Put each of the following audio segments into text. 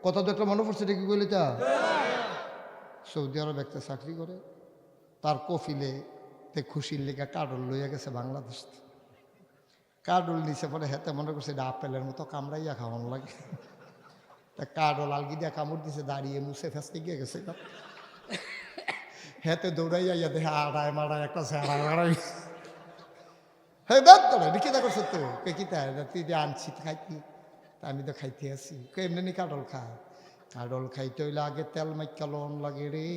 কথা তো একটা মনে পড়ছে, এটা কি বলি তা? সৌদি আরব একটা চাকরি করে, তার কফিলে খুশির লেখা কার্ডল লইয়া গেছে বাংলাদেশ। কার্ডল নিচে পরে হেতে মনে করছে এটা আপেলের মতো কামড়াইয়া খাওয়ানো লাগে। তা কার্ডল আলগি দিয়া কামড় দিছে, দাঁড়িয়ে মুছে ফেসতে গিয়ে গেছে। হেতে দৌড়াইয়া ইয়া দেখে আড়ায় মাড়ায় একটা চেহারা মারাই। হ্যাঁ বাদ করে এটা কিতা করছো তো? কিতা তুই যে আনছি খাইতি? আমি তো খাইতে আছি। এমনি কাডল খা। কাডল খাইতে হইলে আগে তেল মাইকা লন লাগে রে,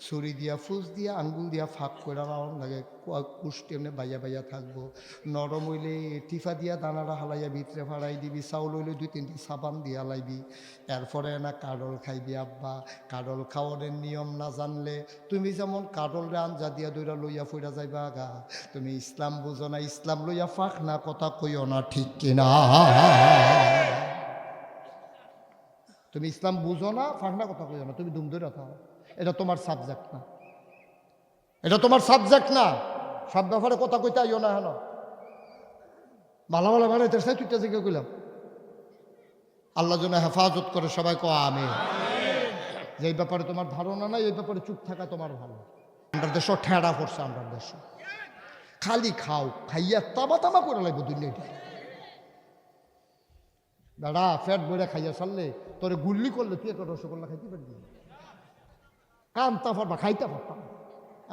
ছুরি দিয়া ফুস দিয়া আঙ্গুল দিয়া ফাঁক করে লন লাগে, কুষ্টি এমনি বাইয়া বাইয়া থাকবো। নরম হইলে টিফা দিয়া দানাটা হালাইয়া ভিতরে ফাড়াই দিবি। চাউল হইলে 2-3টি সাবান দিয়া লাইবি। এরপরে না কাডল খাইবি আব্বা। কাডল খাওয়ানোর নিয়ম না জানলে তুমি যেমন কাডলরে আঞ্জা দিয়া দইরা লইয়া ফইরা যাইবা গা। তুমি ইসলাম বুঝো না, ইসলাম লইয়া ফাঁক না কথা কইও না, ঠিক কিনা? তুমি ইসলাম বুঝো না, ফাঁকনা কথা কইও না, তুমি দুম ধরে থাও। এটা তোমার সাবজেক্ট না, এটা তোমার সাবজেক্ট না। সব ব্যাপারে কথা কইতে আইও না। হেন ভালো ভালো বানাইতে চাই, তুইটা জিজ্ঞে কইলাম। আল্লাহ যেন হেফাজত করে, সবাই কো আমিন। যে এই ব্যাপারে তোমার ধারণা নাই, এই ব্যাপারে চুপ থাকা তোমার ভালো। আমরা দেশ ঠেড়া পড়ছে, আমরা দেশ খালি খাও, খাইয়া তামা তামা করে লাগবে দুনিয়াটা। দাদা ফ্যাট বইরা খাইয়া সারলে তোরে গুল্লি করলে তুই একটা রসগোল্লা খাইতে পারবি? কামতা পারবা, খাইতে পারতাম।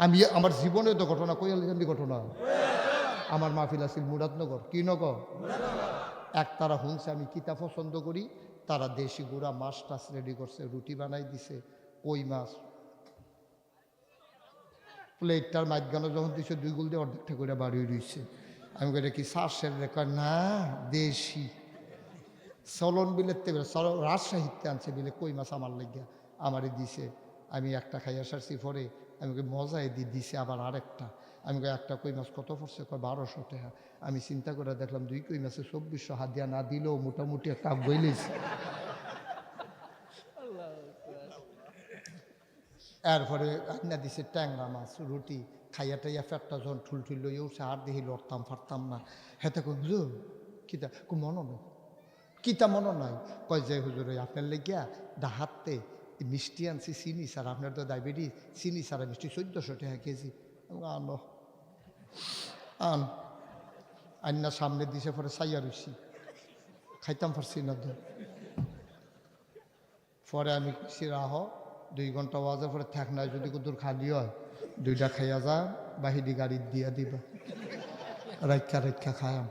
আমি আমার জীবনে তো ঘটনা কইয়ালি ঘটনা। আমার মাহফিল আছিল মুরাদনগর। কি নগর? এক তারা হুনছে আমি কিতা পছন্দ করি, তারা দেশি গুঁড়া মাছ টাছ রেডি করছে, রুটি বানাই দিছে, কই মাছ প্লেটটার মাঝখানে যখন দিছে 2 গুল দিয়ে অর্ধেকটা করে বাড়ি রইছে। আমি কই কি শ্বাসের রেকর্ড? না, দেশি চলন বিলের তেল, রাজশাহীতে আনছে বিলে কই মাছ আমার লাগিয়া আমারই দিছে। আমি একটা খাইয়া সারছি, পরে আমি মজায় দিছে আবার আরেকটা। আমি একটা কই মাছ কত পড়ছে? 1200 টাকা। আমি চিন্তা করে দেখলাম 2 কই মাছে 2400, হাত দিয়া না দিলেও মোটামুটি একটা বইলেছে। এরপরে না দিছে ট্যাংরা মাছ, রুটি খাইয়া টাইয়া ফ্যাটটা যখন ঠুলঠুল লইয়া উঠছে, আর দেখি লড়তাম ফারতাম না। হেতে কই হুজুর কিতা? মনে নেই। কিতা মনে নাই? কয় যে হুজুর ওই আপনার লেগিয়া ডাহাতে মিষ্টি আনছি, চিনি স্যার, আপনার তো ডায়াবেটিস, চিনি সারা মিষ্টি 1400 টাকা কেজি। আনো আন আন্না সামনে দিছে, পরে চাইয়া রইছি, খাইতাম পারছি না তো। পরে আমি কইছি রাহ, 2 ঘন্টা ওয়াজের পরে থাক না, যদি কুদুর খালি হয় 2টা খাইয়া যা, বাহিরি গাড়ি দিয়া দিবা। রাইখা রাইখা খায়াম,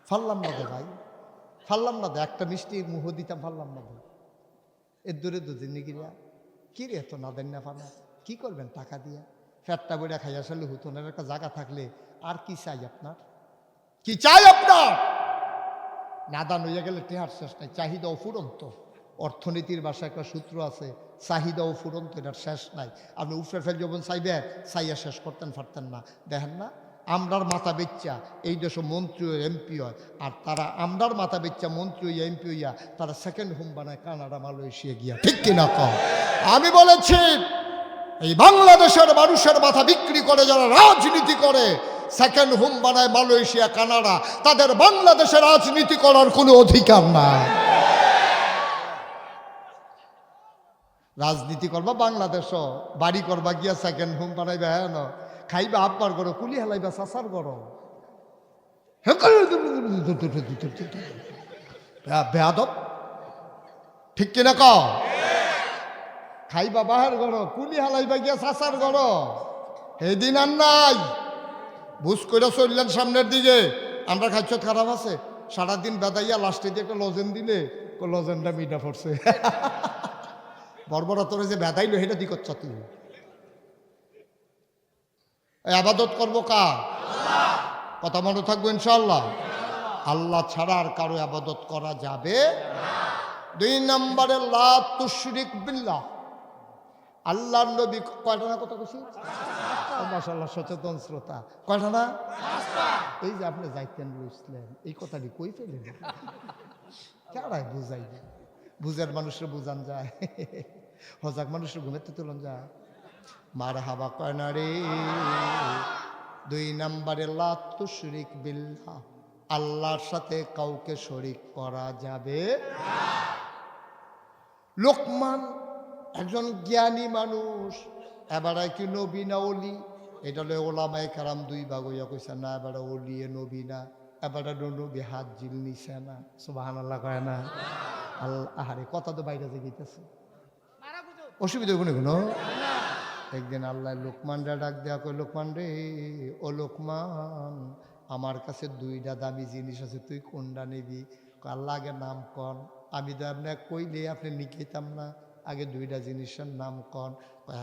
ফারলাম না দে ভাই, ফারলাম না দে। একটা মিষ্টির মুহ দিতাম, ফারলাম না দে। এর দূরে দুদিন গিয়া কি রে এত না দেন না ফানা, কি করবেন টাকা দিয়া? ফ্যাটটা বইটা খাইয়া সারলে হুতনের একটা জায়গা থাকলে আর কি চাই আপনার? কি চাই আপনার? নাদান হইয়া গেলে টেহার শেষ নাই, চাহিদা অফুরন্ত। অর্থনীতির ভাষায় একটা সূত্র আছে, চাহিদা অফুরন্ত, এটার শেষ নাই। আপনি উপরে ফেল যখন চাইবে, চাইয়া শেষ করতেন পারতেন না। দেখেন না, আমরার মাথা বেচ্চা এই দেশে মন্ত্রী ও এমপি হয়, আর তারা আমরার মাথা বেচ্চা মন্ত্রী ও এমপি হইয়া তারা সেকেন্ড হোম বানায় কানাডা, মালয়েশিয়া গিয়া। ঠিক কিনা কম? আমি বলেছি এই বাংলাদেশের মানুষের মাথা বিক্রি করে যারা রাজনীতি করে, সেকেন্ড হোম বানায় মালয়েশিয়া, কানাডা, তাদের বাংলাদেশে রাজনীতি করার কোনো অধিকার নাই। রাজনীতি করবা বাংলাদেশও, বাড়ি করবা গিয়া সেকেন্ড হোম বানাইবা, হ্যাঁ ন খাইবা আব্বার করো, কুলি হেলাইবা চাচার করো, বেয়াদব। ঠিক কিনা ক? খাইবা বাহার করো, কুলি হালাইবা গিয়া চাচার করো, সেদিন আর নাই। বুঝ করে চললেন সামনের দিকে, আমরা খাইছ খারাপ আছে, সারাদিন বেদাইয়া লাস্টে দিয়ে একটা লজেন দিলে, লজেনটা মিটা পড়ছে। বর্বরা তোরে যে বেদাইলো সেটা দি করছ তুই। আবাদত করবো কা? কথা মনে থাকবো ইনশাআল্লাহ। আল্লাহ ছাড়া আর কারো আবাদত করা যাবে। 2 নম্বরে লা তুশরিক বিল্লাহ। আল্লাহর নবী কয়টা না কথা কইছি? মাশাআল্লাহ, সচেতন শ্রোতা। কয়টা না? এই যে আপনি যাইতেন বুঝলেন, এই কথাটি কই ফেলেন? কেডাই বুঝাই? বুঝার মানুষের বুঝান যায়, হজাক মানুষের ঘুমেতে তুলন যায়। মার হাবা কয় না রে। 2 নম্বরে লা তুশরিক বিল্লাহ, আল্লাহর সাথে কাউকে শরীক করা যাবে না। লোকমান একজন জ্ঞানী মানুষ, এবারে কি নবী না অলি? এটা হলে ওলামায়ে কেরাম দুই ভাগ হইয়া কইছে না এবারে অলি এ নবী না, এবারে নবী হাত জিল নিছে না। সুবহানাল্লাহ কয় না? আল্লাহ, আহারে কথা তো বাইরে যে গেছে, অসুবিধা কোনো কোনো। একদিন আল্লাহ লোকমানরা ডাক দেয়া কই, লোকমান রে, ও লোকমান, আমার কাছে দুইটা দামি জিনিস আছে, তুই কোনটা নিবি? আল্লাহ আগে নাম কন। আমি তো আপনার কইলে আপনি নিকেতাম না, আগে দুইটা জিনিসের নাম কন।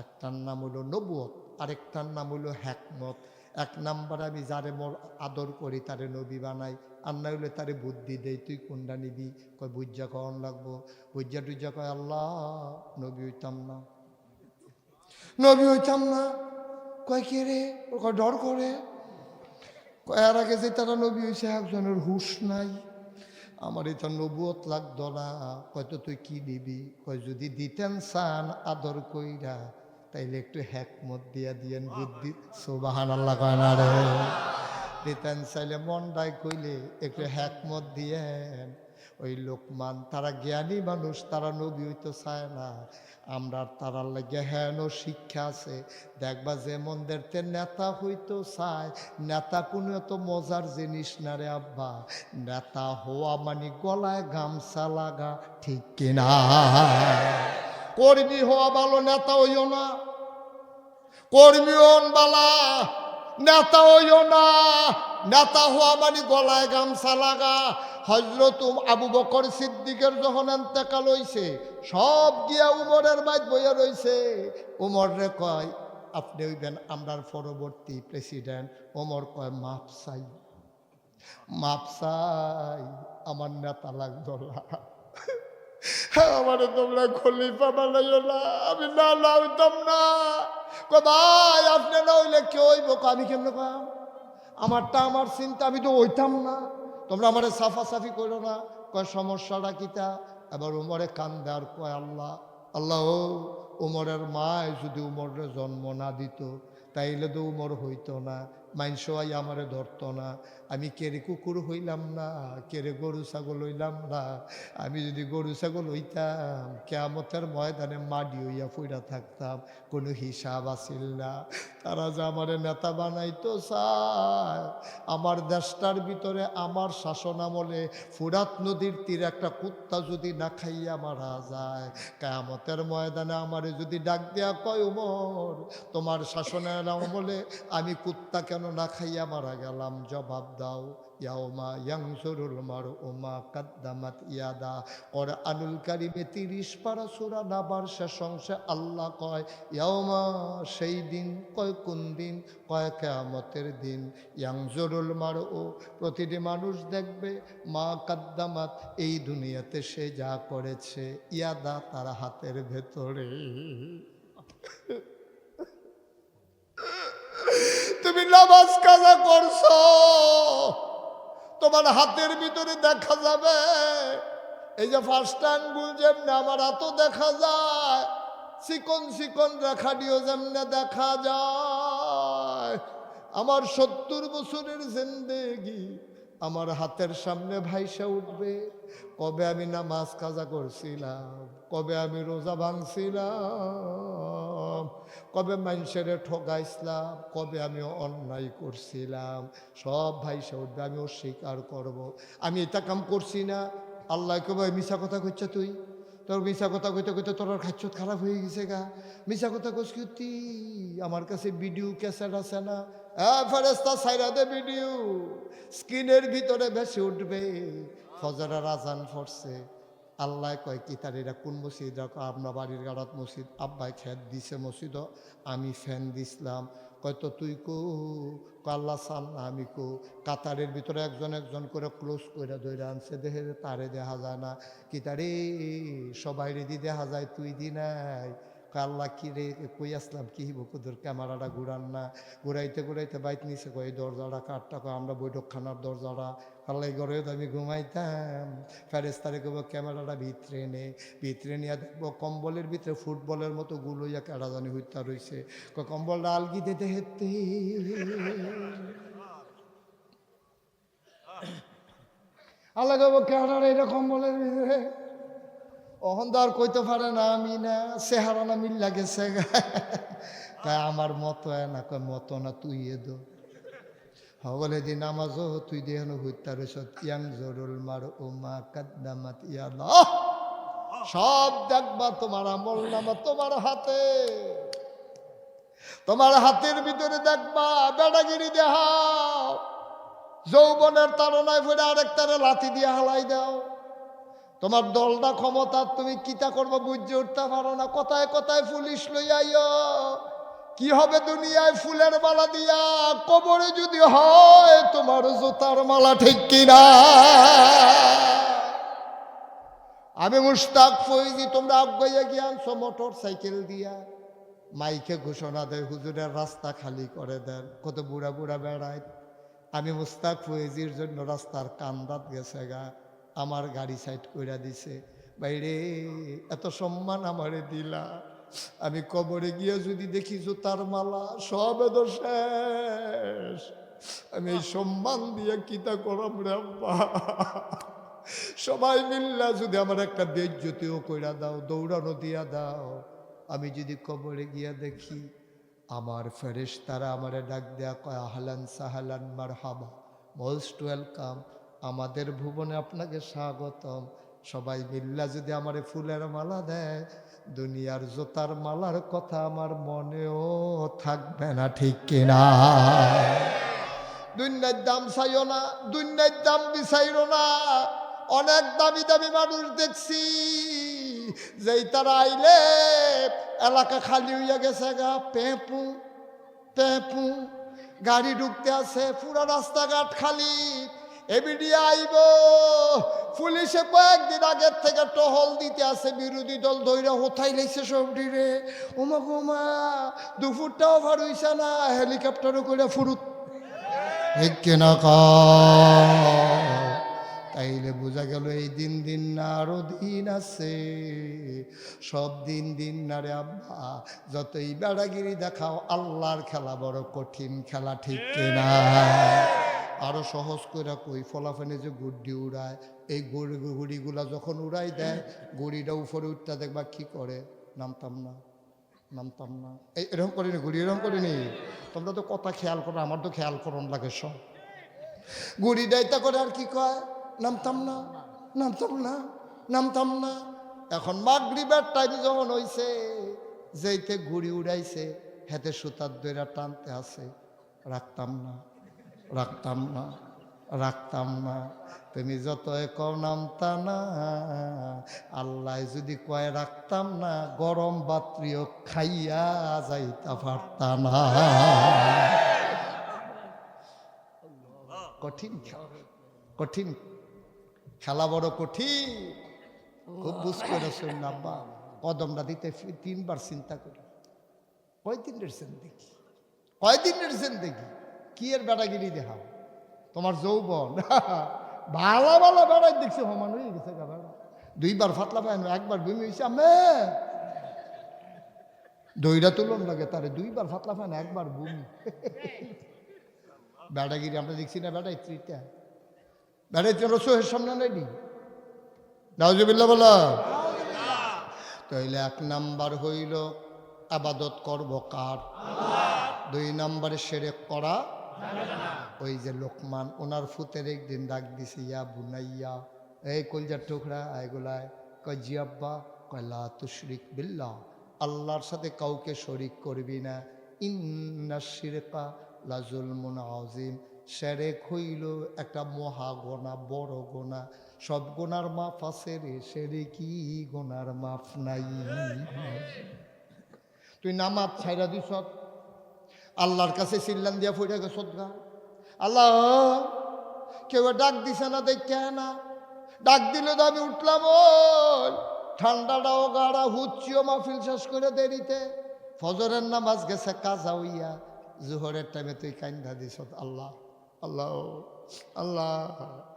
একটার নাম হলো নবুয়ত, আরেকটার নাম হলো হ্যাকমত। এক নাম্বার আমি যারে মোর আদর করি তারে নবী বানাই, আর না হইলে তারে বুদ্ধি দেই, তুই কোনটা নিবি? কয় বুঝা কন লাগবো। বুঝা টুজা কয় আল্লাহ নবী হইতাম না, নবী হইতাম না। কয় কে রে? কয় ডর করে। কয় এর আগে যে তারা নবী হয়েছে একজনের হুশ নাই, আমার এটা নবুয়ত লাগতো না। কয়তো তুই কি দিবি? কয় যদি দিতেন চান আদর কইরা তাইলে একটু হ্যাকমত দিয়া দিয়েন, বুদ্ধি। সুবহানাল্লাহ কয় না রে? দিতেন চাইলে মনটাই কইলে একটু হ্যাকমত দিয়েন। ওই লোকমান তারা জ্ঞানী মানুষ, তারা নবী হইতে চায় না। আমরা তারার লাগে হেন শিক্ষা আছে, দেখবা যে মন্দেরতে নেতা হইতে চায়, নেতা কোনো এত মজার জিনিস না রে আব্বা। নেতা হওয়া মানে গলায় গামছা লাগা, ঠিক কিনা? কর্মী হওয়া ভালো, নেতা হইও না। কর্মী হন বালা, নেতা হইও না। নেতা হওয়া মানে গলায় গামছা লাগা। হযরত আবু বকর সিদ্দিকের যখন ইন্তেকাল হইছে, সব গিয়া উমরের মাঝ বইয়া রইছে। উমর রে কয় আপনি হইবেন আমরার পরবর্তী প্রেসিডেন্ট। ওমর কয় মাপ চাই, মাপ চাই, আমার নেতা লাগতো না, আমার তোমরা খলিফা বানাইও না, আমি না হইতাম না। কয় ভাই আপনি না হইলে কেউ হইব? আমি কেমনে কম? আমারটা আমার চিন্তা, আমি তো হইতাম না, তোমরা আমার সাফাসাফি করো না। কয় সমস্যাটা কিতা? এবার উমরে কান দেওয়ার কয় আল্লাহ, আল্লাহ ও উমরের মায় যদি উমরে জন্ম না দিত তাইলে তো উমর হইতো না, মাইনসই আমারে ধরতো না। আমি কেড়ে কুকুর হইলাম না, কেড়ে গরু ছাগল হইলাম না। আমি যদি গরু ছাগল হইতাম কিয়ামতের ময়দানে মাডি হইয়া ফুইরা থাকতাম, কোনো হিসাব আসিল না। তারা যে আমারে নেতা বানাইতো চায়। আমার দেশটার ভিতরে আমার শাসন আমলে ফুরাত নদীর তীরে একটা কুত্তা যদি না খাইয়া মারা যায়, কিয়ামতের ময়দানে আমারে যদি ডাক দেয়া কয় উমর তোমার শাসনের আমলে আমি কুত্তা কেন না খাইয়া মারা গেলাম, জবাব দাও ইয়াউমা ইয়ানজুরুল মারউ মা কাদ্দামাত ইয়াদা। কোরআনুল কারীমে ৩০ পারা সূরা নাবার শেষ অংশে আল্লাহ কয় ইয়াউমা, সেই দিন। কয় কোন দিন? কয় কিয়ামতের দিন। ইয়ানজুরুল মারউ, প্রতিটি মানুষ দেখবে মা কাদ্দামাত, এই দুনিয়াতে সে যা করেছে, ইয়াদা তার হাতের ভেতরে। তুমি নামাজ কাজা করছো, তোমার হাতের ভিতরে দেখা যাবে। এই যে ফার্স্ট আঙ্গুল যেমনি আমার হাতও দেখা যায়, চিকন চিকন রেখাটিও যেমনে দেখা যায়। আমার ৭০ বছরের জিন্দেগি আমার হাতের সামনে ভাইসা উঠবে। কবে আমি নামাজ কাজা করছিলাম, কবে আমি রোজা ভাঙছিলাম, কবে মানুষের ঠকাইছিলাম, কবে আমি অন্যায় করছিলাম, সব ভাইসা উঠবে। আমি অস্বীকার করব, আমি এটা কাম করছি না। আল্লাহ কবে মিশা কথা কইছ তুই, তোর মিশা কথা কইতে কইতে তোর খাচ্ছ খারাপ হয়ে গেছে গা। মিশা কথা কইস কি তুই? আমার কাছে ভিডিও ক্যাসেট আছে না, ফেরেস্তা সাইরা দে ভিডিও, স্ক্রিনের ভিতরে ভেসে উঠবে। ফজরের আজান পড়ছে, আল্লাহ কয় কি তার এটা কোন মসজিদ? আপনার বাড়ির গাড়াত মসজিদ। আব্বাই খেত দিছে মসজিদ, আমি ফ্যান দিছিলাম। কয়তো তুই কো? আল্লাহ সাল না, আমি কো। কাতারের ভিতরে একজন একজন করে ক্লোজ করে ধরে আনছে, দেহে তারে দেখা যায় না। কি তারে সবাই রেডি দেখা যায়, তুই দি নাই। আল্লাহ কি রে কই আসলাম কি বকুদুর ক্যামেরাটা ঘুরান না। ঘুরাইতে ঘুরাইতে বাইক নিচে কই দরজাটা কাঠটা কয় আমরা বৈঠকখানার দরজাটা। আল্লাহ ঘরে আমি ঘুমাইতাম, ফেরেস্তারে কব ক্যামেরাটা ভিতরে নে। ভিতরে নিয়ে দেখবো কম্বলের ভিতরে ফুটবলের মতো গুলোইয়া কেডা জানি হইতা রয়েছে। কম্বলটা আলগি দিতে হেতে আল্লাহ কব কেডা রে এটা কম্বলের ভিতরে? অহংদার কইতে পারে না আমি না চেহারা না মিল লাগেছে কয় আমার মতো না কয় মতো না তুই দো বলে দিন নামাজও তুই দেহন হইতার ইয়াং জরুল মার উমা কাদ্দামাত ইয়াল্লাহ সব দেখবা তোমার আমল নামা তোমার হাতে, তোমার হাতের ভিতরে দেখবা বেড়াগিরি দেখাও, যৌবনের তাড়নায় ফিরে আরেকটারে লাথি দিয়ে হালাই দাও। তোমার দলটা ক্ষমতা তুমি কিতা করবো বুঝে উঠতে পারো না, কথায় কথায় পুলিশ লইয়াইও। কি হবে দুনিয়ায় ফুলের মালা দিয়া, কবরে যদি হয় তোমার জুতার মালা, ঠিক কিনা? আমি মুশতাক ফৈজি, তোমরা আগাইয়া গিয়াছো মোটর সাইকেল দিয়া, মাইকে ঘোষণা দেয় হুজুরের রাস্তা খালি করে দেন, কত বুড়া বুড়া বেড়ায়। আমি মুশতাক ফৈজির জন্য রাস্তার কান্দাত গেছে গা, আমার গাড়ি সাইড কইরা দিছে। বাইরে এত সম্মান আমারে দিলা, আমি কবরে গিয়ে যদি দেখি জুতার মালা সব তো শেষ, আমি এই সম্মান দিয়ে কিতা করব রে আব্বা? সবাই মিল্লা যদি আমার একটা বেজ্জতিও কইরা দাও, দৌড়ানো দিয়া দাও, আমি যদি কবরে গিয়া দেখি আমার ফেরেশতারা আমারে ডাক দেয়া কয় আহলান সাহালান মারহাবা, মোস্ট ওয়েলকাম, আমাদের ভুবনে আপনাকে স্বাগতম, সবাই মিল্লা যদি আমারে ফুলের মালা দেয়, দুনিয়ার জোতার মালার কথা আমার মনেও থাকবে না, ঠিক কিনা? দুনিয়ার দাম চাইও না, দুনিয়ার দাম বিচাইরো না। অনেক দামি দামি মানুষ দেখছি, যেই তারা আইলে এলাকা খালি হইয়া গেছে গা, পেঁপু পেঁপু গাড়ি ঢুকতে আছে, পুরা রাস্তাঘাট খালি। এবিডিয়া আইব, পুলিশে কয়েকদিন আগের থেকে টহল দিতে আছে, বিরোধী দল ধৈর্য হোথাই লাইছে সবটি রে। ওমা গোমা দুপুরটাও ভার হইছে না, হেলিকপ্টারও করে ফুরুত, ঠিক কিনা? তাইলে বোঝা গেল এই দিন দিন না আরো দিন আছে, সব দিন দিন না রে আব্বা। যতই বেড়াগিরি দেখাও, আল্লাহর খেলা বড় কঠিন খেলা, ঠিক কিনা? আরো সহজ করে কই, ফলাফানে যে গুড্ডি উড়ায়, এই গুড়িগুলা যখন উড়াই দেয়, গুড়িটা উপরে উঠতে দেখবা কি করে, নামতাম না নামতাম না, এই এরকম করিনি গুড়ি, এরকম করিনি। তোমরা তো কথা খেয়াল করো, আমার তো খেয়াল করন লাগে সব। গুড়ি ডাইতা করে আর কি কয়, নামতাম না নামতাম না নামতাম না। এখন মাগরিবের টাইম যখন হইছে, যেইতে ঘুড়ি উড়াইছে, হেতে সুতার দইরা টানতে আছে, রাখতাম না রাখতাম না রাখতাম না। তুমি যত কও নামতা না, আল্লাহ যদি কয় রাখতাম না, গরম বাত্রিও খাইয়া যাইতা পারতা না। কঠিন খেলা, কঠিন খেলা, বড় কঠিন, খুব বুঝ করে শুন আব্বা। কদমটা দিতে 3 বার চিন্তা করি, কয়দিনের জিন্দেগি, কয়দিনের জিন্দেগি, কি এর বেড়াগিরি দেখাও? তোমার যৌবন ভালো ভালো বেড়াই দেখছি, সমান হয়ে গেছে গা বেড়া। 2 বার ফাতলা পায়, 1 বার বমি হয়েছে, আমি দইরা তুলন লাগে তারে, 2 বার ফাতলা পায় না, 1 বার বমি। বেড়াগিরি আমরা দেখছি না, বেড়াই ত্রিটা বেড়াই রসুলের সামনে নেই, নাউজুবিল্লাহ বলা। তাইলে 1 নাম্বার হইল আবাদত করব কার? 2 নাম্বারে শিরক করা। ওই যে লোকমান, ওনার ফুতের একদিন ডাক দিছে, ইয়া বুনাইয়া, এই কলজার টুকরা, এগুলায় কয় জি আব্বা, কয় লা তুশরিক বিল্লাহ, আল্লাহর সাথে কাউকে শরিক করবি না, ইন্নাশ শিরকা লা যুলমুন আযীম, শিরক হইল একটা মহা গোনা, বড় গোনা, সব গোনার মাফ আছে রে, শিরকি গোনার মাফ নাই। তুই নামাজ ছাইরা দিছ, আল্লাহর কাছে চিল্লান দিয়া ফইরা গেছ গা, আল্লাহ কেউ ডাক দিছে না, দেখে না, ডাক দিলে তো আমি উঠলাম, ওই ঠান্ডাটাও গাড়া, হুচ্ছিও মাহফিল শেষ করে দেরিতে, ফজরের নামাজ গেছে কাজা হইয়া, জোহরের টাইমে তুই কান্দা দিছ, আল্লাহ আল্লাহ আল্লাহ,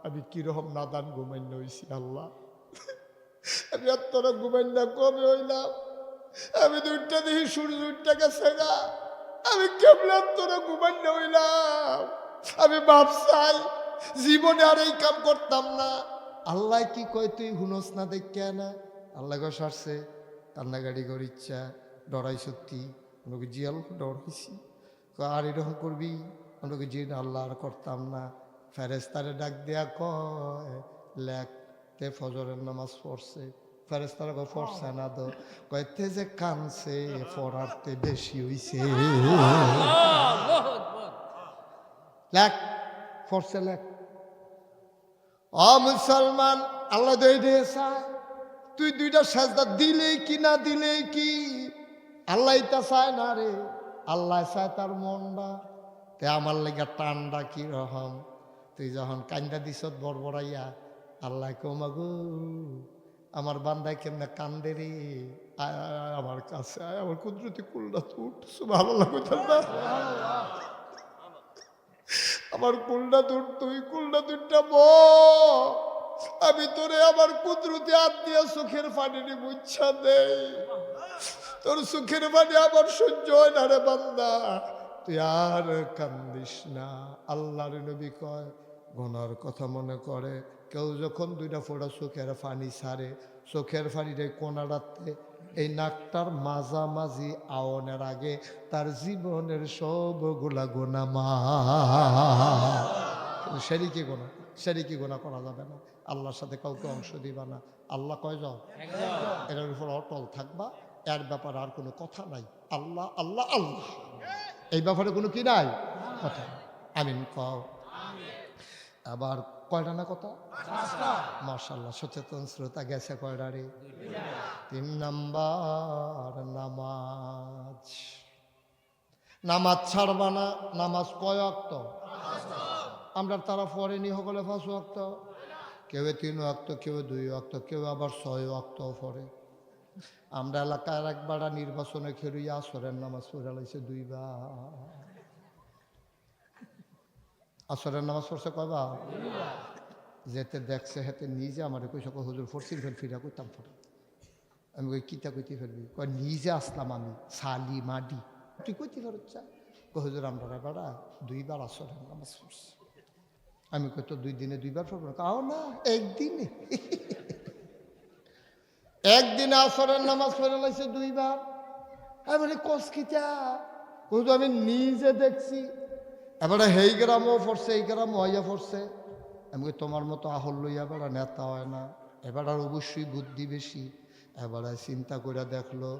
আমি কিরকম নাদান ঘুমাইন্য হইছি, আল্লাহ আমি এত ঘুমাইন্য কমে হইলাম, আমি দুইটা দেখি সূর্য উঠতে গেছে গা, আমি কেমন তোরা ঘুমাইন্য হইলাম, আমি বাপ চাই জীবনে আর এই কাম করতাম না। আল্লাহ কি কয় তুই হুনস না, দেখে না, আল্লাহ গো সারছে কান্নাকাটি করে ইচ্ছা ডরাই সত্যি ওনাকে জিয়াল ডরাইছি আর এরকম করবি ওনাকে জি আল্লাহ আর করতাম না ফেরেস্তারে ডাক দেয়া কয় লেখতে ফজরের নামাজ পড়ছে ফেরেস্তারা পড়ছে না তো কয়তে যে কানছে পড়ারতে বেশি হইছে লেখ পড়ছে লেখ ও মুসলমান আল্লাহ দইডে চায় তুই দুইটা সাজদা দিলেই কি না দিলেই কি আল্লাহ তা চায় না রে আল্লাহ চায় তার মনটা তে আমার লেগা টানটা কি রকম তুই যখন কান্দা দিস বড়বড়াইয়া আল্লাহ কমাগু আমার বান্দায় কেমনে কান্দে রে আমার কাছে আয় আমার কুদরতি কুলটা উঠছো ভালো লাগবে না আমার কুলটা দূর তুই কুলটা দুটা আমি তোরে আমার কুদরতি হাত দিয়ে চোখের পানি মুচ্ছা দেই তোর চোখের পানি আমার সহ্য হয় না রে বান্দা তুই আর কান্দিস না আল্লাহর নবী কয় গুনার কথা মনে করে কেউ যখন দুইটা ফোঁটা চোখের পানি ছাড়ে চোখের পানিটাই কোনা রাখতে এই নাকটার মাঝামাঝি আওনের আগে তার জীবনের সবগুলা গোনা মা সেরিকি গোনা করা যাবে না আল্লাহর সাথে কাউকে অংশ দিবা না আল্লাহ কয় যাও এটার উপর অটল থাকবা এর ব্যাপারে আর কোনো কথা নাই আল্লাহ আল্লাহ আল্লাহ এই ব্যাপারে কোনো কি নাই কথা আমিন কও আবার কয়টা না কথা মাশাআল্লাহ সচেতন শ্রোতা গেছে কয়টা রে 3 নাম্বার নামাজ ছাড়বা না নামাজ কয় ওয়াক্ত আমরা তারা পড়েনি সকলে 5 ওয়াক্ত কেউ 3 ওয়াক্ত কেউ 2 ওয়াক্ত কেউ আবার 6 ওয়াক্ত পড়ে আমরা এলাকার একবার নির্বাচনে খেলুইয়া আসরের নামাজ পড়ে লাইছে 2 বার আসরের নামাজ পড়ছে কয়বার যেতে দেখছে হেতে নিজে আমার কইস হুজুর ফরসিন ফেল ফিরা কইতাম পড়ে আমি কই কিতা কইতে ফেলবি কয় নিজে আসলাম আমি সালি মাডি তুই কইতে পারছ হুজুর আমরা বেড়া 2 বার আসরের নামাজ পড়ছি আমি কই তো 2 দিনে 2 বার পড়বো কাও না একদিনে একদিনে আসরের নামাজ পড়ে লাইছে 2 বার আমি বলি কস কিতা হুজুর আমি নিজে দেখছি এবারে হেই গ্রামও পড়ছে এই গ্রামও হইয়া পড়ছে আমি তোমার মতো আহল লইয়া বেড়া নেতা হয় না এবার আর অবশ্যই বুদ্ধি বেশি এবারে চিন্তা করে দেখলো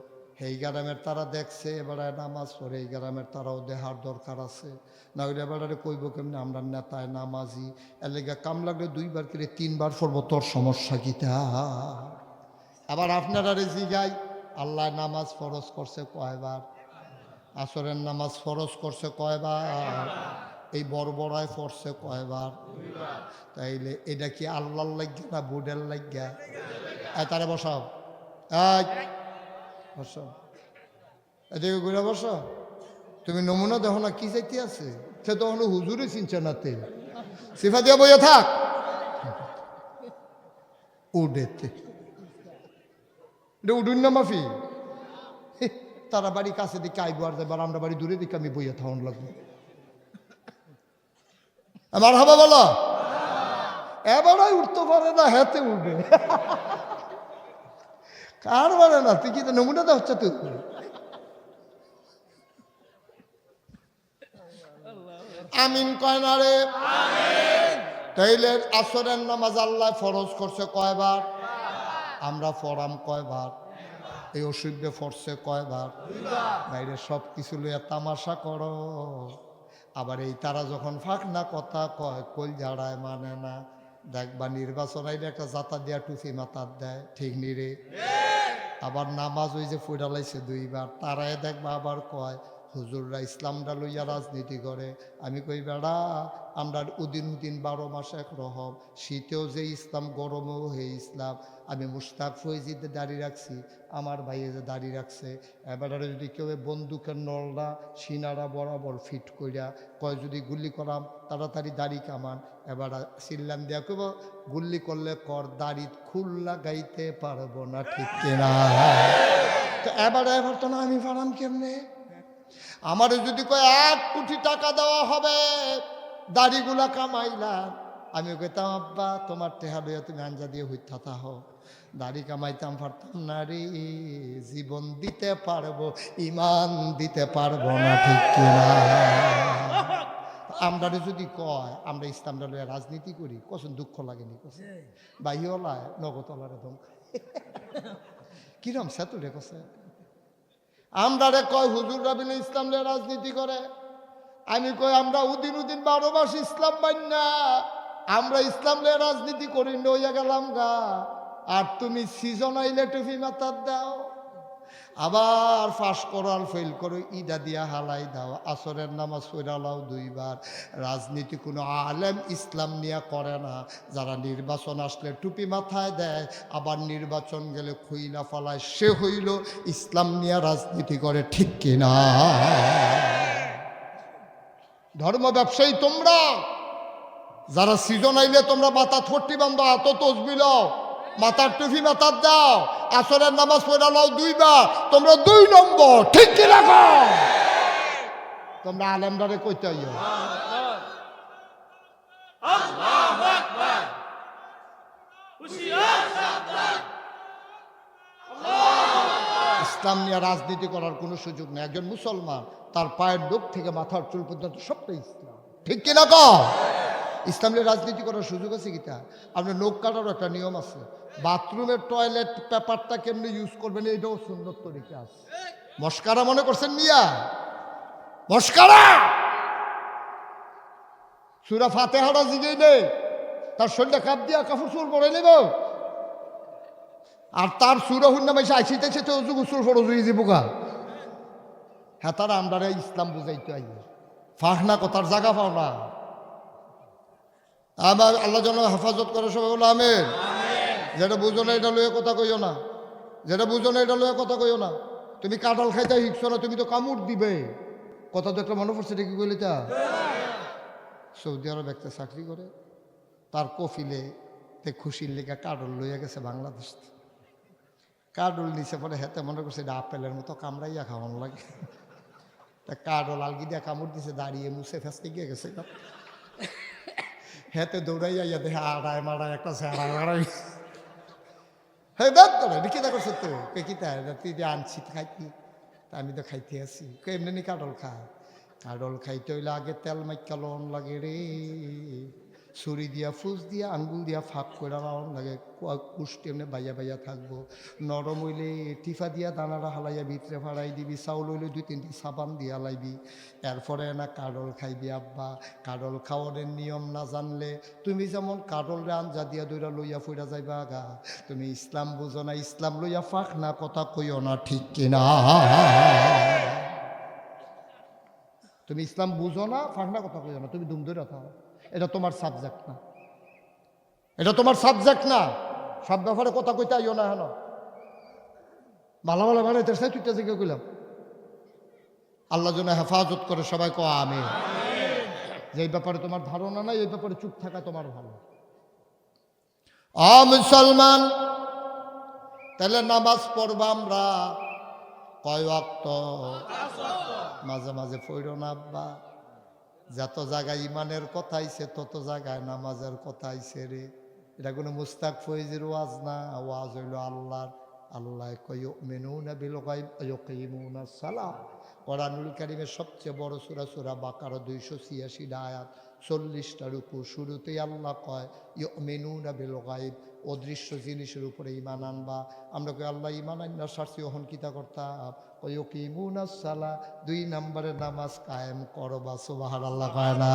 এই গ্রামের তারা দেখছে এবারে নামাজ পড়ে এই গ্রামের তারাও দেহার দরকার আছে না হইলে এবারে কইব কেমনি আমরা নেতায় নামাজি এর লেগে কাম লাগলে 2 বার করে 3 বার পড়বো তোর সমস্যা কিতা আবার আপনারা জিগাই আল্লাহ নামাজ ফরজ করছে কয়বার আসরের নামাজ ফরজ করছে কয়বার এই বড়বড়ায় পড়ছে কয়বার তাইলে এটা কি আল্লাহর লাগিয়া না বুডের লাগিয়া তারে বসাও বসাও এদিকে ঘুরে বসো তুমি নমুনা দেখো না কি চাইতে আছে সে তো হুজুরে চিনছে না তে সিফা দিয়া বইয়া থাক উডেতে এটা উডুন না মাফি তারা বাড়ি কাছে দিকে আইব আর যাবার আমরা বাড়ি দূরে দিকে আমি বইয়া থাউন লাগবো আমার হাবা বলো এবারাই উঠতে পারে না হেতে উঠবে কার মানে না তুই কি নমুনাটা হচ্ছে তুই আমিন কয় না রে তাইলে আসরের নামাজ আল্লাহ ফরজ করছে কয়বার আমরা পড়াম কয়বার এই অসুবিধে পড়ছে কয়বার বাইরে সব কিছু লইয়া তামাশা করো আবার এই তারা যখন ফাঁক না কথা কয় কল ঝাড়ায় মানে না দেখবা নির্বাচন আইলে একটা জাতা দিয়া টুপি মাথার দেয় ঠিক নি রে আবার নামাজ ওই যে ফুটালাইছে 2 বার তারাই দেখবা আবার কয় হুজুররা ইসলামটা লইয়া রাজনীতি করে আমি কই বেড়া আমরা উদিন 12 মাস একরকম শীতেও যে ইসলাম গরমেও হে ইসলাম আমি মুশতাক ফৈজিতে দাঁড়িয়ে রাখছি আমার ভাইয়ে যে দাঁড়িয়ে রাখছে এবারে যদি কেউ বন্দুকের নলটা সিনারা বরাবর ফিট করিয়া কয় যদি গুলি করাম তাড়াতাড়ি দাড়ি কামান এবার চিল্লাম দিয়া কব গুল্লি করলে কর দাড়ি খুল্লা গাইতে পারবো না ঠিক কিনা তো এবার তো না আমি পারাম কেমনে আমার যদি কয় 1 কোটি টাকা দেওয়া হবে দাড়িগুলা কামাইলাম আমি কইতাম আব্বা তোমার টেহা লইয়া তুমি আঞ্জা দিয়ে হইতা হো দাড়ি কামাইতাম পারতাম না রে, জীবন দিতে পারবো, ইমান দিতে পারবো না, ঠিক কিনা? আমরা যদি কয় আমরা ইসলামটা লইয়া রাজনীতি করি, কখন দুঃখ লাগেনি? কছে বাহিওলায় নগতলারে ধমক কিরম সেতু রে কছে। আমরা রে কয় হুজুর রাবিল ইসলাম লইয়া রাজনীতি করে, আমি কই আমরা উদিন 12 মাস ইসলাম মান্না আমরা ইসলাম লইয়া রাজনীতি করি, নইয়া গেলাম গা। আর তুমি সিজন আইলে টুপি মাথার দাও, আবার ফাঁস করো আর ফেল করো, ইডা দিয়া হালাই দাও, আসরের নামাজ পড়া লাও 2 বার। রাজনীতি কোনো আলেম ইসলাম নিয়ে করে না। যারা নির্বাচন আসলে টুপি মাথায় দেয়, আবার নির্বাচন গেলে খুইলা ফালায়, সে হইল ইসলাম নিয়ে রাজনীতি করে, ঠিক কিনা? ধর্ম ব্যবসায়ী তোমরা যারা সিজন আইলে তোমরা মাথা থট্টি বান্ধো, এত তসবি লও, মাথার টুপি মাথার দাও, আসরের নামাজ পড়া লাও 2 বার, তোমরা 2 নম্বর, ঠিক কি রাখো? তোমরা আলেমদারে কইতে আইও ইসলাম নিয়ে রাজনীতি করার কোনো সুযোগ নেই। একজন মুসলমান তার পায়ের ডোক থেকে মাথার চুল পর্যন্ত সবটাই ইসলাম, ঠিক কিনা কও? ইসলাম নিয়ে রাজনীতি করার সুযোগ আছে কিটা? আপনার নখ কাটারও একটা নিয়ম আছে, বাথরুমের টয়লেট পেপারটা কেমনি ইউজ করবেন এইটাও সুন্নত তরিকা আছে। মস্কারা মনে করছেন মিয়া? মস্কারা সূরা ফাতিহাটা জিগেই নেই, তার শরীরটা কাপ দিয়া কাপড় চুল পরে নেব, আর তার সূরা হুন্না মাইসে আইসিতে সেতে অজু গুসুল ফরজ হয়ে যাবো গা। হ্যাঁ, তারা আমরা ইসলাম বুঝাইতে আই, ফাহনা কথার জায়গা পাও না। আবার আল্লাহ যেন হেফাজত করে, সবাই বলো আমিন। যেটা বুঝো না এটা লইয়া কথা কইও না, যেটা বুঝো না এটা লইয়া কথা কইও না। তুমি কাঁঠাল খাইতে শিখছো না, তুমি তো কামড় দিবে। কথা তো একটা মনে পড়ছে, এটা কি বলি তা? সৌদি আরব একটা চাকরি করে, তার কফিলে খুশির লেখা কাডল লইয়া গেছে বাংলাদেশ। কাডল নিচে পরে হেতে মনে করছে এটা আপেলের মতো কামড়াইয়া খাওয়ানো লাগে, তা কাডল আলগি দিয়া কামড় দিছে, দাঁড়িয়ে মুছে ফেসতে গিয়ে গেছে। হেতে দৌড়াইয়া ইয়া দেখে আড়াই মারায় একটা চেহারা মারাই, হ্যাঁ দেখ তোরা এটা কিতা করছো তো, কিতা তুই যে আনছি খাইতি, তা আমি তো খাইতে আছি। এমনি কাডল খা, কাডল খাইতে হইলে আগে তেল মাইকা লন লাগে রে, ছুরি দিয়া ফুস দিয়া আঙ্গুল দিয়া ফাঁক করে লন লাগে, কুষ্টি এমনি বাইয়া বাইয়া থাকবো। নরম হইলে টিফা দিয়া দানাটা হালাইয়া ভিতরে ফাড়াই দিবি, চাউল হইলে 2-3টি সাবান দিয়া লাইবি, এরপরে না কাডল খাইবি। আব্বা কাডল খাওয়ানোর নিয়ম না জানলে তুমি যেমন কাডলরে আঞ্জা দিয়া দইরা লইয়া ফুইরা যাইবা গা। তুমি ইসলাম বুঝো না, ইসলাম লইয়া ফাঁক না কথা কইও না, ঠিক কিনা? তুমি ইসলাম বুঝো না, ফাঁক না কথা কইও না, তুমি দুম ধরে থাও। এটা তোমার সাবজেক্ট না, এটা তোমার সাবজেক্ট না। সব ব্যাপারে কথা কইতে আইও না। হেন ভালো ভালো মানে তুই থেকে কইলাম, আল্লাহ যেন হেফাজত করে, সবাই কো আমিন। যে ব্যাপারে তোমার ধারণা নাই, এই ব্যাপারে চুপ থাকা তোমার ভালো। মুসলমান, তাহলে নামাজ পড়বা আমরা কয় ওয়াক্ত? মাঝে মাঝে পড়ো না আব্বা, যত জায়গায় ইমানের কথা আইছে তত জায়গায় নামাজের কথা আইছে রে। এটা কোনো মুস্তাক ফৈজির ওয়াজ না, ওয়াজ হইল আল্লাহর। আল্লাহ কয় ইউমিনুনা বিল গায়ব ওয়া ইউকিমুনাস সালাহ। কোরআনুল কারীমের সবচেয়ে বড় সূরা সূরা বাকারা 286 আয়াত, 40টা রুকু। শুরুতেই আল্লাহ কয় ইউমিনুনা বিল গায়ব, অদৃশ্য জিনিসের উপরে ঈমান আনবা। আমরা কই আল্লাহ ঈমান আননা সারছি, ওহন কিতা করতাম? কয় ইউকিমুনাস সালাহ, 2 নম্বরে নামাজ কায়েম করবা। সুবহানাল্লাহ কয় না?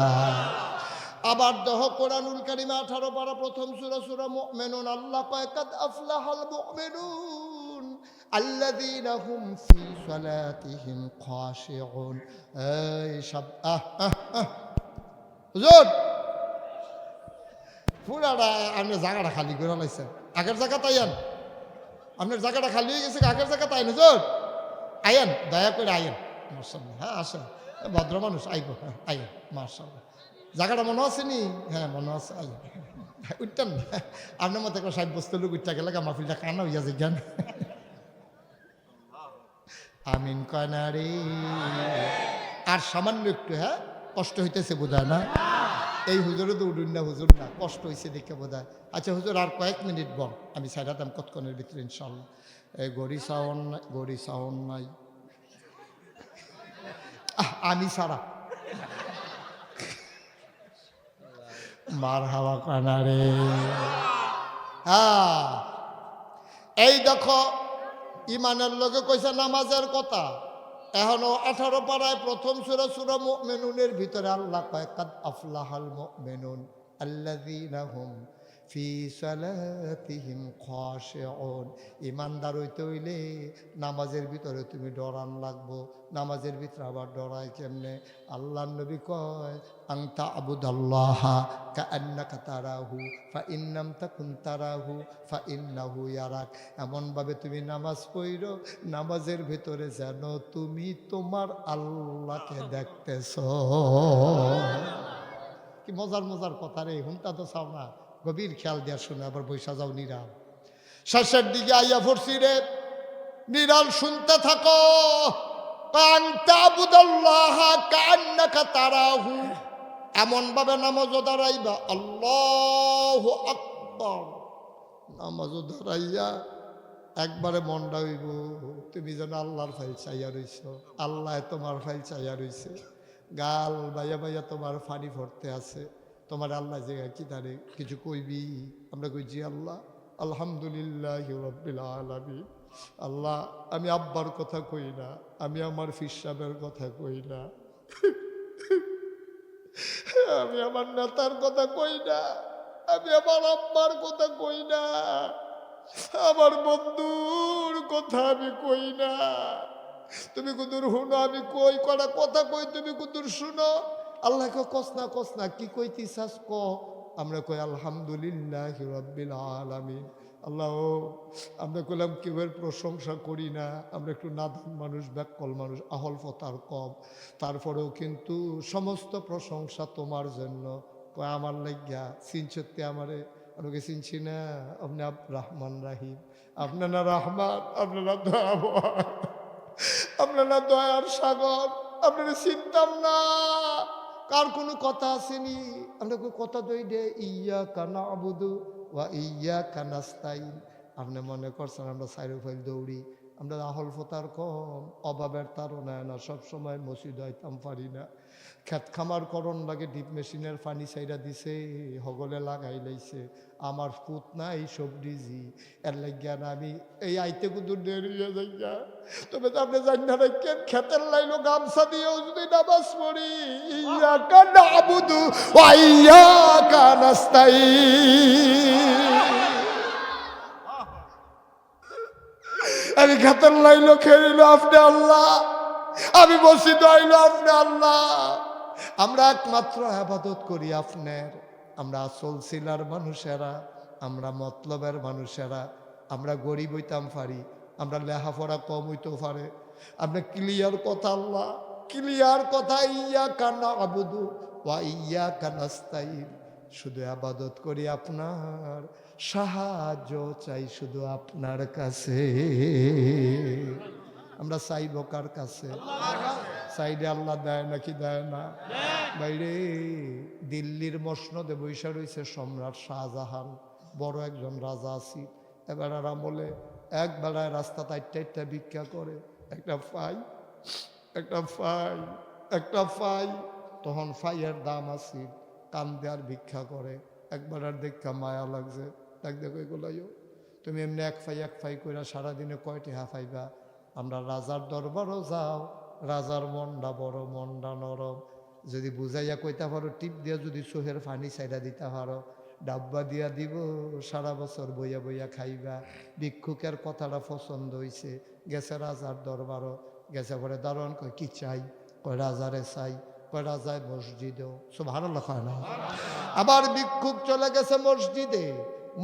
আবার দেহ কোরআনুল কারীমে 18 পারা প্রথম সূরা সূরা মুমিনুন, আল্লাহ কয় কাদ আফলাহাল মুমিনুন আল্লাযীনা হুম ফি সালাতিহিম খাশিউন। এই সব হুজুর পুরাটা আপনার জায়গাটা খালি করে লাইছে, আগের জায়গা তাইয়ান, আপনার জায়গাটা খালি হয়ে গেছে, আগের জায়গা তাই হুজুর আইয়ান, দয়া করে আইয়ান। মাশাআল্লাহ, হ্যাঁ আসেন, ভদ্র মানুষ, আইব, হ্যাঁ আইয়ান, মাশাআল্লাহ। জায়গাটা মনে আছে নি? হ্যাঁ মনে আছে, আইয়ান। উঠতেন না আপনার মতো একটা 60 বছর লোক উঠতে গেলে মাহফিলটা কানা হইয়া যায় জ্ঞান। আমিন কয় না রে। আর সামান্য একটু, হ্যাঁ কষ্ট হইতেছে বোঝায় না। এই হুজুরে তো উঠুন না, হুজুর না, কষ্ট হয়েছে দেখে বোধ হয়। আচ্ছা হুজুর আর কয়েক মিনিট বল, আমি সাইডাতাম কতক্ষণের ভিতরে ইনশাল্লাহ। এই গড়ি সাউন্ড নাই, গড়ি সাউন্ড নাই, আমি সারা মার হাওয়া কানা রে। হ্যাঁ, এই দেখো ইমানের লোকে কইছে নামাজের কথা। এখনো 18 পারায় প্রথম সূরা সূরা মুমিনুনের ভিতরে আল্লাহ কয় কাদ আফলাহাল মুমিনুন আল্লাযীনা হুম ফি সালাতিহিম খাশিউন। ইমানদার হইতে হইলে নামাজের ভিতরে তুমি ডরান লাগবো। নামাজের ভিতরে আবার ডরায় কেমনে? আল্লাহর নবী কয় আনতা আবুদাল্লাহা কাআন্নাকা তারাহু ফাইন লাম তাকুন তারাহু ফাইন্নাহু ইয়ারাক। এমনভাবে তুমি নামাজ পড়ো, নামাজের ভিতরে যেন তুমি তোমার আল্লাহকে দেখতেছ। কি মজার মজার কথা রে, হুনটা তো চাও না, গভীর খেয়াল দেওয়ার শুনে আবার বৈশা যাও নিরাল। শেষের দিকে আইয়া পড়ছি রে, নিরাল শুনতে থাকো। তারাহু, এমন ভাবে নামাজও দাঁড়াইবা আল্লাহু আকবার, নামাজও দাঁড়াইয়া একবারে মনটা হইব তুমি যেন আল্লাহর ফাইল চাইয়া রইছ, আল্লাহ তোমার ফাইল চাইয়া রইছে। গাল বাইয়া বাইয়া তোমার ফানি ভরতে আছে, তোমার আল্লাহ যে কি তারে কিছু কইবি? আমরা কইছি আল্লাহ আলহামদুলিল্লাহ রাব্বিল আলামিন। আল্লাহ আমি আব্বার কথা কই না, আমি আমার ফিসাবের কথা কই না, আমি আমার নেতার কথা কই না, আমি আমার আব্বার কথা কই না, আমার বন্ধুর কথা আমি কই না। তুমি কুদুর শুনো, আমি কই কটা কথা কই, তুমি কুদুর শুনো। আল্লাহ কস না কি কইতিসাস ক। আমরা কই আলহামদুলিল্লাহ রাব্বিল আলামিন। আল্লাহ আমরা কইলাম কেউর প্রশংসা করি না, আমরা একটু নাদান মানুষ, ব্যাকল মানুষ, আহল ফতার কম, তারপরেও কিন্তু সমস্ত প্রশংসা তোমার জন্য। কয় আমার লাগিয়া চিনছতে আমারে? আমাকে চিনছি না, আপনি রহমান রাহিম, আপনারা রহমান, আপনারা দয়াময়, আপনারা দয়ার সাগর, আপনারা চিনতাম না। কার কোনো কথা আসেনি? আমরা কথা দই দে ইয়্যাকা না'বুদু ওয়া ইয়্যাকা নাস্তাইন। আপনি মনে করছেন আমরা সাইরো ফাইল দৌড়ি? আমরা আহল ফতার কম, অভাবের তাড়নায় না, সবসময় মসজিদ হইতাম পারি না। খেত খামার করণ লাগে, ডিপ মেশিনের পানি চাইরা দিছে, হগলে লাগাই লাইছে, আমার পুত নাই সব ডিজি, এর লাগিয়া না আমি এই আইতে কুদুর দেরি হয়ে যাই না। তবে তো আপনি জানি না কেন খেতের লাইলো গামছা দিয়েও যদি নামাজ পড়ি, ইয়াকা নাবুদু ওয়া ইয়াকা নাস্তাইন। আমি খেতের লাইলো খেলিল আপনি আল্লাহ, আমি মসজিদ আইলো আপনি আল্লাহ। আমরা একমাত্র আবাদত করি আপনার। আমরা আসল সিলার মানুষেরা, আমরা মতলবের মানুষেরা, আমরা গরিব হইতাম পারি, আমরা লেখাপড়া কম হইতেও পারে, আমরা ক্লিয়ার কথা আল্লাহ, ক্লিয়ার কথা ইয়্যাকা না'বুদু ওয়া ইয়্যাকা নাস্তাইন। শুধু আবাদত করি আপনার, সাহায্য চাই শুধু আপনার কাছে। আমরা চাইব কার কাছে? চাইলে আল্লাহ দেয় নাকি দেয় না? বাইরে দিল্লির মসনদে বৈশা রয়েছে সম্রাট শাহজাহান, বড় একজন রাজা আছি। এবার আমলে এক বেলায় রাস্তা টাইটটা ভিক্ষা করে, একটা ফাই, তখন ফাইয়ের দাম আছে, কান দেওয়ার ভিক্ষা করে। একবার আর দেখা মায়া লাগছে, দেখ দেখো এগুলাইও তুমি এমনি এক ফাই করে সারাদিনে কয়টি হাফাইবা? আমরা রাজার দরবারও যাও, রাজার মনটা বড়, মনটা নরম, যদি বুঝাইয়া কইতে পারো, টিপ দিয়া যদি চোহের পানি চাইডা দিতে পারো, ডাব্বা দিয়া দিব, সারা বছর বইয়া বইয়া খাইবা। ভিক্ষুকের কথাটা পছন্দ হইছে, গেছে রাজার দরবারও, গেছে পরে দারোয়ান কয় কি চাই? কয় রাজারে চাই। কয় রাজায় মসজিদেও, সুবহানাল্লাহ কয় না? আবার ভিক্ষুক চলে গেছে মসজিদে,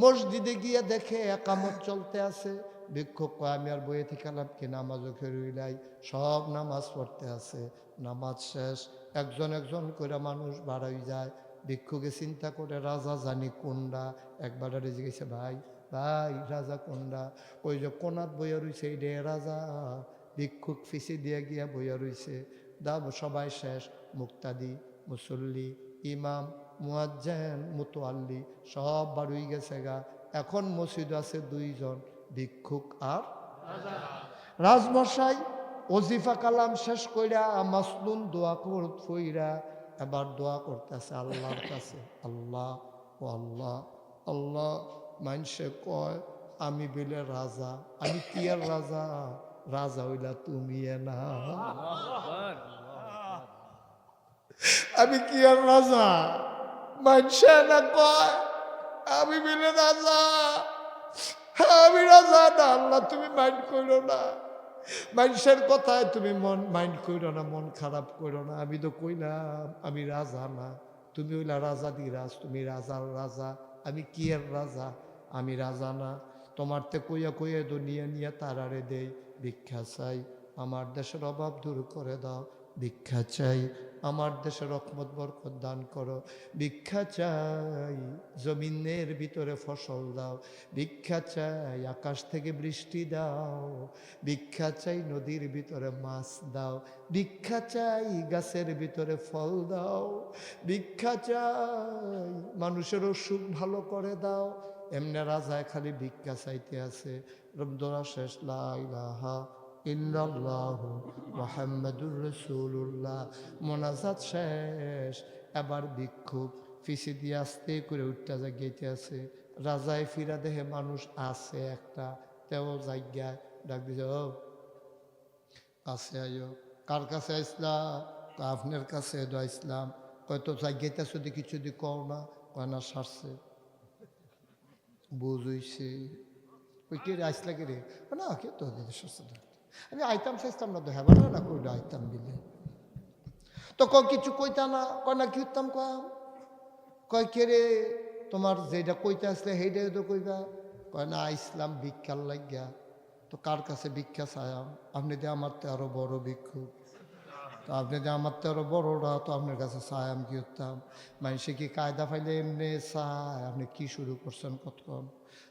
মসজিদে গিয়ে দেখে একামত চলতে আছে। ভিক্ষুক কয় আমি আর বইয়ে থেকে লাভ কি, নামাজও খেরুইলাই, সব নামাজ পড়তে আছে। নামাজ শেষ, একজন একজন করে মানুষ বাড়াই যায়। ভিক্ষুকে চিন্তা করে রাজা জানি কোনটা, একবার জিজ্ঞেসে ভাই রাজা কোনটা? ওই যে কোনাত বইয়া রইছে এই রাজা। ভিক্ষুক ফিসি দিয়ে গিয়া বইয়া রইছে। সবাই শেষ, মুক্তাদি, মুসল্লি, ইমাম, মুয়াজ্জিন, মুতাল্লি সব বাড়ুই গেছে গা। এখন মসজিদ আছে 2 জন, ভিক্ষুক আর রাজমশাই। ওজিফা কালাম শেষ কইরা মাসনুন দোয়া কইরা এবার দোয়া করতেছে আল্লাহর কাছে। আল্লাহ ও আল্লাহ, আল্লাহ মানুষে কয় আমি বিলে রাজা, আমি কি আর রাজা? রাজা হইলা তুমি না, আমি কি আর রাজা? মানুষে না কয় আমি বিলে রাজা, আমি রাজা না। আল্লাহ তুমি মাইন্ড করো না, মানুষের কথায় তুমি মন মাইন্ড করো না, মন খারাপ করো না। আমি তো কইলাম আমি রাজা না, তুমি হইলা রাজা দিরাজ, তুমি রাজার রাজা, আমি কি এর রাজা? আমি রাজা না। তোমার তে কইয়া কইয়া দুনিয়া নিয়ে তারারে দেই, ভিক্ষা চাই, আমার দেশের অভাব দূর করে দাও, ভিক্ষা চাই, আমার দেশে রহমত বরকত দান করো, ভিক্ষা চাই, জমিনের ভিতরে ফসল দাও, ভিক্ষা চাই, আকাশ থেকে বৃষ্টি দাও, ভিক্ষা চাই, নদীর ভিতরে মাছ দাও, ভিক্ষা চাই, গাছের ভিতরে ফল দাও, ভিক্ষা চাই, মানুষের অসুখ ভালো করে দাও। এমনি রাজায় খালি ভিক্ষা চাইতে আছে। রমদোরা শেষ, লা ইলাহা ইল্লাল্লাহু মুহাম্মাদুর রাসূলুল্লাহ, মোনাজাত শেষ। এবার ভিক্ষুক ফিসি দিয়ে আস্তে করে উঠতে জাগিয়েতে আছে। রাজায় ফিরা দেহে মানুষ আছে একটা, তেও জায়গায় ডাক দিছে, ও কাছে আইও। কার কাছে আইসলাম? আপনার কাছে ইসলাম। কয়তো জায়গাইতেছো দেখি কিছু দি কও না, কয় না সারছে বুঝইছে। ওই কে রে আইসলা কে রে? না কে তো সারছে, আমি আইতাম চাইতাম না, দেখা না না কইলো আইতাম বিলে। তো কিছু কইতা না, কয় না কি হইতাম, কয় কে রে তোমার যেটা কইতে আসলে সেইটাই তো কইবা। কয় না আইসলাম ভিক্ষার লাগিয়া। তো কার কাছে ভিক্ষা চায়াম? আপনি যে আমার তো আরো বড় ভিক্ষুক, তো আপনি যে আমার তো আরো বড়রা, তো আপনার কাছে চায়াম কি হতাম? মানুষে কি কায়দা ফাইলে এমনি চায়? আপনি কি শুরু করছেন কতক্ষণ?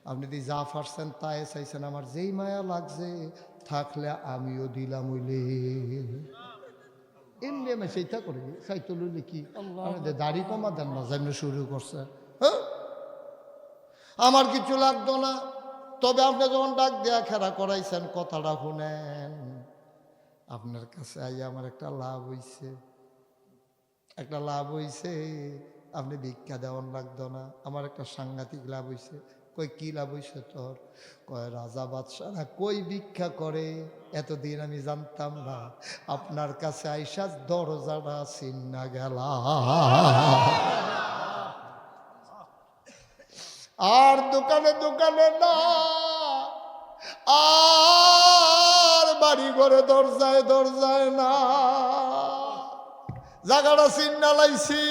আপনি যদি যা পারছেন তাই চাইছেন, আমার যেই মায়া লাগছে থাকলে আমিও দিলাম হইলে এমনি আমি সেইটা করি খাইতে লইলে কি আমাদের দাড়ি কমা দেন না, যেমনি শুরু করছে। হ্যাঁ, আমার কিছু লাগতো না, তবে আপনি যখন ডাক দেয়া খেলা করাইছেন কথাটা শুনেন। আপনার কাছে আই আমার একটা লাভ হইছে, একটা লাভ হইছে। আপনি ভিক্ষা দেওয়ান লাগতো না, আমার একটা সাংঘাতিক লাভ হইছে। কই কি লাভ হইছে তোর? কয় রাজা বাদশারা কই ভিক্ষা করে, এতদিন আমি জানতাম না, আপনার কাছে আইসা দরজাটা চিন্না গেলা। আর দোকানে দোকানে না, আর বাড়ি ঘরে দরজায় দরজায় না, জায়গাটা চিন্না লাইছি।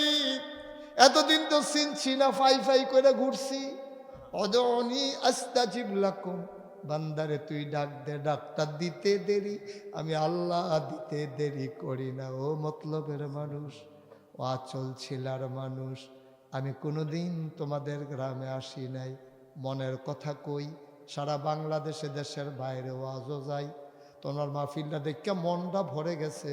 এতদিন তো চিনছি না, ফাই ফাই করে ঘুরছি। অদনি আস্তাজিব লাকুম, বান্দারে তুই ডাক দে, ডাক্তার দিতে দেরি, আমি আল্লাহ দিতে দেরি করি না। ও মতলবের মানুষ, ও আচল ছিলার মানুষ, আমি কোনোদিন তোমাদের গ্রামে আসি নাই, মনের কথা কই, সারা বাংলাদেশে দেশের বাইরে ওয়াজও যাই। তোমার মাহফিলটা দেখে মনটা ভরে গেছে,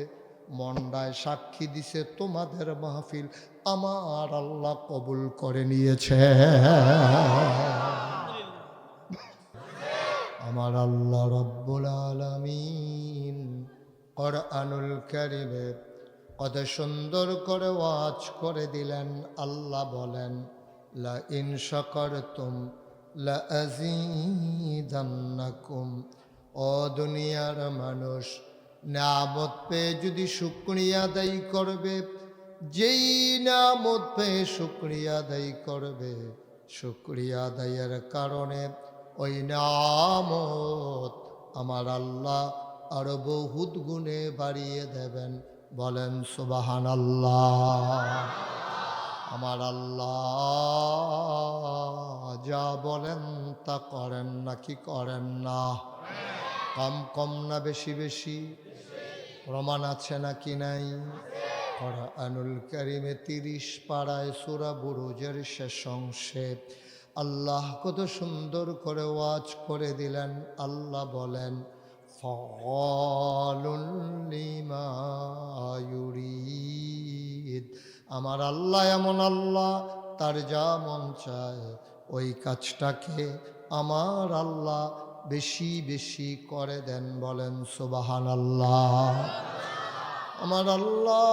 মনটায় সাক্ষী দিছে তোমাদের মাহফিল আমার আল্লাহ কবুল করে নিয়েছে। আমার আল্লাহ রব্বুল আলামিন কোরআনুল কারীমে কত সুন্দর করে ওয়াজ করে দিলেন। আল্লাহ বলেন, লা ইন শাকারতুম লা আযীদান্নাকুম। ও দুনিয়ার মানুষ, নিয়ামত পেয়ে যদি শুকরিয়া আদায় করবে, যেই নিয়ামত পেয়ে শুকরিয়া আদায় করবে, শুকরিয়া আদায়ের কারণে ওই নিয়ামত আমার আল্লাহ আরো বহুত গুণে বাড়িয়ে দেবেন। বলেন সুবহানাল্লাহ। আমার আল্লাহ যা বলেন তা করেন নাকি করেন না? কম কম না বেশি বেশি? প্রমাণ আছে নাকি নাই? কোরআনুল কারীমে 30 পারায় সূরা বুরুজের শেষ অংশে আল্লাহ কত সুন্দর করে ওয়াজ করে দিলেন। আল্লাহ বলেন, ফাআলুল লিমা ইউরিদ। আমার আল্লাহ এমন আল্লাহ, তার যা মন চায় ওই কাজটাকে আমার আল্লাহ বেশি বেশি করে দেন। বলেন সুবহানাল্লাহ। আমার আল্লাহ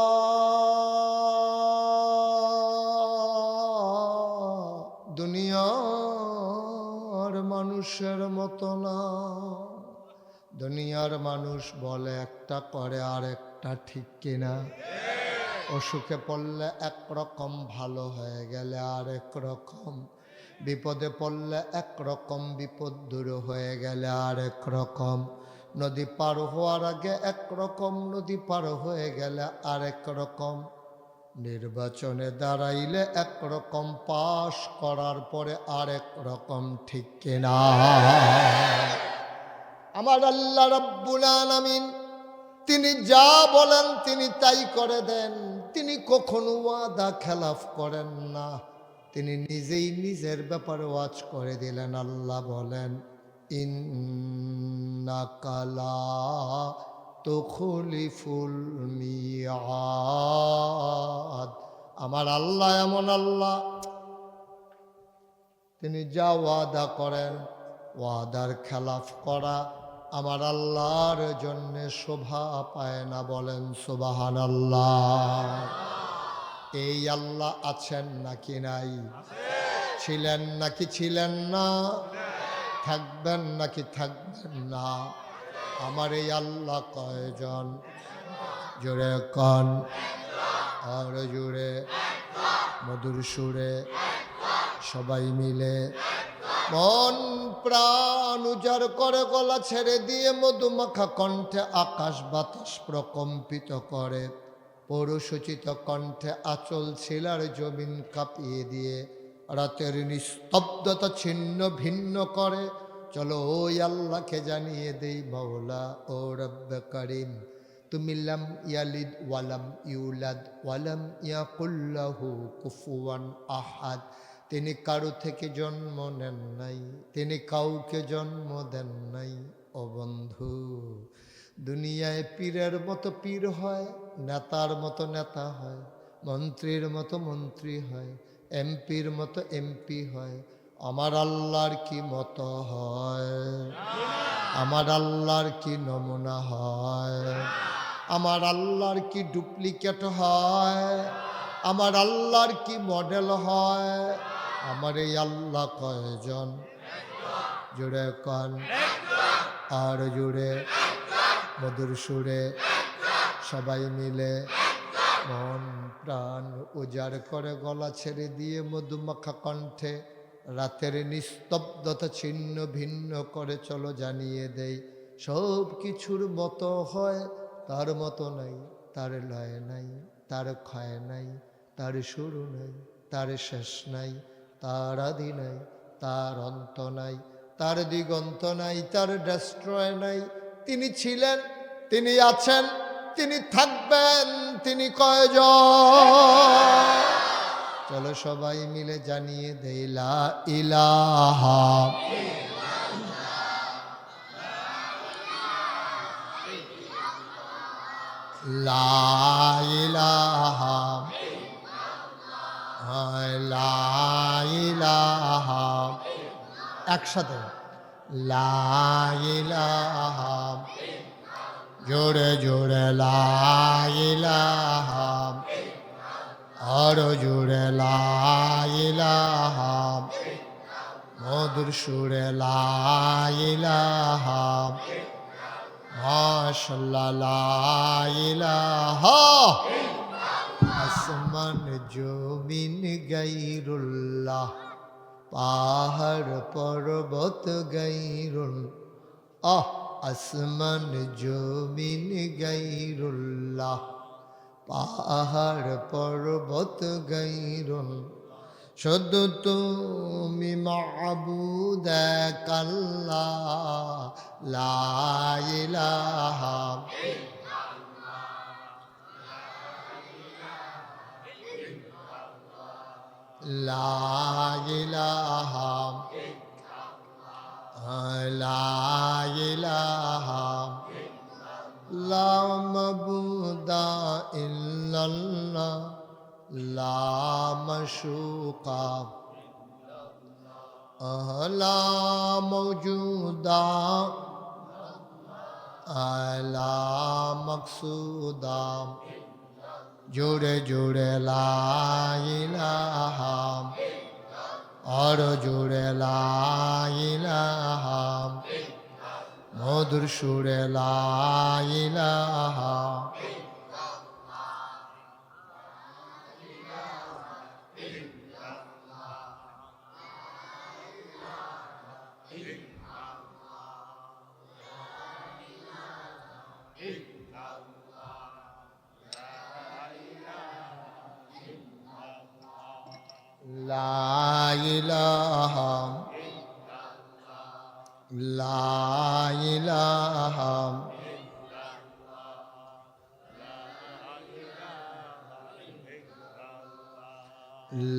দুনিয়ার মানুষের মতো না। দুনিয়ার মানুষ বলে একটা, করে আর একটা, ঠিক কিনা? অসুখে পড়লে একরকম, ভালো হয়ে গেলে আর এক রকম, বিপদে পড়লে একরকম, বিপদ দূর হয়ে গেলে আর এক রকম, নদী পার হওয়ার আগে একরকম, নদী পার হয়ে গেলে আর এক রকম, নির্বাচনে দাঁড়াইলে একরকম, পাশ করার পরে আর এক রকম, ঠিক কিনা? আমার আল্লাহ রাব্বুল আলামিন তিনি যা বলেন তিনি তাই করে দেন। তিনি কখনো ওয়াদা খেলাফ করেন না। তিনি নিজেই নিজের ব্যাপারে ওয়াজ করে দিলেন। আল্লাহ বলেন, ইন্নাকা লা তুখলিফুল মিআদ। আমার আল্লাহ এমন আল্লাহ, তিনি যা ওয়াদা করেন, ওয়াদার খেলাফ করা আমার আল্লাহর জন্য শোভা পায় না। বলেন সুবহানাল্লাহ। এই আল্লাহ আছেন নাকি নাই? ছিলেন নাকি ছিলেন না? থাকবেন নাকি থাকবেন না? আমার এই আল্লাহ কয়জন? জোরে কন, আর জোরে, মধুর সুরে সবাই মিলে মন প্রাণ উজাড় করে গলা ছেড়ে দিয়ে মধুমাখা কণ্ঠে আকাশ বাতাস প্রকম্পিত করে, পৌরসূচিত কণ্ঠে আঁচল ছিলার জমিন কাঁপিয়ে দিয়ে রাতের নিস্তব্ধতা ছিন্ন ভিন্ন করে। চলো ওই আল্লাহকে জানিয়ে দেই, মাওলা ও রব্বে করিম, তুমি লাম ইয়ালিদ ওয়ালাম ইউলাদ ওয়ালাম ইয়াকুল্লাহু কুফুয়ান আহাদ। তিনি কারো থেকে জন্ম নেন নাই, তিনি কাউকে জন্ম দেন নাই। ও বন্ধু, দুনিয়ায় পীরের মতো পীর হয়, নেতার মতো নেতা হয়, মন্ত্রীর মতো মন্ত্রী হয়, এমপির মতো এমপি হয়। আমার আল্লাহর কি মতো হয়? আমার আল্লাহর কি নমুনা হয়? আমার আল্লাহর কি ডুপ্লিকেট হয়? আমার আল্লাহর কি মডেল হয়? আমার এই আল্লাহ কয়জন? জুড়ে কন, আর জুড়ে, মধুর সুরে সবাই মিলে মন প্রাণ উজাড় করে গলা ছেড়ে দিয়ে মধুমাখা কণ্ঠে রাতের নিস্তব্ধতা ছিন্ন ভিন্ন করে চলো জানিয়ে দেই, সব কিছুর মতো হয়, তার মতো নাই, তার লয় নাই, তার ক্ষয় নাই, তার শুরু নাই, তার শেষ নাই, তার আদি নাই, তার অন্ত নাই, তার দিগন্ত নাই, তার ডেস্ট্রয় নাই। তিনি ছিলেন, তিনি আছেন, তিনি থাকবেন, তিনি কয়জন? চলো সবাই মিলে জানিয়ে দেই, লা ইলাহা লা ইলাহা লা ইলাহা, একসাথে লা ইলাহা, জোরে জোরে লা ইলাহা, আরো জোরে লা ইলাহা, মধুর সুরে লা ইলাহা, মাশাআল্লাহ লা ইলাহা। আসমান জমিন গায়রুল্লাহ, পাহাড় পর্বত গায়রুল্লাহ। আসমান জমিন গায়রুল্লাহ, পাহাড় পর্বত গায়রুল্লাহ। শুধু তুমি মাবুদ এক আল্লাহ, লা ইলাহা লা ইলাহা লা ইলাহা লা মাবুদা ইল্লাল্লাহ লা মাশুকা লা মওজুদা লা মকসুদা জোরে জোরে লা ইলাহা আর জোরে লা ইলাহা মধুর সুরে লা ইলাহা লা ইলাহা লা ইলাহা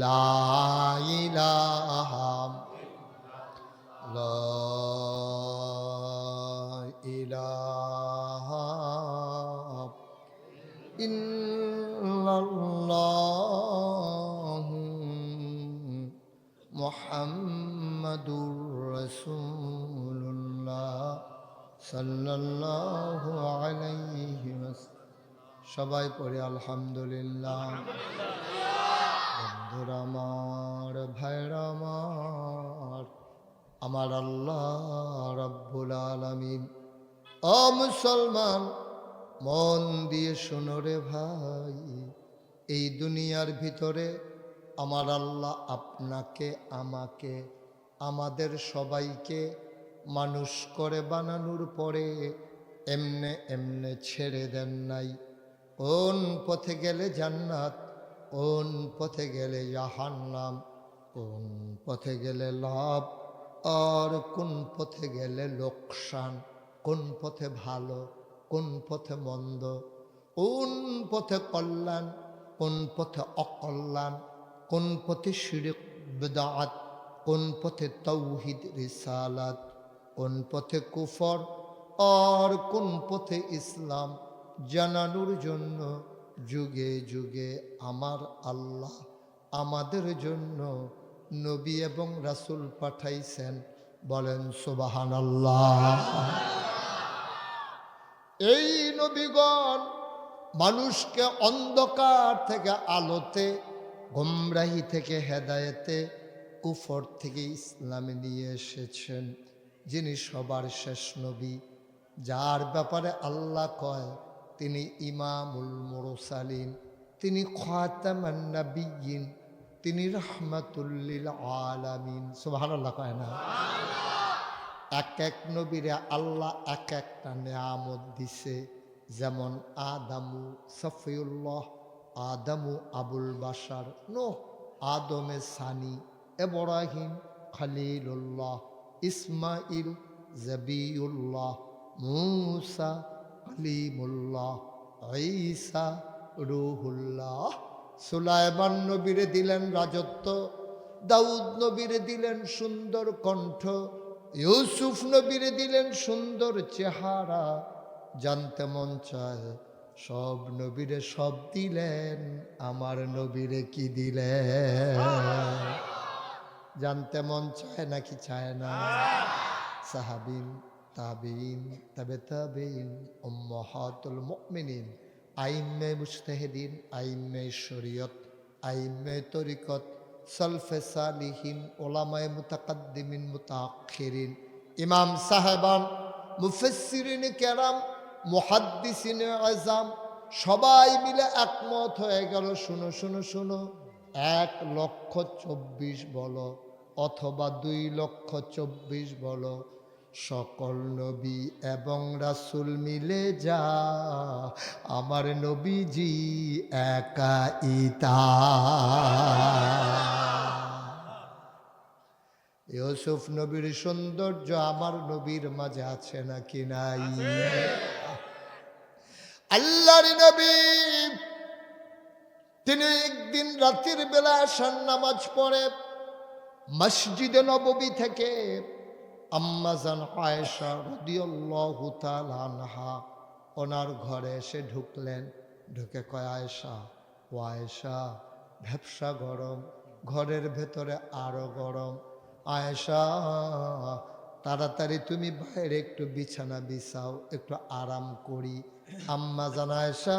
লা ইলাহা লা ইলাহা ইল্লাল্লাহু মুহাম্মাদুর রাসূলুল্লাহ সাল্লাল্লাহু আলাইহি ওয়াসাল্লাম। সবাই পড়ে আলহামদুলিল্লাহ। বন্ধুরা আমার, ভাইরা আমার, আমার আল্লাহ রাব্বুল আলামিন, ও মুসলমান মন দিয়ে শোনো রে ভাই, এই দুনিয়ার ভিতরে আমার আল্লাহ আপনাকে, আমাকে, আমাদের সবাইকে মানুষ করে বানানোর পরে এমনে এমনে ছেড়ে দেন নাই। কোন পথে গেলে জান্নাত, কোন পথে গেলে জাহান্নাম, কোন পথে গেলে লাভ আর কোন পথে গেলে লোকসান, কোন পথে ভালো, কোন পথে মন্দ, কোন পথে কল্যাণ, কোন পথে অকল্যাণ, কোন পথে শিরক বিদআত, কোন পথে তাওহীদ রিসালাত, কোন পথে কুফর আর কোন পথে ইসলাম জানানোর জন্য যুগে যুগে আমার আল্লাহ আমাদের জন্য নবী এবং রাসূল পাঠাইছেন। বলেন সুবহানাল্লাহ। এই নবীগণ মানুষকে অন্ধকার থেকে আলোতে, গোমরাহি থেকে হেদায়েতে, কুফর থেকে ইসলামে নিয়ে এসেছেন। যিনি সবার শেষ নবী, যার ব্যাপারে আল্লাহ কয় তিনি ইমামুল মুরসালিন, তিনি খাতামান নাবিয়্যিন, তিনি রাহমাতুল লিল আলামিন। সুবহানাল্লাহ কয় না? এক এক নবীরে আল্লাহ এক একটা নেয়ামত দিছে। যেমন আদামু সফিউল্লাহ, আদামু আবুল বাশার, নূহ আদমে সানি, ইব্রাহিম খলিলুল্লাহ, ইসমাইল জবিউল্লাহ, মূসা কালিমুল্লাহ, ঈসা রূহুল্লাহ। সুলাইমান নবীরে দিলেন রাজত্ব, দাউদ নবীরে দিলেন সুন্দর কণ্ঠ, ইউসুফ নবীরে দিলেন সুন্দর চেহারা। জানতে মন চায় সব নবীরে সব দিলেন, আমার নবীরে কি দিলেন? জানতে মন চায় নাকি চায় না? সাহাবিন, তাবিন, তাবে তাবিন, উম্মাহাতুল মুমিনিন, আইম্মে মুজতাহিদিন, আইম্মে শরীয়ত, আইম্মে তরিকত, সালফে সালিহিন, ওলামায়ে মুতাকাদ্দিমিন মুতাআখিরিন, ইমাম সাহেবান, মুফাসসিরিন কেরাম, মুহাদ্দিসিন আযম, সবাই মিলে একমত হয়ে গেল। শুনো শুনো শুনো, 1,24,000 বলো অথবা 2,24,000 বলো, সকল নবী এবং রাসূল মিলে যা আমার নবীজি একাই তা। ইউসুফ নবীর সৌন্দর্য আমার নবীর মাঝে আছে নাকি নাই? আল্লাহর নবী তিনি একদিন রাতের বেলা আশার নামাজ পড়ে মসজিদে নববী থেকে আম্মাজান আয়েশা রাদিয়াল্লাহু তাআলা আনহা ওনার ঘরে এসে ঢুকলেন। ঢুকে কয়, আয়েশা, ও আয়েশা, ভ্যাপসা গরম, ঘরের ভেতরে আরো গরম। আয়েশা তাড়াতাড়ি তুমি বাইরে একটু বিছানা বিছাও, একটু আরাম করি। আম্মা জান আয়েশা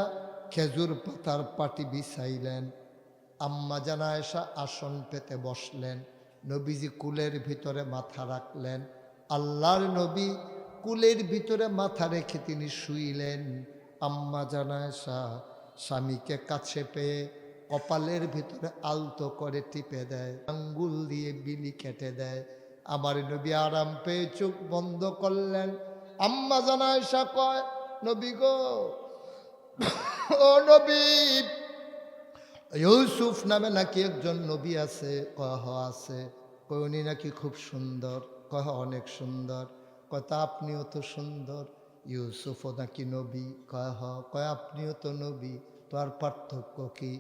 খেজুর পাতার পাটি বিছাইলেন। আম্মা জান আয়েশা আসন পেতে বসলেন। নবীজি কুলের ভিতরে মাথা রাখলেন। আল্লাহর নবী কুলের ভিতরে মাথা রেখে তিনি শুইলেন। আম্মা জান আয়েশা স্বামীকে কাছে পেয়ে কপালের ভিতরে আলতো করে টিপে দেয়, আঙ্গুল দিয়ে বিলি কেটে দেয়। আমার নবী আরাম পেয়ে চোখ বন্ধ করলেন। আম্মা জান আয়েশা কয়, নবী গো, ও নবী, ইউসুফ নামে নাকি একজন নবী আছে? কহ আছে। কয় উনি নাকি খুব সুন্দর? কহ অনেক সুন্দর। কয় আপনিও তো সুন্দর। ইউসুফও নাকি নবী? কয় কয় আপনিও তো নবী, তো আর পার্থক্য কি?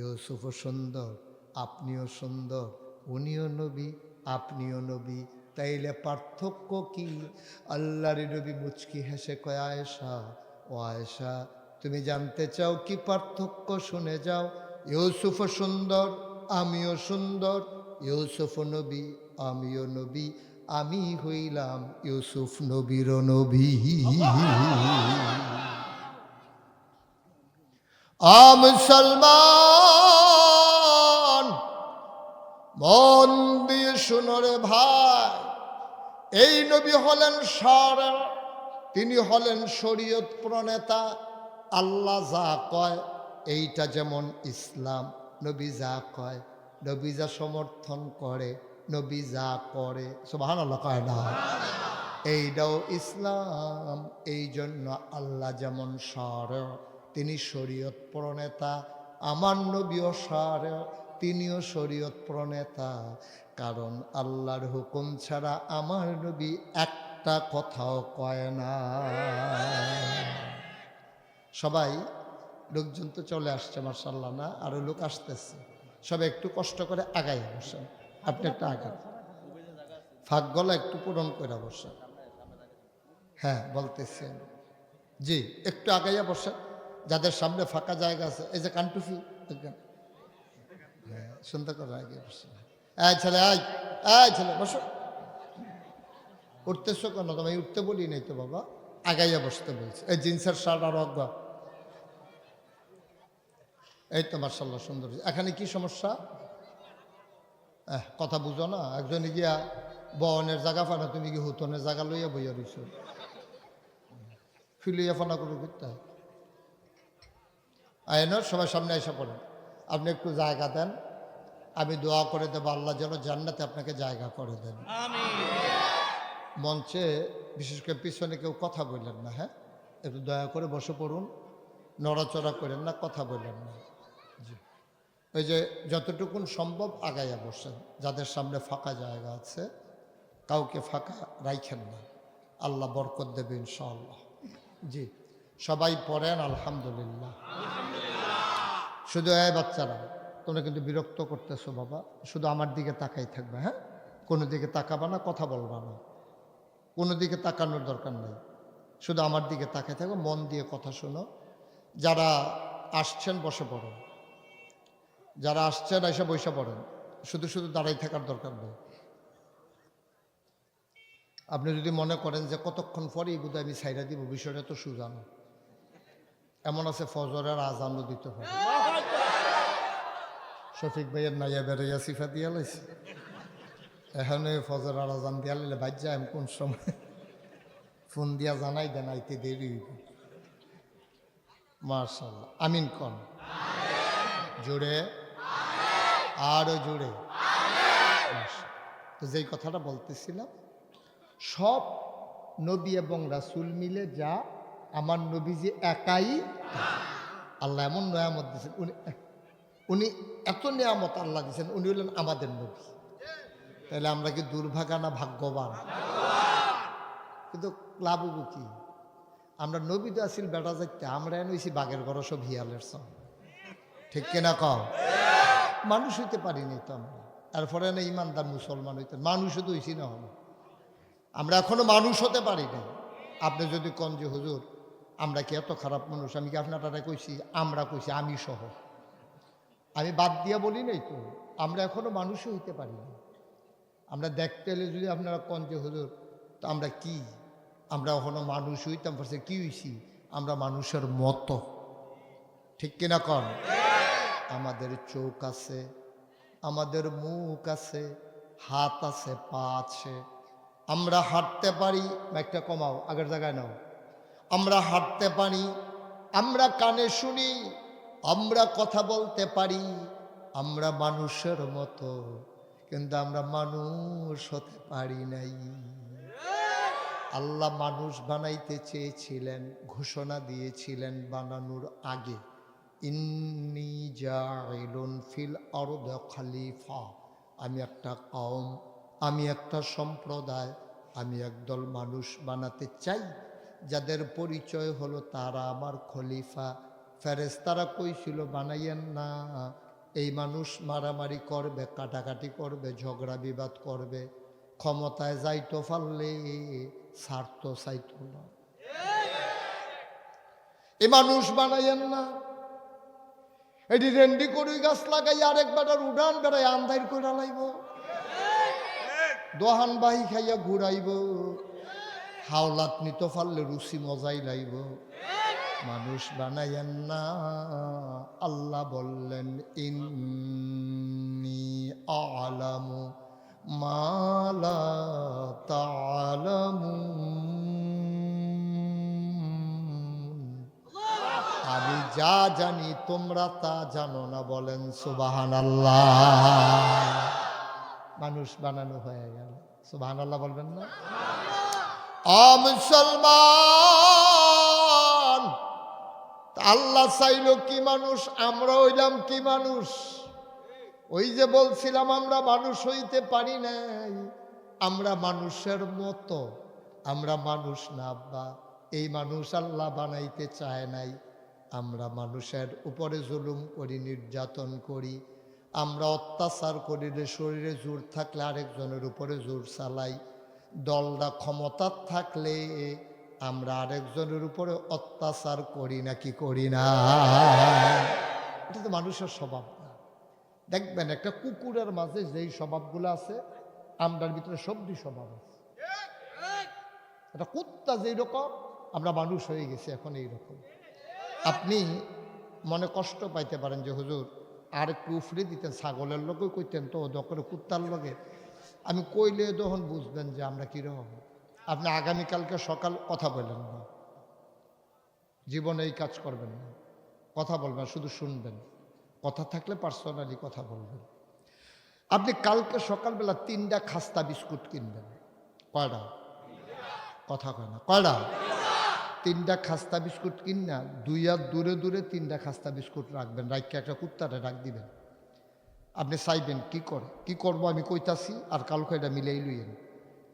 ইউসুফও সুন্দর, আপনিও সুন্দর, উনিও নবী, আপনিও নবী, তাইলে পার্থক্য কি? আল্লাহর নবী মুচকি হেসে কয়, আয়েশা, ও আয়েশা, তুমি জানতে চাও কি পার্থক্য? শুনে যাও। ইউসুফও সুন্দর, আমিও সুন্দর। ইউসুফ নবী, আমিও নবী। আমি হইলাম ইউসুফ নবীর নবী। মুসলমান, মন দিয়ে শুনো রে ভাই, এই নবী হলেন শারা, তিনি হলেন শরীয়ত প্রণেতা। আল্লাহ যা কয় এইটা যেমন ইসলাম, নবী যা কয়, নবী যা সমর্থন করে, নবী যা করে, সুবহানাল্লাহ কয় না, এইটাও ইসলাম। এই জন্য আল্লাহ যেমন শারা, তিনি শরীয়ত প্রণেতা, আমার নবীও শারা, তিনিও শরীয়ত প্রণেতা। কারণ আল্লাহর হুকুম ছাড়া আমার নবী একটা কথাও কয় না। সবাই লোকজন তো চলে আসছে মাশাআল্লাহ, না আরো লোক আসতেছে। সবাই একটু কষ্ট করে আগাইয়া বসেন। আপনি একটা আগান, ফাঁক গলা একটু পূরণ করে বসেন। হ্যাঁ বলতেছেন, জি একটু আগাইয়া বসেন। যাদের সামনে ফাঁকা জায়গা আছে, এই যে কানটুফি, হ্যাঁ সুন্দর করে আগে বসে। এই ছেলে, এই ছেলে বসো। উঠতেছো কেন? তোমায় উঠতে বলি নাই তো বাবা, আগাইয়া বসতে বলছে। এই জিন্সের শার্ট আর অজ্ঞা, এই তো মার্শাল্লাহ সুন্দর। এখানে কি সমস্যা? কথা বুঝো না? একজনে গিয়া বনের জায়গা ফানা, তুমি কি হুতনের জায়গা লইয়া বইয়া রইছ? ফিলিয়া ফানা করে করতে আইনর সবাই সামনে এসে পড়েন। আপনি একটু জায়গা দেন, আমি দোয়া করে দেবো আল্লাহ যেন জান্নাতে আপনাকে জায়গা করে দেন। মঞ্চে বিশেষ করে পিছনে কেউ কথা বললেন না, হ্যাঁ একটু দয়া করে বসে পড়ুন, নড়াচড়া করেন না, কথা বললেন না। জি, ওই যে যতটুকুন সম্ভব আগাইয়া বসেন। যাদের সামনে ফাঁকা জায়গা আছে কাউকে ফাঁকা রাইখেন না, আল্লাহ বরকত দেবে ইনশাআল্লাহ। জি, সবাই পড়েন আলহামদুলিল্লাহ। শুধু এই বাচ্চারা, তোমরা কিন্তু বিরক্ত করতেছো বাবা, শুধু আমার দিকে তাকাই থাকবে, হ্যাঁ কোনো দিকে তাকাবা না, কথা বলবা না, কোনো দিকে তাকানোর দরকার নেই, শুধু আমার দিকে তাকাই থাকো, মন দিয়ে কথা শোনো। যারা আসছেন বসে পড়েন, যারা আসছেন এসে বসে পড়েন, শুধু শুধু দাঁড়াই থাকার দরকার নেই। আপনি যদি মনে করেন যে কতক্ষণ পরেই বোধহয় আমি ছাইরা দিব, বিষয়টা তো সুজানো। এমন আছে ফজরের আজানও দিতে পারে। শফিক ভাইয়ের নাইয়া বেড়াইয়া সিফা দিয়া লাইছে, এখানে ফজর আর আজান দিয়া লাইলে বাইর যায় কোন সময় ফোন দিয়া জানাই দেন, আইতে দেরি হইব। মাশাআল্লাহ, আমিন কন জোরে, আরো জোরে। তো যেই কথাটা বলতেছিলাম, সব নবী এবং রাসূল মিলে যা, আমার নবীজি একাই। আল্লাহ এমন নিয়ামত দিয়েছেন, উনি এত নিয়ামত আল্লাহ দিয়েছেন, উনি হলেন আমাদের নবী। তাহলে আমরা কি দুর্ভাগা না ভাগ্যবান? কিন্তু লাভব কি? আমরা নবী তো আসিল বেটা যাইতে, আমরা এনেছি বাঘের ঘর সব হিয়ালের সব, ঠিক কিনা কও? মানুষ হইতে পারিনি তো আমরা, তারপরে না ইমানদার মুসলমান হইতে, মানুষও তো হইছি না হলো, আমরা এখনো মানুষ হতে পারি না। আপনি যদি কন যে হুজুর আমরা কি এত খারাপ মানুষ, আমি কি আপনারা কইছি? আমরা কইছি, আমি সহ। আমি বাদ দিয়া বলি নাই তো, আমরা এখনো মানুষও হইতে পারি না। আমরা দেখতে এলে যদি আপনারা কন যে হুজুর তো আমরা কি, আমরা এখনো মানুষ হইতাম পারছি, কি হইছি? আমরা মানুষের মতো, ঠিক কিনা কন? আমাদের চোখ আছে, আমাদের মুখ আছে, হাত আছে, পা আছে, আমরা হাঁটতে পারি। একটা কমাও, আগের জায়গায় নাও। আমরা হাঁটতে পারি, আমরা কানে শুনি, আমরা কথা বলতে পারি, আমরা মানুষের মতো, কিন্তু আমরা মানুষ হতে পারি নাই। আল্লাহ মানুষ বানাইতে চেয়েছিলেন, ঘোষণা দিয়েছিলেন বানানোর আগে, ইন্নী জাইলুন ফিল আরদি খলিফা, আমি একটা কওম, আমি একটা সম্প্রদায়, আমি একদল মানুষ বানাতে চাই, যাদের পরিচয় হলো তারা আমার খলিফা। ফেরেশতারা কইছিল বানাইয়েন না, এই মানুষ মারামারি করবে, কাটাকাটি করবে, ঝগড়া বিবাদ করবে, ক্ষমতায় যাইতো পারলে স্বার্থ চাইতো না। এই মানুষ বানাইয়েন না, এটি রেন্ডি করি গাছ লাগাই আরেকবার উড়ান বেড়াই আন্দাইর করে লাইব, দোহান বাহি খাইয়া ঘুরাইব, হাওলাত নিতে পারলে রুচি মজাই লাইব। মানুষ বানাইয়েন না। আল্লাহ বললেন ইন্নী আ'লামু মা লা তা'লামুন, আমি যা জানি তোমরা তা জানো না। বলেন সুবহানাল্লাহ। মানুষ বানানো হয়ে গেল, সুবহানাল্লাহ বলবেন না? মুসলমান, আল্লাহ চাইল কি মানুষ, আমরা হইলাম কি মানুষ? ওই যে বলছিলাম আমরা মানুষ হইতে পারি নাই, আমরা মানুষের মতো, আমরা মানুষ না আব্বা। এই মানুষ আল্লাহ বানাইতে চায় নাই। আমরা মানুষের উপরে জুলুম করি, নির্যাতন করি, আমরা অত্যাচার করি, শরীরে জোর থাকলে আরেকজনের উপরে জোর চালাই, দলটা ক্ষমতা থাকলে আমরা আরেকজনের উপরে অত্যাচার করি নাকি করি না? এটা তো মানুষের স্বভাব না। দেখবেন একটা কুকুরের মাঝে যেই স্বভাবগুলো আছে, আমরার ভিতরে সবই স্বভাব আছে। একটা কুত্তা যেই রকম, আমরা মানুষ হয়ে গেছি এখন এই রকম। আপনি মনে কষ্ট পাইতে পারেন যে হুজুর আর একটু উফরে দিতেন, ছাগলের লোকে কইতেন তো দখলে কুত্তার লগে, আমি কইলে তখন বুঝবেন যে আমরা কীরকম। আপনি আগামীকালকে সকাল কথা বললেন না, জীবনে এই কাজ করবেন না, কথা বলবেন, শুধু শুনবেন, কথা থাকলে পার্সোনালি কথা বলবেন। আপনি কালকে সকালবেলা 3টা খাস্তা বিস্কুট কিনবেন। কয়টা? কথা কয় না, কয়টা? 3টা খাস্তা বিস্কুট কিনা 2 হাত দূরে দূরে 3টা খাস্তা বিস্কুট রাখবেন, রাখকে একটা কুত্তারে রাখ দিবেন। আপনি চাইবেন কি করবো আমি কইতাছি, আর কালকে এটা মিলেই লইয়েন।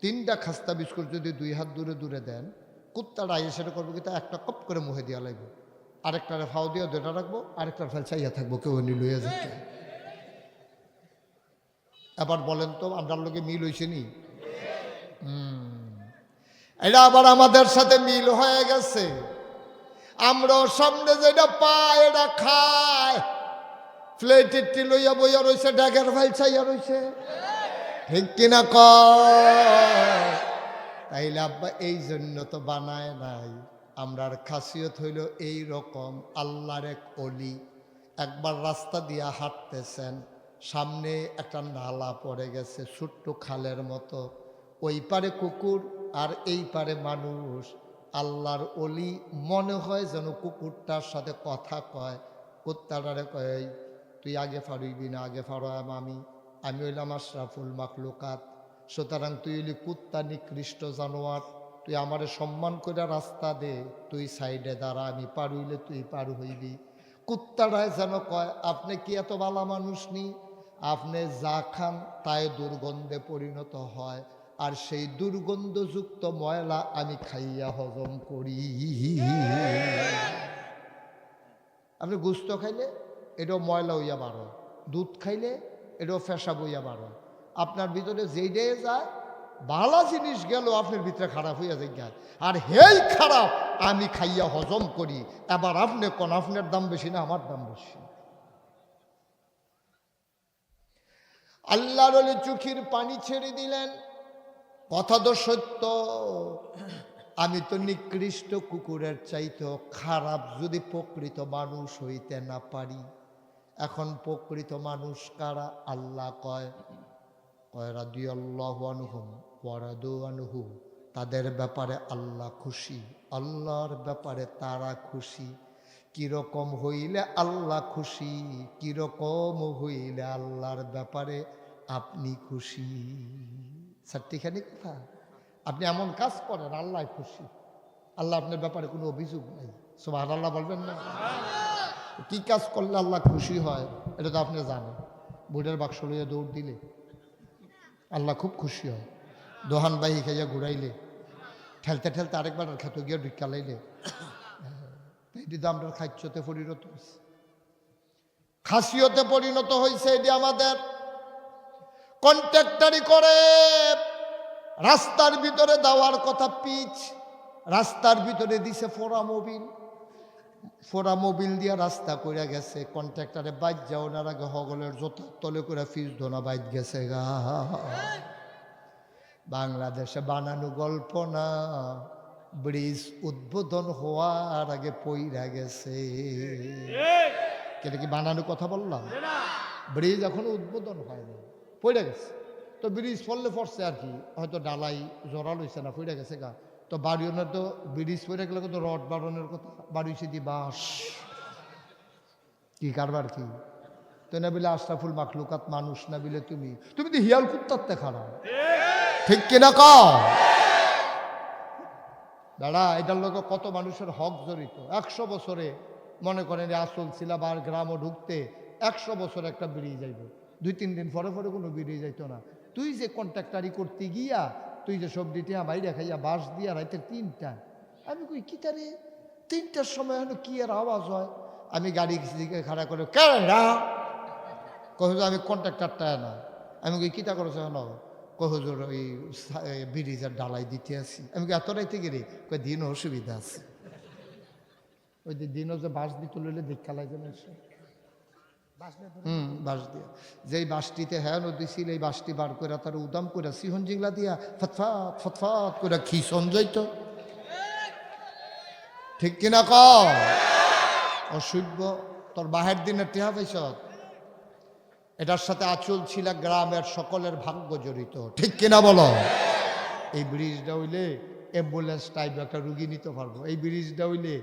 3টা খাস্তা বিস্কুট যদি 2 হাত দূরে দূরে দেন, কুত্তাটা আইয়ে সেটা করবো কি, তা একটা কপ করে মুখে দিয়া লাগবে, আরেকটারে ফাও দিয়ে 2টা রাখবো, আরেকটার ফেল চাইয়া থাকবো, কেউ নি লইয়া যেতে। এবার বলেন তো আমরার লোকে মিল হয়েছে নি? এটা আবার আমাদের সাথে মিল হয়ে গেছে। আমরা সামনে যেটা পাই এটা খায়, প্লেটেরটি লইয়া বইয়া রয়েছে, ড্যাগের ফাইল চাইয়া রয়েছে, ঠিক কিনা কয়? তাইলে আব্বা এই জন্য তো বানায় নাই। আমরার খাসিয়ত হইল এই রকম। আল্লাহর এক অলি একবার রাস্তা দিয়া হাঁটতেছেন, সামনে একটা নালা পড়ে গেছে, ছোট্ট খালের মতো, ওই পারে কুকুর আর এই পারে মানুষ। আল্লাহর অলি মনে হয় যেন কুকুরটার সাথে কথা কয়, কুত্তাটারে কয় তুই আগে ফারুইবি না, আগে ফারোয়াম আমি হইলাম আশরাফুল মাখলুকাত, সুতরাং তুই হইলি কুত্তা, নিকৃষ্ট জানোয়ার, তুই আমারে সম্মান করে রাস্তা দে, তুই সাইডে দাঁড়া, আমি পার হইলে তুই পার হইবি। কুত্তাটায় যেন কয় আপনি কি এত ভালো মানুষ নি, আপনি যা খান তাই দুর্গন্ধে পরিণত হয়, আর সেই দুর্গন্ধযুক্ত ময়লা আমি খাইয়া হজম করি। আপনি গোস্ত খাইলে এটাও ময়লা হইয়া বাড়ো, দুধ খাইলে এটাও ফেসা বইয়া বাড়ো। আপনার ভিতরে যেই ডে যায় ভালো জিনিস গেল আপনার ভিতরে খারাপ হইয়া যায়, আর হেই খারাপ আমি খাইয়া হজম করি। এবার আপনি কোন আপনার দাম বেশি না আমার দাম বেশি? আল্লাহর ওলি চোখের পানি ছেড়ে দিলেন। কথা তো সত্য, আমি তো নিকৃষ্ট কুকুরের চাইতেও খারাপ যদি প্রকৃত মানুষ হইতে না পারি। এখন প্রকৃত মানুষ কারা? আল্লাহ কয় রাদিয়াল্লাহু আনহুম ওয়া রাদু আনহু, তাদের ব্যাপারে আল্লাহ খুশি, আল্লাহর ব্যাপারে তারা খুশি। কিরকম হইলে আল্লাহ খুশি, কিরকম হইলে আল্লাহর ব্যাপারে আপনি খুশি। চারটিখানি কথা। আপনি এমন কাজ করেন আল্লাহ খুশি, আল্লাহ আপনার ব্যাপারে কোনো অভিযোগ নাই। সুবহানাল্লাহ বলবেন না? কি কাজ করলে আল্লাহ খুশি হয় এটা তো আপনি জানেন। বুড়ের বাক্স লইয়া দৌড় দিলে আল্লাহ খুব খুশি হয়। দোহান বাহি খাইয়া ঘুরাইলে, ঠেলতে ঠেলতে আরেকবার খেত গিয়ে ঢুকালাইলে, এটি তো আমরা খাদ্যতে পরিণত হয়েছে, খাসিয়তে পরিণত হয়েছে। এটি আমাদের কন্ট্রাক্টারি করে রাস্তার ভিতরে দেওয়ার কথা পিচ, রাস্তার ভিতরে দিছে ফোরা মোবিল দিয়া রাস্তা করে গেছে। কন্ট্রাক্টারে বাইক যাওয়ার আগে হগলের জোতার তলে করে ফিস ধোনা বাইক গেছে গা। বাংলাদেশে বানানো গল্প না, ব্রিজ উদ্বোধন হওয়ার আগে পইরা গেছে। কেন কি বানানো কথা বললাম? ব্রিজ এখনো উদ্বোধন হয়নি, পইরা গেছে। তো ব্রিজ পড়ছে আর কি, হয়তো ডালাই জোরাল হয়েছে না, পইরা গেছে গা। তো বাড়িওনার তো ব্রিজ পইরা গেলে কিন্তু রড বাড়ানোর কথা, বাড়িছে দি বাঁশ। কি কারবার কি? তো না বলে আশরাফুল মাখলুকাত মানুষ না বলে তুমি তো হিয়াল কুত্তাতে খারাপ, ঠিক কিনা কও? দাদা এটার লোকে কত মানুষের হক জড়িত। 100 বছরে মনে করেন আসল সিলাবার গ্রামও ঢুকতে 100 বছর একটা বেরিয়ে যাইব, 2-3 দিন পরে পরে কোনো বেরিয়ে যাইতো না। তুই যে কন্ট্রাক্টারি করতে গিয়া তুই যে সবজি টিয়া বাইরে খাইয়া বাঁশ দিয়া রাইতে 3টা, আমি কই কি তারে 3টার সময় হলো কি আর আওয়াজ হয়। আমি গাড়ি খাড়া করে কেরা কহ, আমি কন্ট্রাক্টারটা না। আমি কই কিতা করেছে হলো, কহজোর ওই ব্রিজের ডালাই দিতে আসি। আমি এত রাইতে গেলে কই দিনও অসুবিধা আছে, ওই দিনও যে বাঁশ দিতে লইলে দেখা লাগে না, বাঁশ দিয়া যেই বাঁশটিতে হ্যাঁ নদী ছিল, এই বাঁশটি বার করে তার উদাম করে সিহন জিংলা দিয়া ফতফাত ফতফাত করে খিসন যাইত, ঠিক কিনা ক? অসভ্য, তোর বাহের দিনে টেহা পাইছ। এটার সাথে আচল ছিল গ্রামের সকলের ভাগ্য জড়িত, ঠিক কিনা বলো? এই ব্রিজটা হইলে অ্যাম্বুলেন্স টাইপ একটা রুগী নিতে পারবো, এই ব্রিজটা হইলে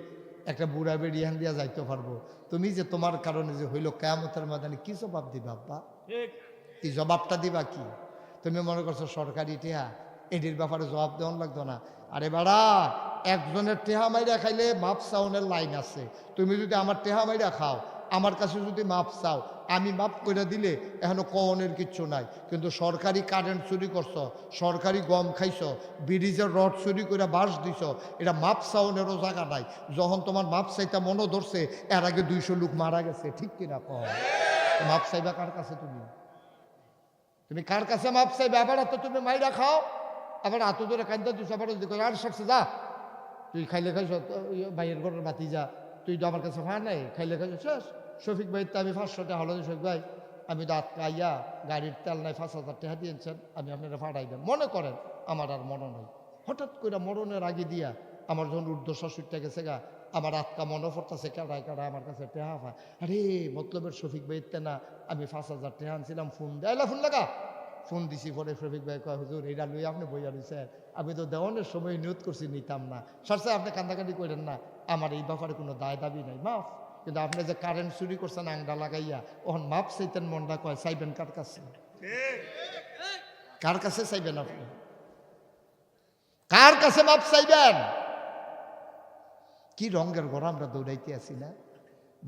একটা বুড়া বেড়ি হ্যান দিয়া যাইতে পারবো। তুমি যে তোমার কারণে যে হইলো কিয়ামতের ময়দানে কি জবাব দিবা আব্বা? এই জবাবটা দিবা কি? তুমি মনে করছো সরকারি টেহা এটির ব্যাপারে জবাব দেওয়ান লাগতো না? আরে বাড়া, একজনের টেহা মাইরা খাইলে মাপ চাউনের লাইন আছে। তুমি যদি আমার টেহা মাইরা খাও, আমার কাছে যদি মাপ চাও, আমি মাপ করে দিলে এখনো কওনের কিচ্ছু নাই। কিন্তু সরকারি কারেন্ট চুরি করছো, সরকারি গম খাইছো, ব্রিজের রড চুরি করে বাঁশ দিছ, এটা মাপ চাউনেরও জায়গা নাই। যখন তোমার মাপ চাইতে মনে ধরছে, এর আগে 200 লোক মারা গেছে, ঠিক কিনা কও? মাপ চাইবা কার কাছে? তুমি কার কাছে মাপ চাইবে? আবার তো তুমি মাইরা খাও, আবার হাত ধরে কান্দা দিস, আবার আর সবসে যা তুই খাইলে খাইছ, ভাইয়ের ঘরের বাতি যা, তুই তো আমার কাছে ভাড়া নাই, খাইলে খাইছ শেষ। শফিক ভাই তো আমি 500 টাকা হলো, শফিক ভাই আমি দাঁত খাইয়া গাড়ির তেল নাই 5,000 টাকা দিয়েছেন, আমি আপনারা ফাটাই দেন। মনে করেন আমার আর মনে নাই, হঠাৎ করে মরণের আগে দিয়া আমার যখন ঊর্ধ্ব-60টা গেছে গা, আমার আটকা মনে পড়তেছে কাটায় কাটায় আমার কাছে টেহা পায়। আরে মতলবের শফিক ভাই না, আমি 5,000 টাকা আনছিলাম, ফোন দেয় ফোন লাগা, ফোন দিছি। পরে শফিক ভাই কয় হুজুর এটা লই আপনি বইয়া রয়েছেন, আমি তো দেওয়ানের সময় নিয়োগ করছি নিতাম না। সারসা আপনি কান্দাকান্দি করেন না, আমার এই ব্যাপারে কোনো দায় দাবি নাই, মাফ। কিন্তু আপনি যে কারেন্ট চুরি করছেন আংডা লাগাইয়া, ওখান মাপ চাইতেন মনটা কয় চাইবেন কার কাছে? কার কাছে চাইবেন আপনি? কার কাছে মাপ চাইবেন? কি রঙের ঘর আমরা দৌড়াইতে আছি না?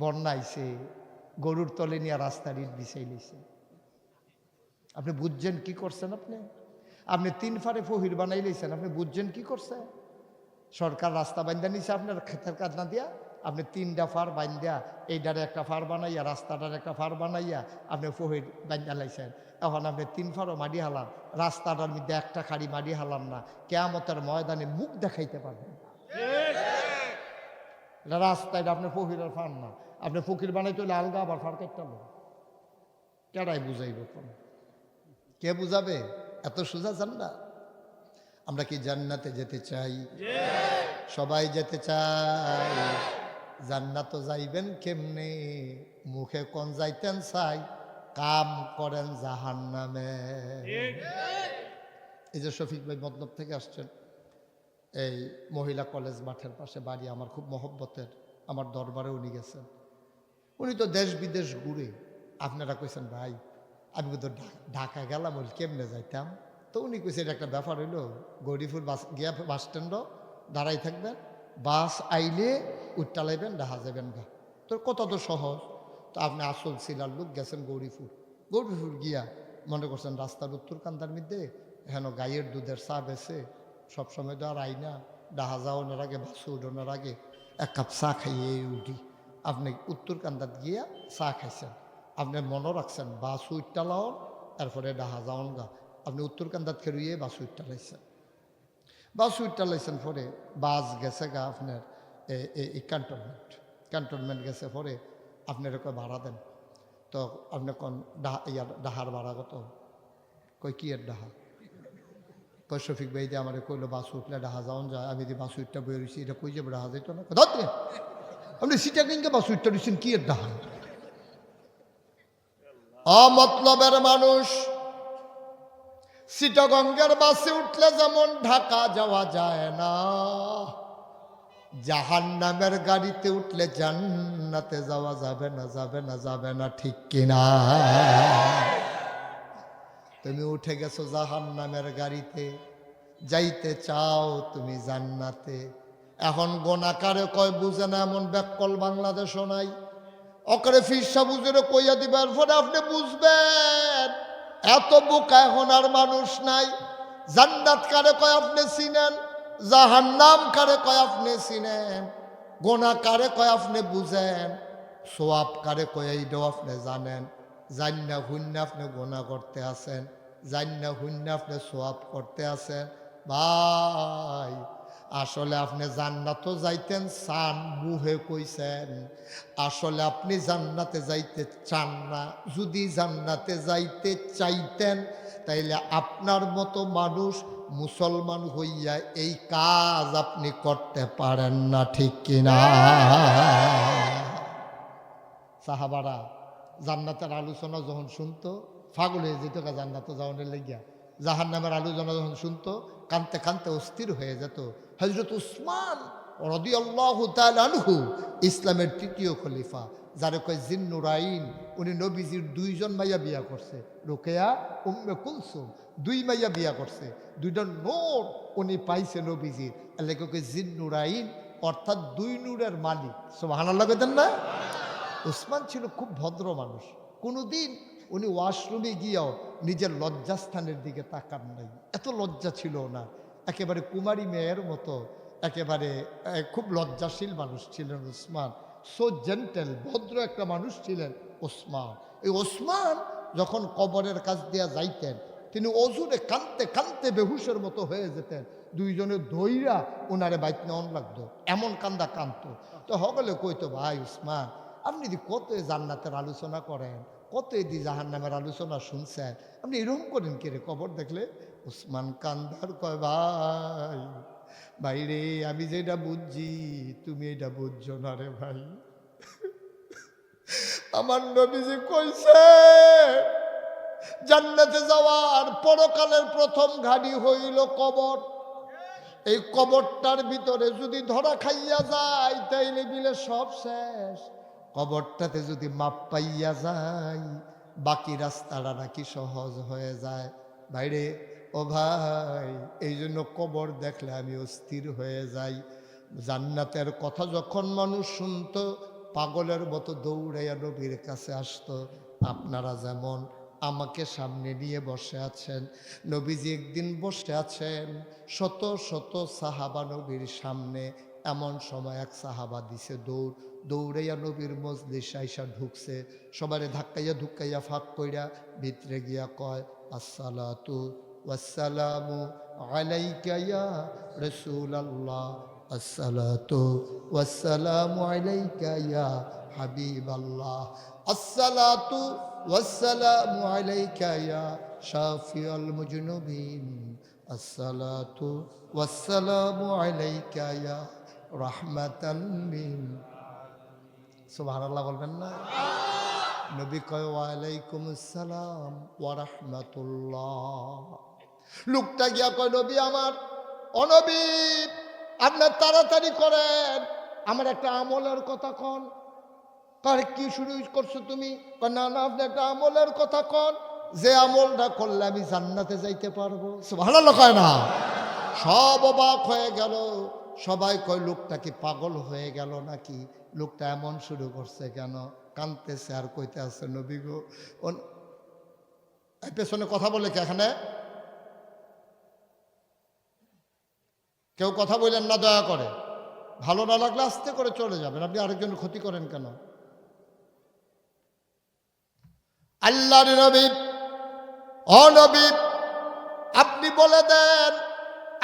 বন্যা আইছে, গরুর তলে নিয়ে রাস্তার ইট বিছাই লইছে। আপনি বুঝছেন কি করছেন? আপনি 3 ফারে ফহির বানাই লইছেন, আপনি বুঝছেন কি করছেন? সরকার রাস্তা বান্ধা নিছে আপনার ক্ষেতের কাজ না দিয়া, আপনি 3টা ফার বান্ধা, এইটারে একটা ফার বানাইয়া, রাস্তাটার একটা ফার বানাইয়া আপনি ফহির বান্ধা লাইছেন। এখন আপনি 3 ফারও মাটি হালান, রাস্তাটার মধ্যে একটা খাড়ি মাটি হালান না, কিয়ামতের ময়দানে মুখ দেখাইতে পারবেন না। রাস্তায় আপনার ফকিরের ফার না, আপনি ফকির বানাইতে হলে আলগা আবার ফার কাটতে হবে, কেডাই বুঝাইব? কে বুঝাবে? এত সোজা জান্নাত? আমরা কি জান্নাতে যেতে চাই? সবাই যেতে চাই। জান্নাত যাইবেন কেমনে? মুখে কোন যাইতেন চাই, কাম করেন জাহান্নামে। এই যে শফিক ভাই মতলব থেকে আসছেন, এই মহিলা কলেজ মাঠের পাশে বাড়ি, আমার খুব মহব্বতের, আমার দরবারে উনি গেছেন। উনি তো দেশ বিদেশ ঘুরে। আপনারা কইছেন ভাই আমি তো ঢাকা গেলাম, ওই কেমনে যাইতাম? তো উনি কইছে এটা একটা ব্যাপার হইলো, গৌরীপুর বাস গিয়া বাস স্ট্যান্ডও দাঁড়াই থাকবেন, বাস আইলে উঠটালাইবেন, ডাহা যাবেন গা। তো কত তো সহজ। তো আপনি আসল সিলার লোক গেছেন গৌরীপুর গিয়া মনে করছেন রাস্তার উত্তর কান্দার মধ্যে হেন গাইয়ের দুধের চা বেছে, সবসময় তো আর আইনা ডাহা যাওয়ানোর আগে বাসে উঠানোর আগে এক কাপ চা খাইয়ে উঠি। আপনি উত্তর কান্দাত গিয়া চা খাইছেন, আপনি মনে রাখছেন বাস উঠটা লাওন, তারপরে ডাহা যাওন গা। আপনি উত্তর কান্দাত খেরুইয়ে বাস উঠটা লাইছেন, বাস উঠটা লাইছেন পরে বাস গেছে গা আপনার এই ক্যান্টনমেন্ট গেছে পরে আপনার ওকে ভাড়া দেন। তো আপনি কোন ডাহার ভাড়া কত? কই কি এর ডাহা? কই শফিক ভাই যে আমার কইলো বাস উঠলে ডাহা যাওন যায়, আমি যে বাস উঠটা বই রয়েছি, এটা কই যাবো? ডাহা যাইত না। আপনি সিটা কিনকে বাস উঠটা রয়েছেন, কি এর ডাহা? অমতলবের মানুষ। চিটাগঙ্গের বাসে উঠলে যেমন ঢাকা যাওয়া যায় না, জাহান্নামের গাড়িতে উঠলে জান্নাতে যাওয়া যাবে না, যাবে না, যাবে না, ঠিক কিনা? তুমি উঠে গেছো জাহান্নামের গাড়িতে, যাইতে চাও তুমি জান্নাতে। এখন গোনাকারে কয় বুঝে না এমন ব্যাককল বাংলাদেশও নাই। অকরে ফিরসা বুঝে কইয়া দিবার পরে আপনি বুঝবেন এত বোকা এখন আর মানুষ নাই। জান্নাত কারে কয় আপনি চিনেন, জাহান্নাম কারে কয় আপনি চিনেন, গোনা কারে কয় আপনি বুঝেন, সোয়াব কারে কয় এইটাও আপনি জানেন। জান্না হুন্না আপনি গোনা করতে আছেন, জান্না হুন্না আপনি সোয়াব করতে আছেন। ভাই আসলে আপনি জান্নাতও যাইতেন চান, মুহে কইছেন। আসলে আপনি জান্নাতে যাইতে চান না। যদি জান্নাতে যাইতে চাইতেন তাইলে আপনার মতো মানুষ মুসলমান হইয়া এই কাজ আপনি করতে পারেন না, ঠিক কিনা? সাহাবারা জান্নাতের আলোচনা যখন শুনতো পাগল হয়ে যেত, জান্নাতে যাওয়ানের লেগিয়া। জাহান্নামের আলোচনা যখন শুনতো কানতে কানতে অস্থির হয়ে যেত। হযরত উসমান রাদিয়াল্লাহু তাআলা আনহু, ইসলামের তৃতীয় খলিফা, যারে কয় জিন্নুরাইন, উনি নবীজির দুইজন মাইয়া বিয়া করছে, রোকেয়া উম্মে কুলসুম, দুই মাইয়া বিয়া করছে, দুইটা নূর উনি পাইছে নবীজির, এলাকে কয় জিন্নুরাইন, অর্থাৎ দুই নূরের মালিক। সুবহানাল্লাহ কইতেন না? উসমান ছিল খুব ভদ্র মানুষ। কোনোদিন উনি ওয়াশরুমে গিয়েও নিজের লজ্জাস্থানের দিকে তাকান নাই, এত লজ্জা ছিল না। একেবারে কুমারী মেয়ের মতো একেবারে খুব লজ্জাশীল মানুষ ছিলেন উসমান। সো জেন্টেল, ভদ্র একটা মানুষ ছিলেন ওসমান। এই ওসমান যখন কবরের কাছ দিয়া যাইতেন, তিনি অজুরে কানতে কানতে বেহুশের মতো হয়ে যেতেন। দুইজনে দইরা ওনারে বাইত নেওয়ান লাগতো, এমন কান্দা কানতো। তো হগলে কইতো ভাই উসমান, আপনি যদি কত জান্নাতের আলোচনা করেন, কত এদি জাহান্নামের আলোচনা শুনছেন, আপনি এরকম করেন কে রে কবর দেখলে? উসমান কান্দার কয় ভাই, ভাই রে আমি যেটা বুঝছি তুমি এটা বুঝছো না রে ভাই। আমার নবীজি কইছে জান্নাতে যাওয়ার পরকালের প্রথম ঘাড়ি হইল কবর। এই কবরটার ভিতরে যদি ধরা খাইয়া যায় তাইলে বিলে সব শেষ। কবরটাতে যদি মাপ পাইয়া যায় বাকি রাস্তাটা নাকি সহজ হয়ে যায়। ভাইরে ও ভাই, এই জন্য কবর দেখলে আমি অস্থির হয়ে যাই। জান্নাতের কথা যখন মানুষ শুনতো পাগলের মতো দৌড়াইয়া নবীর কাছে আসতো। আপনারা যেমন আমাকে সামনে নিয়ে বসে আছেন, নবীজি একদিন বসে আছেন শত শত সাহাবা নবীর সামনে। এমন সময় এক সাহাবা দিছে দৌড়, দৌড়াইয়া নবীর মজলিসে আইসা ঢুকছে। সবারে ধাক্কাইয়া ধুক্কাইয়া ফাঁক কইরা ভিতরে গিয়া কয় আসসালাতু ওয়াসসালামু আলাইকা ইয়া রাসূলুল্লাহ, আসসালাতু ওয়াসসালামু আলাইকা ইয়া হাবিবাল্লাহ, আসসালাতু ওয়াসসালামু আলাইকা ইয়া শাফিউল মুজনুবিন আসসালাতু ওয়াসসালামু আলাইকা ইয়া রাহমাতাল লিল সুবহানাল্লাহ বলবেন না? নবী কয় ওয়া আলাইকুমুস সালাম ওয়া রাহমাতুল্লাহ। লোকটা গিয়া কয় নবী আমার, ও নবী আপনি তাড়াতাড়ি করেন, আমার একটা আমলের কথা কন। কার কি শুরু করছো তুমি? না না, আপনি একটা আমলের কথা কন, যে আমলটা করলে আমি জান্নাতে যাইতে পারবো। সুবহানাল্লাহ কয় না? সব অবাক হয়ে গেল। সবাই কয় লোকটা কি পাগল হয়ে গেল নাকি? লোকটা এমন শুরু করছে কেন? কাঁদতেছে আর কইতে আছে নবী গো। পেছনে কথা বলে কি এখানে? কেউ কথা বললেন না দয়া করে। ভালো না লাগলে আস্তে করে চলে যাবেন, আপনি আরেকজনের ক্ষতি করেন কেন? আল্লাহর নবী, ও নবী আপনি বলে দেন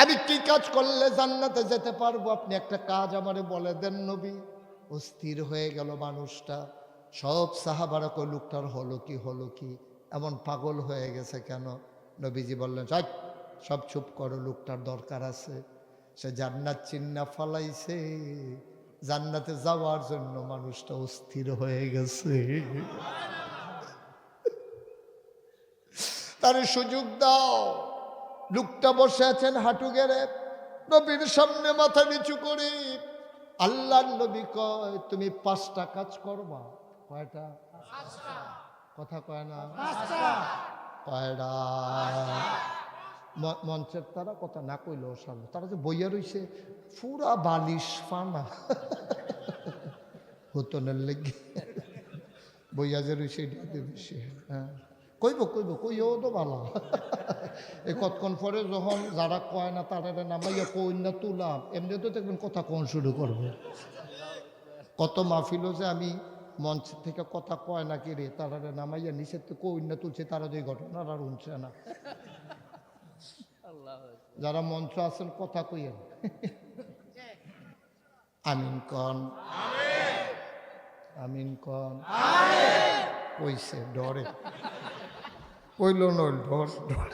আমি কি কাজ করলে জান্নাতে যেতে পারবো? আপনি একটা কাজ আমারে বলে দেন নবী। অস্থির হয়ে গেল মানুষটা। সব সাহাবারা কই লোকটার হলো কি এমন পাগল হয়ে গেছে কেন? নবীজি বললেন সব চুপ করো, লোকটার দরকার আছে। সে জান্নাত চিন্না ফালাইছে, জান্নাতে যাওয়ার জন্য মানুষটা অস্থির হয়ে গেছে। তার সুযোগ দাও। লোকটা বসে আছেন হাঁটু গেড়ে, নবীর সামনে মাথা নিচু করে। আল্লাহর নবী কয় তুমি 5টা কাজ করবা। কয়টা? কথা কয় না? কয়টা? মঞ্চের তারা কথা না কইলো সামনে তারা যে বইয়া রইছে পুরা বালিশ ফানা হতনের লেগে বইয়া যে রইছে বেশি। হ্যাঁ কইব কইও তো ভালো। এই কতক্ষণ পরে যখন যারা কয় না তারা নামাইয়া কই না তুলাম, এমনি তো দেখবেন কথা কোন শুরু করবে। কত মাহফিলও যে আমি মঞ্চ থেকে কথা কয় না কি রে, তারা নামাইয়া নিচের তো কই না তুলছে, তারা যে ঘটনা আর উঠছে না। যারা মঞ্চ আছেন কথা কইয়েন। আমিন কন, আমিন কন। কইছে ডরে কইল নয় ডর ডর।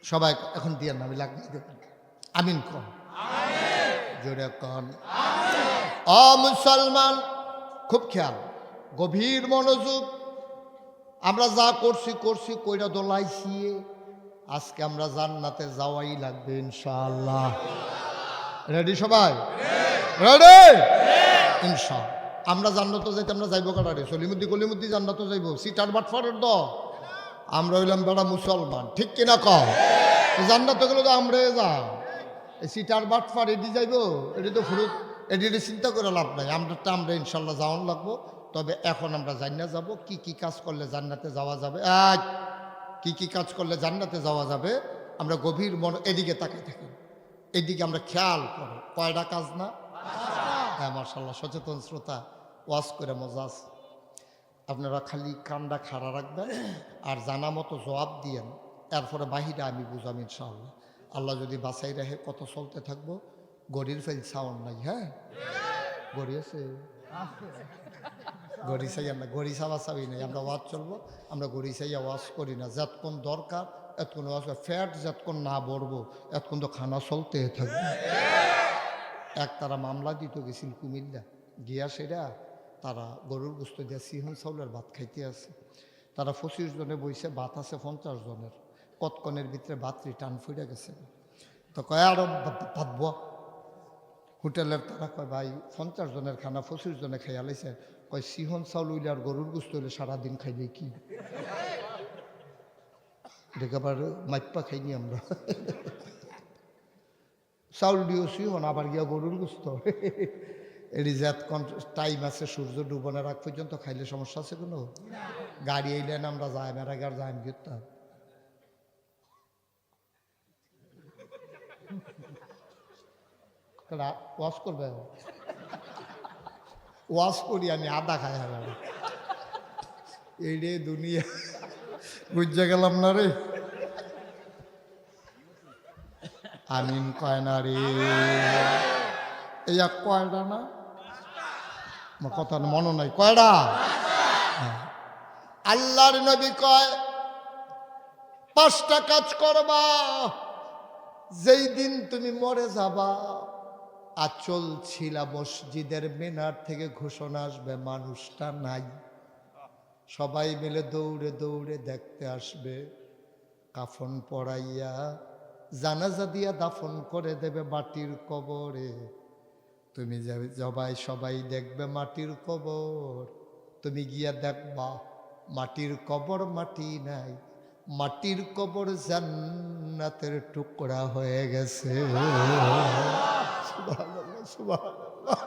সবাই এখন দিয়ে আমি লাগিয়ে দেবেন। আমিন কন, জোরে কন। ও মুসলমান খুব খেয়াল, গভীর মনোযোগ। আমরা যা করছি কইরা দোলাইছি, আজকে আমরা জান্নাতে যাওয়াই লাগবে ইনশাআল্লাহ। রেডি সবাই? রেডি ইনশাআল্লাহ। আমরা জান্নাতে যাইতে আমরা যাইব কাটারে গলিমুদ্দি জান্নাতে যাইব। সিটার বাটফারের দ আমরা হইলাম বেড়া মুসলমান, ঠিক কিনা কও? জান্নাতে গেলে তো আমরাই যা, সিটার বাটফার এটি যাইব, এটি তো ফুরুত, এটি চিন্তা করে লাভ নাই। আমরা ইনশাল্লাহ যাওয়ান লাগবো। তবে এখন আমরা জান্নাতে যাব, কি কাজ করলে জান্নাতে যাওয়া যাবে, কি কাজ করলে জান্নাতে যাওয়া যাবে। আমরা গভীর এদিকে তাকাই থাকি, এদিকে আমরা খেয়াল করো। কয়টা কাজ না? হ্যাঁ মাশাআল্লাহ, সচেতন শ্রোতা, ওয়াজ করে মজা আছে। আপনারা খালি কানটা খাড়া রাখবেন আর জানা মতো জবাব দিয়েন, এরপরে বাহিরে আমি বুঝাম ইনশাআল্লাহ। আল্লাহ যদি বাঁচাই রাখে কত চলতে থাকবো। গড়ির ফেল সাউন্ড নাই? হ্যাঁ গড়ি আছে, গড়ি চাই না, গড়ি চাওয়া চাবি নাই। আমরা ওয়াজ চলবো, আমরা গড়ি চাইয়া ওয়াজ করি না। যতক্ষণ দরকার এতক্ষণ ওয়াজ, ফ্যাট যতক্ষণ না বড়বো এতক্ষণ তো খানা চলতে থাকবে। তারা মামলা দিতে গেছিল কুমিল্লা গিয়া, সেটা তারা গরুর গোস্ত দিয়া সিহন চাউলের ভাত খাইতে আছে। তারা 25 জনে বইছে, ভাত আছে 50 জনের। কতক্ষণের ভিতরে ভাতরি টান ফুটে গেছে। তো কয় আরো ভাতব। হোটেলের তারা কয় ভাই 50 জনের খানা 25 জনে খাইয়া লাইছে। কয় সিহন চাউল হইলে আর গরুর গোস্ত হইলে সারাদিন খাইলে কি দেখে আবার মাইপা খাইনি আমরা। চাউল দিও সিহন, আবার গিয়া গরুর গোস্ত। এটি যতক্ষণ টাইম আছে সূর্য ডুবনের আগ পর্যন্ত খাইলে সমস্যা আছে কোনো? গাড়ি আইলেন আমরা যাই মেরাগার যাই গিয়ে ওয়াশ করবে। ওয়াশ করি আমি আদা খাই হারা। এই রে দুনিয়া, বুঝতে গেলাম না রে। আমিন কয় না রে। এই এক কয়টা না আমার কথা মনে নাই কয়টা? আল্লাহর নবী কয় 5টা কাজ করবা, যেই দিন তুমি মরে যাবা আচল ছিলা মসজিদের মিনার থেকে ঘোষণা আসবে মানুষটা নাই। সবাই মিলে দৌড়ে দৌড়ে দেখতে আসবে, কাফন পরাইয়া জানাজা দিয়া দাফন করে দেবে মাটির কবরে। তুমি সবাই দেখবে মাটির কবর, তুমি গিয়া দেখবা মাটির কবর মাটি নাই, মাটির কবর জান্নাতের টুকরা হয়ে গেছে। সুবহানাল্লাহ, সুবহানাল্লাহ।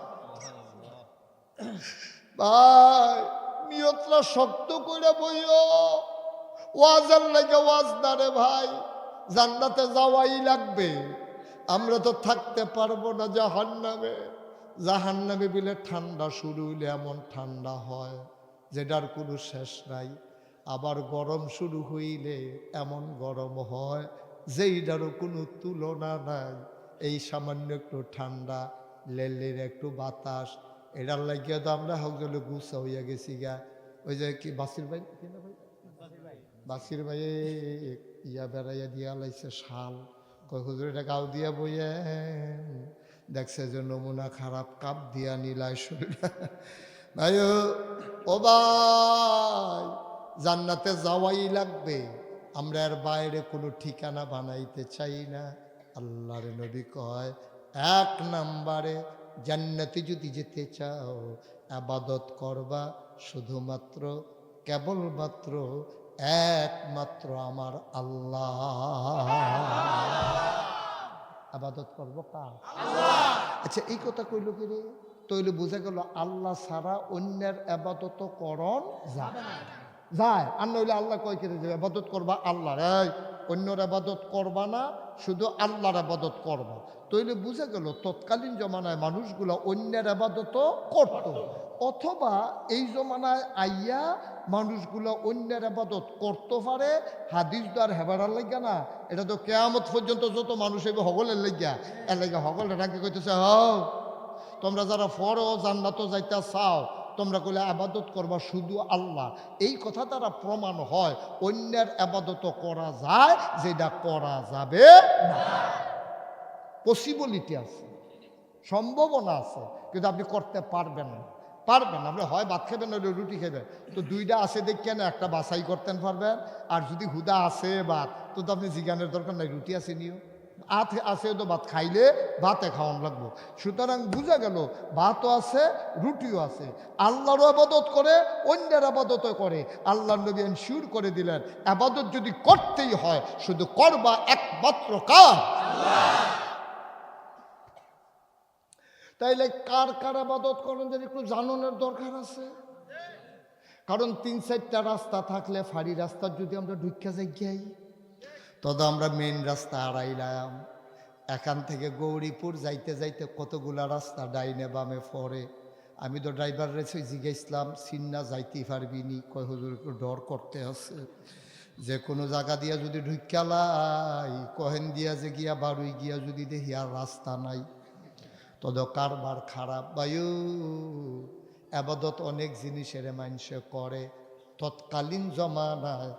ভাই নিয়তটা শক্ত করে বইও, ওয়াজের লাগে ওয়াজ না রে ভাই, জান্নাতে যাওয়াই লাগবে। আমরা তো থাকতে পারবো না জাহান্নামে। জাহান্নামে বিলে ঠান্ডা শুরু হইলে এমন ঠান্ডা হয় যেটার কোনো শেষ নাই। আবার গরম শুরু হইলে এমন গরম হয় যেইটারও কোনো তুলনা নাই। এই সামান্য একটু ঠান্ডা, লেলের একটু বাতাস, এটার লাগিয়ে তো আমরা হকজলে গুছা হইয়া গেছি গা। ওই যে কি বাসির ভাই, বাসির ভাই ইয়া বেড়াইয়া দিয়া লাইছে শাল, কয় হুজুর এটা গাও দিয়া বইয়া দেখছে যে নমুনা খারাপ, কাপ দিয়া নিলাই শরীর। ভাই ও ভাই, জান্নাতে যাওয়াই লাগবে, আমরা এর বাইরে কোনো ঠিকানা বানাইতে চাই না। আল্লাহর নবী কয় 1 নম্বরে জান্নাতে যদি যেতে চাও ইবাদত করবা শুধুমাত্র কেবলমাত্র একমাত্র আমার আল্লাহ। ইবাদত করবো কার? আচ্ছা এই কথা কইল কি রে? তইলে বোঝা গেল আল্লাহ ছাড়া অন্যের ইবাদত করণ যায়। আর নইলে আল্লাহ কয় কেটে যাবে ইবাদত করবা আল্লাহর, এই অন্যর ইবাদত করবা না, শুধু আল্লাহর ইবাদত করবা। তইলে বুঝা গেল তৎকালীন জমানায় মানুষগুলো অন্যের ইবাদত করত, অথবা এই জমানায় আইয়া মানুষগুলো অন্যের ইবাদত করতে পারে। হাদিস তো আর হেবারার লাগিয়া না, এটা তো কিয়ামত পর্যন্ত যত মানুষ হইবে হগলের লাগিয়া, এর লাগিয়া হগলের আগে কইতেছে তোমরা যারা ফরো জান্নাতও যাইতে চাও তোমরা কইলে ইবাদত করবা শুধু আল্লাহ। এই কথা দ্বারা প্রমাণ হয় অন্যের ইবাদত করা যায়, যেটা করা যাবে না। পসিবিলিটি আছে, সম্ভাবনা আছে, কিন্তু আপনি করতে পারবেন না। আপনি হয় ভাত খাবেন না রুটি খাবেন, তো 2টা আছে দেখে না একটা বাছাই করতেন পারবেন। আর যদি হুদা আছে ভাত, তো আপনি জিজ্ঞানের দরকার নাই, রুটি আছে নিও, আছে তো ভাত খাইলে ভাতে খাওয়ান লাগবো। সুতরাং বুঝা গেল ভাতও আছে রুটিও আছে। আল্লাহরও আবাদত করে, অন্যের আবাদতও করে। আল্লাহ নবী এনশিওর করে দিলেন আবাদত যদি করতেই হয় শুধু করবা একমাত্র কার? তাইলে কার কার আবাদত করেন যদি একটু জানানোর দরকার আছে। কারণ 3-4টা রাস্তা থাকলে ফাড়ি রাস্তার যদি আমরা ঢুকিয়া যাই, তবে আমরা মেন রাস্তা হারাইলাম। এখান থেকে গৌরীপুর যাইতে যাইতে কতগুলা রাস্তা ডাইনে বামে পড়ে। আমি তো ড্রাইভার রেছে জিজ্ঞাসলাম সিন্না যাইতেই পারবি নি? কয় হুজুর একটু ডর করতে আছে, যে কোনো জায়গা দিয়া যদি ঢুকালাই কহেন দিয়া যে গিয়া বাড়ুই গিয়া যদি দেখি আর রাস্তা নাই, তদ কারবার খারাপ। বায়ু আবাদত অনেক জিনিসের মানুষে করে। তৎকালীন জমানায়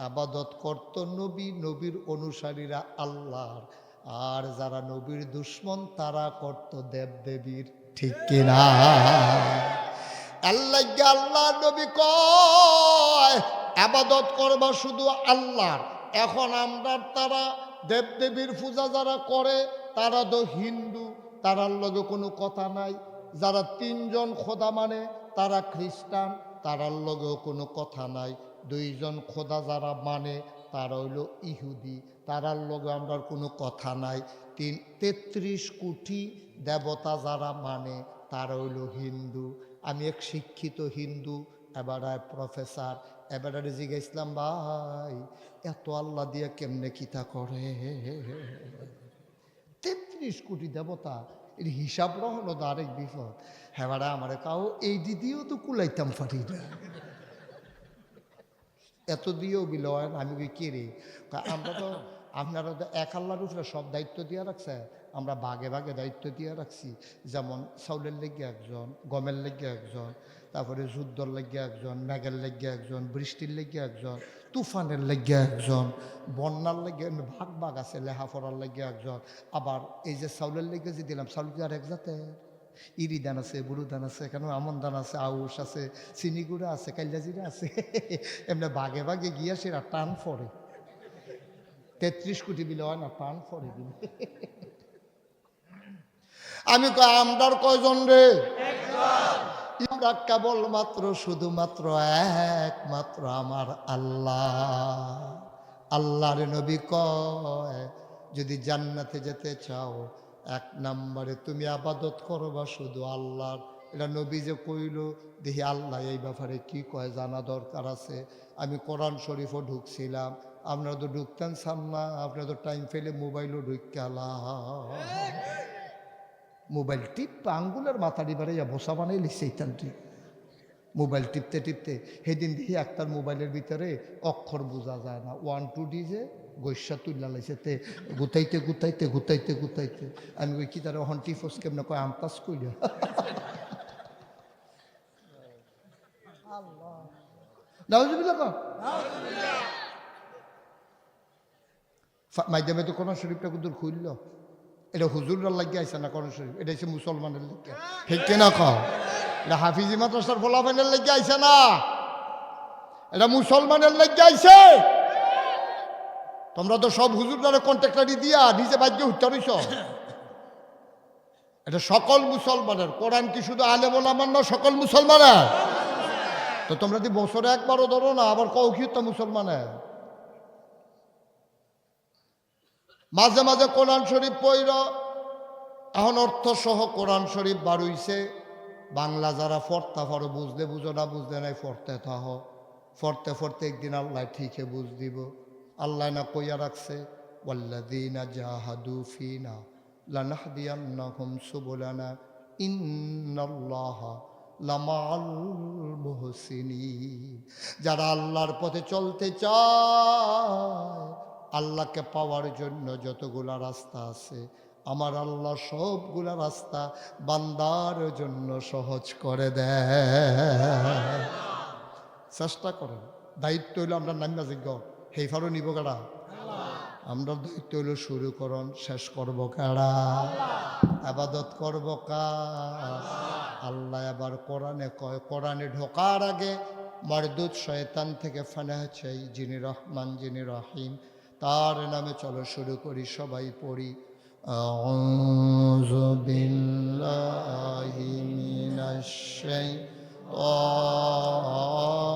আবাদত করত নবী, নবীর অনুসারীরা আল্লাহর, আর যারা নবীর দুশ্মন তারা করত দেবদেবীর। ঠিক কিনা? আল্লাহ নবী কয় আবাদত করবা শুধু আল্লাহর। এখন আমরা তারা দেবদেবীর পূজা যারা করে তারা তো হিন্দু, তারার লগে কোনো কথা নাই। যারা 3জন খোদা মানে তারা খ্রিস্টান, তারার লগেও কোনো কথা নাই। 2জন খোদা যারা মানে তারা হইল ইহুদি, তারার লগে আমরা কোনো কথা নাই। 33 কোটি দেবতা যারা মানে তারা হইল হিন্দু। আমি এক শিক্ষিত হিন্দু, এবারে প্রফেসর, এবারে জিজ্ঞাসলাম ভাই এত আল্লাহ দিয়ে কেমনে কিতা করে? 33 কোটি দেবতা, এর হিসাব রহলো তো আরেক বিপদ। হ্যাঁ আমার কাউ এই দিদিও তো কুলাইতাম পারি না, এত দিয়েও বিলয়। আমি কে রে? আমরা তো আপনারা তো এক আল্লাহর উপরে সব দায়িত্ব দিয়ে রাখছে, আমরা ভাগে ভাগে দায়িত্ব দিয়ে রাখছি। যেমন চাউলের লেগে একজন, গমের লেগে একজন, তারপরে যুদ্ধর লেগে একজন, মেঘের লেগে একজন, বৃষ্টির লেগে একজন, তুফানের লেগে একজন, বন্যার লেগে ভাগ ভাগ আছে, লেহাপড়ার লেগে একজন। আবার এই যে চাউলের লেগে যে দিলাম, চাউল কি আর এক জাতের? ইরি ধান আছে, বুড়ো ধান আছে, কেন আমন ধান আছে, আউশ আছে, চিনিগুড়া আছে, কাইলাজিরা আছে। এমনি ভাগে ভাগে গিয়া সেরা টান পড়ে। 33 কোটি বিলে হয় না, টান পড়ে দিলে। আমি আমরার কয়জন রে? আমরা কেবলমাত্র শুধুমাত্র একমাত্র আমার আল্লাহ। আল্লাহর নবী কয়, যদি জান্নাতে যেতে চাও 1 নম্বরে তুমি আবাদত করবা শুধু আল্লাহর। এটা নবী যে কইল, দেখি আল্লাহ এই ব্যাপারে কি কয় জানা দরকার আছে। আমি কোরআন শরীফও ঢুকছিলাম, আপনারা তো ঢুকতেন চান না, আপনারা তো টাইম পেলে মোবাইলও ঢুকালা। মোবাইল টিপা আঙ্গুলের মাথা ডিবারে বসা বানাই লিখছে এইখানটি। মোবাইল টিপতে টিপতে সেদিন দেখি একটার মোবাইলের ভিতরে অক্ষর বোঝা যায় না, 1 2 যে গৈসা তুল্লা লাইছে, তে গুতাইতে গুতাইতে গুতাইতে গুতাইতে আমি ওই কি তারা হন টিফোস কেমন কয় আন্তাজ কইল। মাধ্যমে তো কোরআন শরীফটা কুদুর খুলল, এটা হুজুররা লাগিয়ে আইসে না কোরআন শরীফ, এটা হচ্ছে মুসলমানের লিখে, ঠিক কিনা কও? এটা হাফিজি মাদ্রাসার ফলাফাইনের লেগে আইছে না, এটা মুসলমানের লেগে আইছে। তোমরা তো সব হুজুরদারে কন্ট্রাক্টারি দিয়া নিজে বাজ্য হত্যা রইছ। এটা সকল মুসলমানের। কোরআন কি শুধু আলেম ওলামার না, সকল মুসলমানের। তো তোমরা যদি বছরে একবারও ধরো না, আবার কও কি তো মুসলমানের। মাঝে মাঝে কোরআন শরীফ পড়ল, এখন অর্থ সহ কোরআন শরীফ বার হইছে। বাংলা যারা ফর্তা ফরো, বুঝলে বুঝো না বুঝলে নাই, ফরতে থাহ, ফরতে ফরতে একদিন আল্লাহ ঠিকই বুঝ দিব। আল্লাহ না কইয়া রাখছে, ওয়াল্লাযীনা জাহাদু ফিনা লানাহদিয়ান্নাহুম সুবুলানা ইন্নাল্লাহা লামাআল মুহসিনিন। যারা আল্লাহর পথে চলতে চায়, আল্লাহকে পাওয়ার জন্য যতগুলা রাস্তা আছে, আমার আল্লাহ সবগুলা রাস্তা বান্দার জন্য সহজ করে দেয়। চেষ্টা করেন। দায়িত্ব হইল আমরা নাম্যা যোগ্য, সেইফারও নিব কারা? আমরা দায়িত্ব হইল শুরু করন, শেষ করবো কারা? আবাদত করবো কার? আল্লাহ আবার কোরআনে কয়, কোরআনে ঢোকার আগে মারদুদ শয়তান থেকে ফানাহ চাই, যিনি রহমান যিনি রহিম, তার নামে চলো শুরু করি, সবাই পড়ি। আউযু বিল্লাহি মিনাশ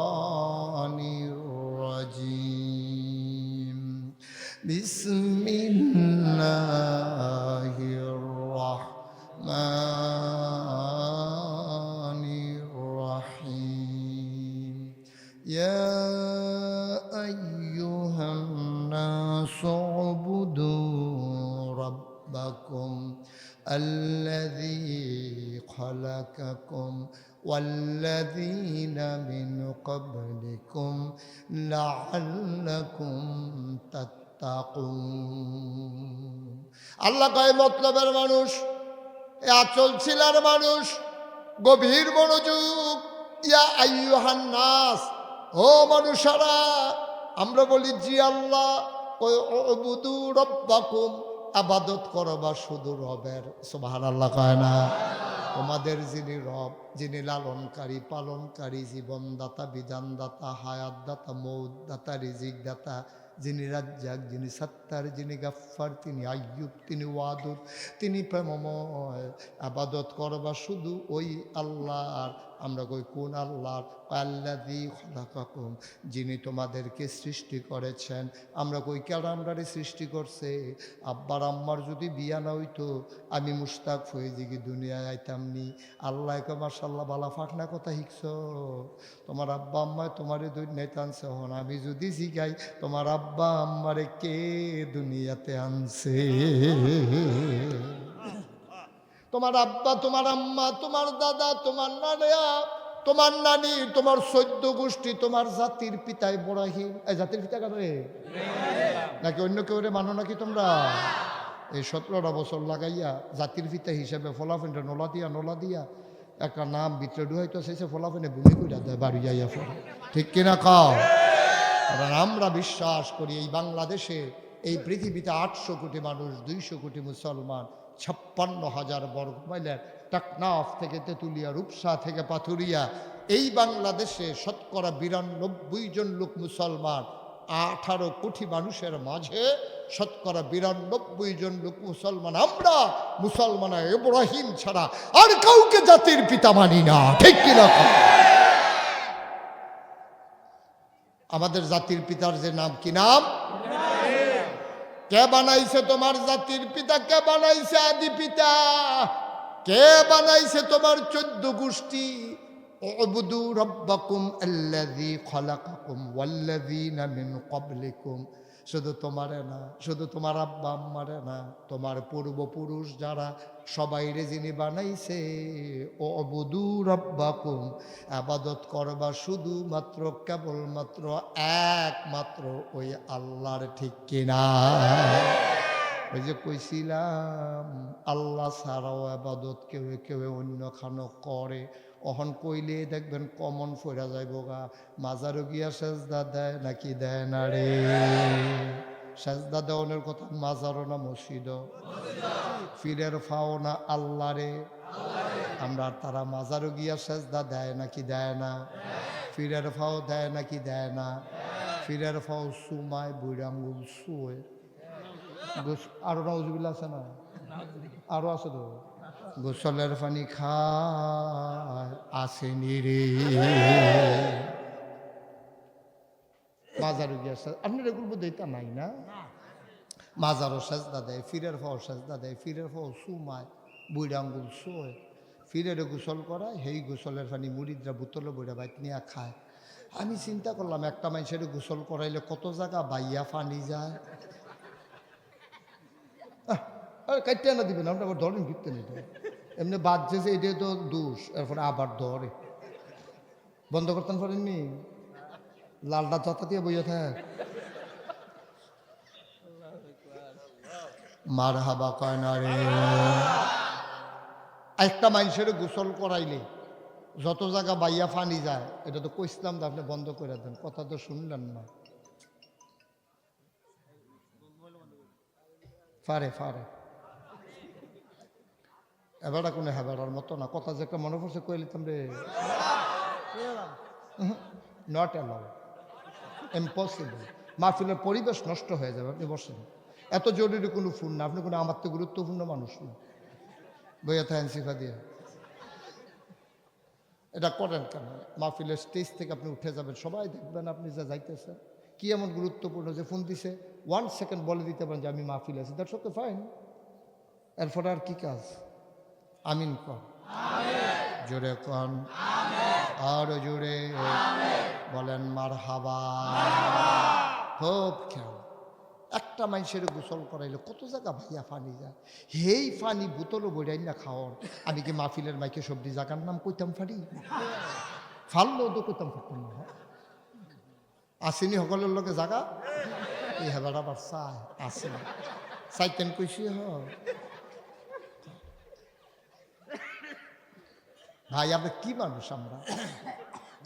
শাইতানির রাজিম। বিসমিল্লাহির রাহমানির রাহিম। ইয়া আইয়ুহান নাসু উবুদু রাব্বাকুম আল্লাযী খালাকাকুম ওয়াল্লাযীনা মিন ক্বাবলিকুম লাআল্লাকুম তাত্তাকুন। আল্লাহ কয় মতলবের মানুষ, এ আচল ছিলার মানুষ, গভীর মনোযোগ। ইয়া আইয়ুহান নাস, ও মানুষেরা। আমরা বলি জি আল্লাহ, উবুদু রাব্বাকুম, আবাদত করবা শুধু রবের। সুবহানাল্লাহ কয় না? তোমাদের যিনি রব, যিনি লালনকারী পালনকারী, জীবনদাতা বিধানদাতা হায়াতদাতা মৌতদাতা রিজিকদাতা, যিনি রাজ্জাক, যিনি সত্তার, যিনি গাফফার, তিনি আইয়ুব, তিনি ওয়াদুদ, তিনি প্রেমময়। আবাদত করবা শুধু ওই আল্লাহর। আমরা কই কোন আল্লাহর? আল্লাযী খালাকাকুম, যিনি তোমাদেরকে সৃষ্টি করেছেন। আমরা কই কেন আমরারে সৃষ্টি করছে? আব্বার আম্মার যদি বিয়া না হইতো, আমি মুশতাক ফয়েজিকে দুনিয়ায় আইতাম নি। আল্লাহ কে মাশাআল্লাহ বালা ফাটনা কথা শিখছ। তোমার আব্বা আম্মায় তোমারে দুনিয়াতে আনছে, হন আমি যদি জিগাই তোমার আব্বা আম্মারে কে দুনিয়াতে আনছে? তোমার আব্বা, তোমার আম্মা, তোমার দাদা, তোমার নানা, তোমার নানি, তোমার 14 গোষ্ঠী, তোমার জাতির পিতা ইব্রাহিম। এই জাতির পিতা কারে? নাকি অন্য কেউ রে মানো নাকি তোমরা? এই 17টা বছর লাগাইয়া জাতির পিতা হিসেবে ফলাফেনটা নোলা দিয়া একটা নাম ভিতরে ঢুকাইতো, সেই ফলাফেনে ভূমি কইরা দেয় বাড়ি যাইয়া পড়ে। ঠিক কিনা কাও? কারণ আমরা বিশ্বাস করি এই বাংলাদেশে, এই পৃথিবীতে 800 কোটি মানুষ, 200 কোটি মুসলমান, 56,000 বর্গ মাইলের টাকনাফ থেকে তেঁতুলিয়া, রূপসা থেকে পাথুরিয়া, এই বাংলাদেশে শতকরা 92 জন লোক মুসলমান। 18 কোটি মানুষের মাঝে শতকরা 92 জন লোক মুসলমান। আমরা মুসলমান ইব্রাহিম ছাড়া আর কাউকে জাতির পিতা মানি না। ঠিক কিনা? আমাদের জাতির পিতার যে নাম, কি নাম? কে বানাইছে তোমার জাতির পিতা? কে বানাইছে আদি পিতা? কে বানাইছে তোমার 14 গোষ্ঠী? উবুদু রাব্বাকুম আল্লাযী খালাকাকুম ওয়াল্লাযীনা মিন ক্বাবলিকুম। শুধু তোমারে না, শুধু তোমার আব্বা আম্মারে না, তোমার পূর্বপুরুষ যারা সবাইরে যিনি বানাইছে, উবুদু রাব্বাকুম, ইবাদত করবা শুধুমাত্র কেবলমাত্র একমাত্র ওই আল্লাহর। ঠিক কিনা? ওই যে কইছিলাম আল্লাহ ছাড়াও ইবাদত কেউ কেউ অন্য খানো করে। অহন কইলে দেখবেন কমন ফইরা যাইব গা, মাজারও গিয়া সেজদা দেয় নাকি দেয় না রে? সেজদা দেওয়ানোর কথা মাজারও না মসজিদ? ফিরের ফাও না আল্লাহ রে? আমরা তারা মাজারও গিয়া সেজদা দেয় নাকি দেয় না? ফিরের ফাও দেয় নাকি দেয় না? ফিরের ফাও সুমায় বুড়াঙ্গুল শুয়ে। আরো নাউজুবিল্লাহ আছে না? আরো আছে তো। গোসলের পানি খায় আসেনি রে। মাজারও গিয়া আপনার এগুলো বোধ এটা নাই না? মাজারও সেজদা দেয়, ফিরের ফাও সেজদা দেয়, ফিরের ফাও সুমায় বুড়াঙ্গুল শোয়। ফিরের গোসল করায়, সেই গোসলের পানি মুড়িদরা বোতলে বইরা বাইক নিয়ে খায়। আমি চিন্তা করলাম একটা মানুষের গোসল করাইলে কত জায়গা বাইয়া পানি যায়। কাটতে না দিবেন, আমরা আবার ধরেন ফিরতে নিতে এমনি বাদ যেছে, এটা তো দোষ। এরপরে আবার ধরে বন্ধ করতেন পারেননি, লালটা চাতা দিয়ে বইয়া থাক। মার হাবা কয় না রে। একটা মানুষের গোসল করাইলে যত জায়গা বাইয়া ফানি যায়, এটা তো কইসলাম তো, আপনি বন্ধ করে দেন। কথা তো শুনলেন না। ফারে ফারে এবারটা কোনো হেবারার মতো না। কথা যে একটা মনে পড়ছে কই লিতাম রে। Not allow, impossible. মাহফিলের পরিবেশ নষ্ট হয়ে যাবে। আপনি বসেন, এত জরুরি কোনো ফোন না, আপনি কোনো আমার তো গুরুত্বপূর্ণ মানুষ না। বইয়া থাকেন সিফা দিয়ে এটা করেন কেন? মাহফিলের স্টেজ থেকে আপনি উঠে যাবেন, সবাই দেখবেন আপনি যা যাইতেছেন। কি এমন গুরুত্বপূর্ণ যে ফোন দিছে 1 সেকেন্ড বলে দিতে পারেন যে আমি মাহফিল আছি, দ্যাটস ওকে, ফাইন। এরপরে আর কি কাজ? আমিন কন, জোরে কন, আর জোরে বলেন মারহাবা। খুব খেয়াল, একটা মানুষের গোসল করাইলে কত জায়গা ভাইয়া ফানি যায়। হেই ফানি বোতলও বইরাই না খাওয়ান। আমি কি মাহফিলের মাইকে সবজি জায়গার নাম কইতাম ফারি? ফাললেও তো কইতাম ফারতাম না। আসেনি সকলের লোকে জায়গা এই হেবার আবার চায় আসে না চাইতেন কইছি। ভাই আপনি কি মানুষ? আমরা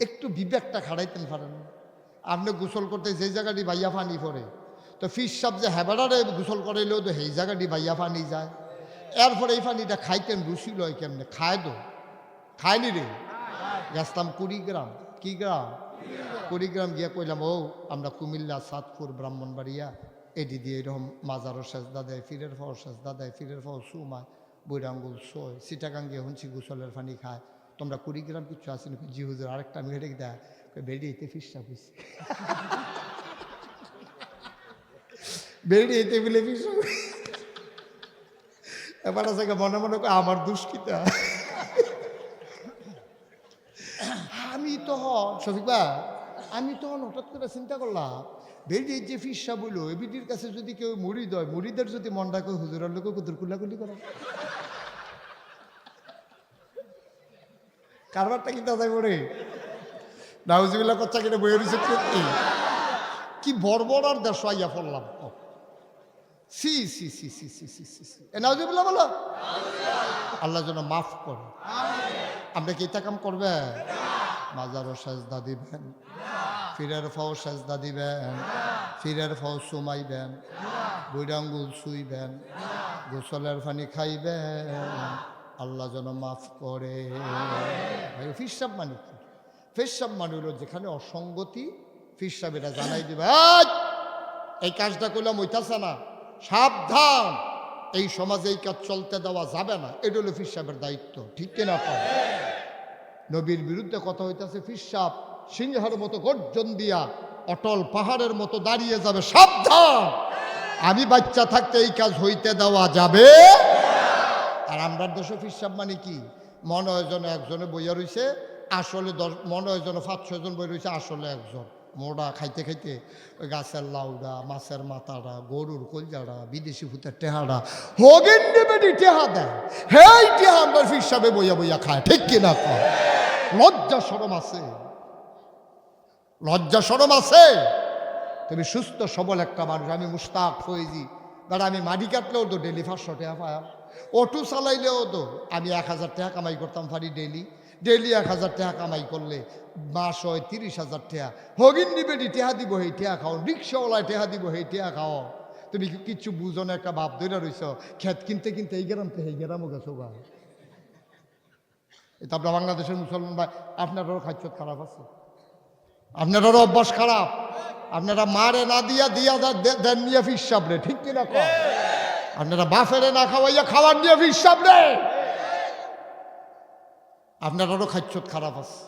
একটু বিবেকটা খাড়াইতেন পারেন। আপনি গোসল করতে যে জায়গাটি ভাইয়া ফানি পড়ে, তো ফিস সাপ যে হেবারারে গোসল করাইলেও তো সেই জায়গাটি ভাইয়া ফানি যায়। এরপরে এই পানিটা খাইতেন, রুচি লয় কেমনে? খায় তো খায়নি রে। গেছতাম 20 গ্রাম, কি গ্রাম? 20 গ্রাম গিয়া কইলাম, ও আমরা কুমিল্লা, সাতপুর, ব্রাহ্মণবাড়িয়া, এটি দিয়ে এরকম মাজারও সেজদা দেয়, ফিরের ফাও সেজদা দেয়, ফিরের ফাও সুমায় বৈরাঙ্গুল শোয়। সিটাগাং গিয়ে শুনছি গোসলের পানি খায়। তোমরা 20 গ্রাম কিছু আসেনি? জি হুজুর। আরেকটা আমি হেঁটে দেয় বেরিয়েতে ফিসা বুঝছি, বেরিয়েতে বলে ফিসা। এবার আছে মনে মনে আমার দুষ্কিতা। আমি তখন শফিক ভাই, আমি তখন হঠাৎ করে চিন্তা করলাম, বেরিয়ে যে ফিসা বললো, এ বিটির কাছে যদি কেউ মুড়িদ হয়, মুড়িদের যদি মন ডাকে হুজুরের লোকে কুদুর কুল্লাকুলি করে। কারবারটা কি দাদাই পড়ে নাউজুবিল্লাহ কচ্চা কিনে বইয়ে রয়েছে কি বর্বর আর দেশ আইয়া পড়লাম সি সি সি সি সি সি সি সি এ নাউজুবিল্লাহ বলো আল্লাহ যেন মাফ করে। আপনি কি এটা কাম করবে? মাজারও সাজদা দিবেন, ফিরের ফাও সাজদা দিবেন, ফিরের ফাও সুমাইবেন, বুড়া আঙ্গুল ছুইবেন, গোসলের পানি খাইবেন, আল্লাহ যেন মাফ করে। ফিরসাব মানে কি? ফিরসাব মানে হলো যেখানে অসঙ্গতি ফিরসাব এটা জানাই দিবে, এই কাজটা করলাম ওইটাছে না, সাবধান, এই সমাজে এই কাজ চলতে দেওয়া যাবে না। এটা হলো ফিরসাবের দায়িত্ব, ঠিক কিনা? নবীর বিরুদ্ধে কথা হইতেছে, ফিরসাব সিংহের মতো গর্জন দিয়া অটল পাহাড়ের মতো দাঁড়িয়ে যাবে, সাবধান, আমি বাচ্চা থাকতে এই কাজ হইতে দেওয়া যাবে। আর আমরা দেশে ফিরসাব মানে কি? মনে হয় যেন একজনে বইয়া রয়েছে, আসলে মনে হয় যেন 5-6 জন বই রয়েছে, আসলে একজন। মোড়া খাইতে খাইতে ওই গাছের লাউডা, মাছের মাথাটা, গরুর কলজাড়া, বিদেশি ভূতের টেহাড়া, হগেন বেটি টেহা দেয়, হেই টেহা আমরা ফিরসাবে বইয়া বইয়া খায়, ঠিক কিনা? লজ্জা শরম আছে? লজ্জা শরম আছে? তুমি সুস্থ সবল একটা মানুষ, আমি মুস্তাক ফয়েজি, কারণ আমি মাটি কাটলেও তো ডেলি 500 টাকা পাই, অটো চালাইলেও তো আমি 1000 টাকা কামাই করতাম পারি ডেলি। ডেলি 1000 টাকা কামাই করলে মাস হয় 30,000 টাকা। হগিন নিবেদি টেহা দিব, সেই টেহা খাও, রিক্সাওয়ালায় টেহা দিব, সেই টেহা খাও। তুমি কিচ্ছু বুঝো না, একটা বাপ ধরে রইছ, খেত কিনতে কিনতে এই গ্রাম থেকে এই গ্রামও গেছো গা। এটা আপনার বাংলাদেশের মুসলমান ভাই, আপনারও খাদ্য খারাপ আছে, আপনারও অভ্যাস খারাপ, আপনারা মারে না দিয়া দিয়া দেন নিয়ে ফিরসাব রে, ঠিক কিনা? আপনারা বাফেরে না খাওয়াইয়া খাবার নিয়ে ফিরসাব রে, আপনারও খাদ্য খারাপ আছে।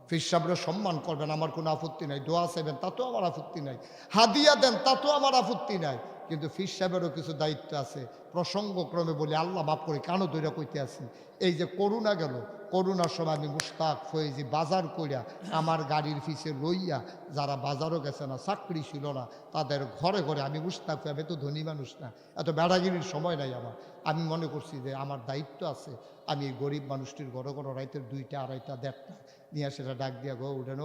ফিরসাবরে সম্মান করবেন, আমার কোনো আপত্তি নাই, দোয়া চাইবেন তাতেও আমার আপত্তি নাই, হাদিয়া দেন তাতেও আমার আপত্তি নাই, কিন্তু ফির সাহেবেরও কিছু দায়িত্ব আছে। প্রসঙ্গক্রমে বলি, আল্লাহ মাফ করে, কানো দইরা কইতে আছি, এই যে করোনা গেল, করোনার সময় আমি মুস্তাক ফয়েজি বাজার কইরা আমার গাড়ির ফিসে লইয়া যারা বাজারও গেছে না, চাকরি ছিল না, তাদের ঘরে ঘরে আমি মুস্তাক, আমি তো ধনী মানুষ না, এত বেড়াগিরির সময় নাই আমার। আমি মনে করছি যে আমার দায়িত্ব আছে, আমি এই গরিব মানুষটির ঘরে ঘরে রাইতের 2টা 2.5টা 1.5টা নিয়ে সেটা ডাক দিয়া, গো উঠেন,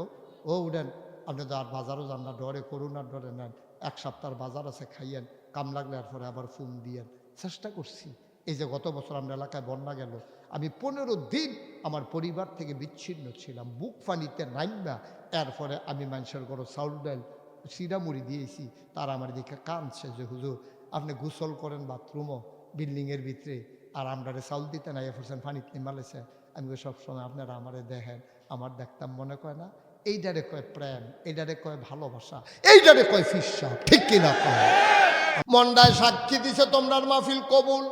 ও উঠেন, আপনি তো আর বাজারও যান না, ডরে করোনার ডরে নেন, 1 সপ্তাহের বাজার আছে, খাইয়েন, কাম লাগলে আর পরে আবার ফোন দিয়েন। চেষ্টা করছি। এই যে গত বছর আমরা এলাকায় বন্যা গেল, আমি 15 দিন আমার পরিবার থেকে বিচ্ছিন্ন ছিলাম, বুক পানিতে নাইমা, এরপরে আমি মানুষের ঘরে চাউল ডাল সিরামুড়ি দিয়েছি, তারা আমার দিকে কাঁদছে যে হুজুর আপনি গোসল করেন বাথরুমও বিল্ডিংয়ের ভিতরে, আর আমরা চাউল দিতে নাই এফরছেন পানিতে নিমালেছে। আমি সবসময় আপনারা আমারে দেখেন, আমার দেখতাম মনে কয় না, এইটারে কয় প্রেম, এইটারে কয় ভালোবাসা, এইটারে কয় ফিরসাব, ঠিক কিনা? মন্ডায় সাক্ষী দিছে তোমরার মাহফিল কবুল।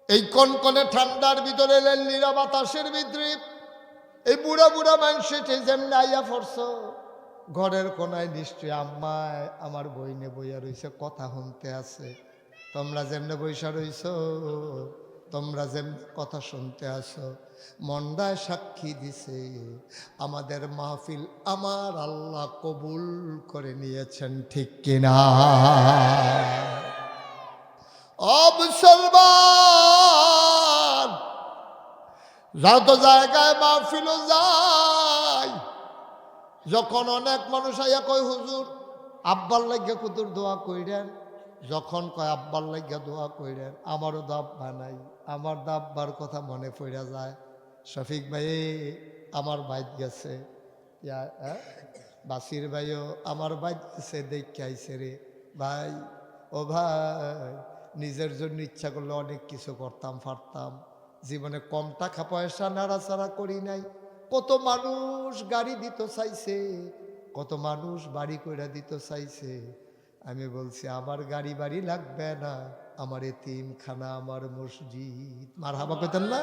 এই কনকনে ঠান্ডার ভিতরে নীরা বাতাসের ভিতরে এই বুড়া বুড়া মানুষে যেমনি আইয়া পড়ছ, ঘরের কোনায় নিশ্চয়ই আম্মায় আমার বইনে বইয়া রইছে, কথা শুনতে আছে। তোমরা যেমনে বৈশা রইছ, তোমরা যেমন কথা শুনতে আসো, মন্ডায় সাক্ষী দিছে আমাদের মাহফিল আমার আল্লাহ কবুল করে নিয়েছেন, ঠিক কিনা? ও মুসলমান, যত জায়গায় মাহফিল যায়, যখন অনেক মানুষ আইয়া কয় হুজুর আব্বার লাগিয়া কুতুর দোয়া কইরেন, যখন কয় আব্বার লাগিয়া দোয়া কইরেন, আমারও দাব্বা নাই, আমার দাব্বার কথা মনে পড়া যায়। শফিক ভাই আমার বাইত গেছে, বাসির ভাইও আমার বাইত গেছে, দেখে আইসে রে ভাই। ও ভাই, নিজের জন্য ইচ্ছা করলে অনেক কিছু করতাম পারতাম, জীবনে কম টাকা পয়সা নাড়াচাড়া করি নাই। কত মানুষ গাড়ি দিত চাইছে, কত মানুষ বাড়ি কইরা দিত চাইছে। আমি বলছি আমার গাড়ি বাড়ি লাগবে না, আমার এতিমখানা, আমার মসজিদ। মারহাবা কইতেন না?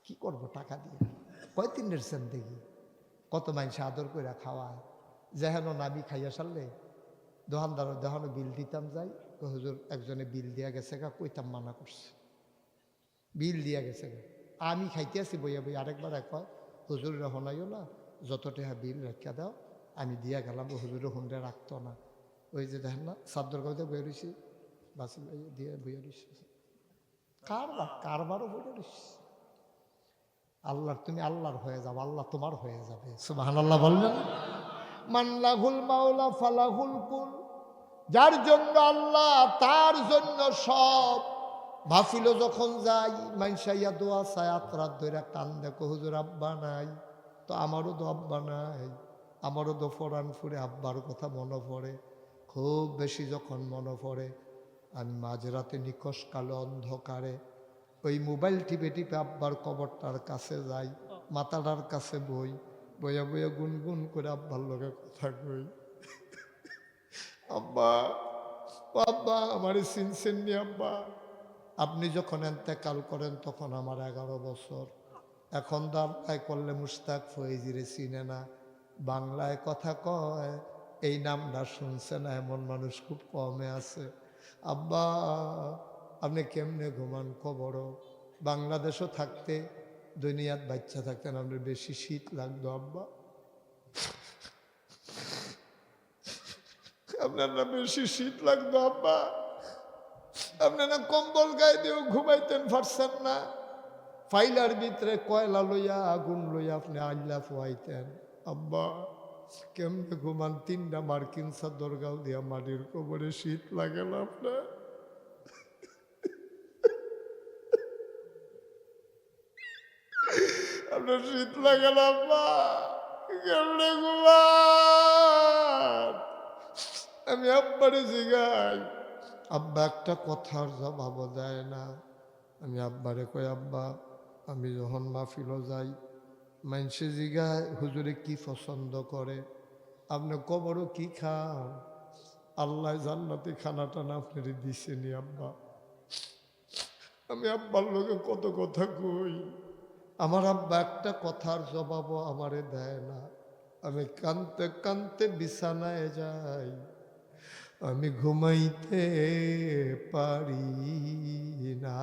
কি করব টাকা দিয়ে? কয় তিনের সেন দেখি কত মানুষ আদর কইরা খাওয়ায়, যেহেন নামি খাইয়া সারলে দোকানদার দেখানো বিল দিতাম যাই, হুজুর একজনে বিল দিয়া গেছে গা, কইতাম মানা করছে, বিল দিয়া গেছে গা। আমি খাইতে আছি বইয়া বই, আরেকবার কয় হুজুরে হনাইও না, যত টাকা বিল রেখা দাও, আমি দিয়া গেলাম। হুজুরে হুন্ডে রাখতো না, ওই যে দেখেন না সাদ্দর কবিতা বইয়া রয়েছি, বাসি দিয়ে বইয়া রয়েছি, কারবারও বইয়া রয়েছি। আল্লাহর তুমি আল্লাহর হয়ে যাবে, আল্লাহ তোমার হয়ে যাবে। সুবহানাল্লাহ বললেন। মানলাহুল মাওলা ফালাহুল কুল, যার জন্য আল্লাহ তার জন্য সব। মাহফিলও যখন যাই মাইনসাইয়া দোয়া চায়, আত্রাত ধরে কান দেখো হুজুর আব্বা নাই, তো আমারও তো আব্বা নাই, আমারও তো ফরান ফুরে আব্বার কথা মনে পড়ে। খুব বেশি যখন মনে পড়ে আমি মাঝরাতে নিকশ কালো অন্ধকারে ওই মোবাইল টিপে টিপে আব্বার কবরটার কাছে যাই, মাথাটার কাছে বই, বইয়া বইয়া গুনগুন করে আব্বার লোকে কথা কই, আব্বা ও আব্বা আমার চিনছেন নি আব্বা, আপনি যখন এন্তেকাল করেন তখন আমার 11 বছর। এখন দাঁড়ায় করলে মুশতাক ফয়েজিরে চিনে না, বাংলায় কথা কয় এই নামটা শুনছে না এমন মানুষ খুব কমে আছে। আব্বা আপনি কেমনে ঘুমান কবর? বাংলাদেশও থাকতে দুনিয়াত বাচ্চা থাকতেন আপনার বেশি শীত লাগতো আব্বা, আপনার না বেশি শীত লাগতো আব্বা, আপনি না কম্বল গায়ে দিয়েও ঘুমাইতেন পারছেন না, ফাইলার ভিতরে কয়লা লইয়া আগুন লইয়া আপনি আল্লাহ ফুয়াইতেন। আব্বা কেমনে ঘুমান? 3টা মার্কিন চাদর গাও দিয়া মাটির কবরে, শীত লাগে না আপনার? আপনার শীত লাগে না আব্বা? কেমনে ঘুমান? আমি আব্বারে জিগাই, আব্বা একটা কথার জবাবও দেয় না। আমি আব্বারে কই আব্বা আমি যখন মাহফিলও যাই মানুষে জিগায় হুজুরে কি পছন্দ করে, আপনি কবরও কি খান? আল্লাহ জান্নাতি খানাটা না আপনারে দিছেনি আব্বা। আমি আব্বার লোকে কত কথা কই, আমার আব্বা একটা কথার জবাবও আমারে দেয় না। আমি কানতে কানতে বিছানায় যাই, আমি ঘুমাইতে পারি না।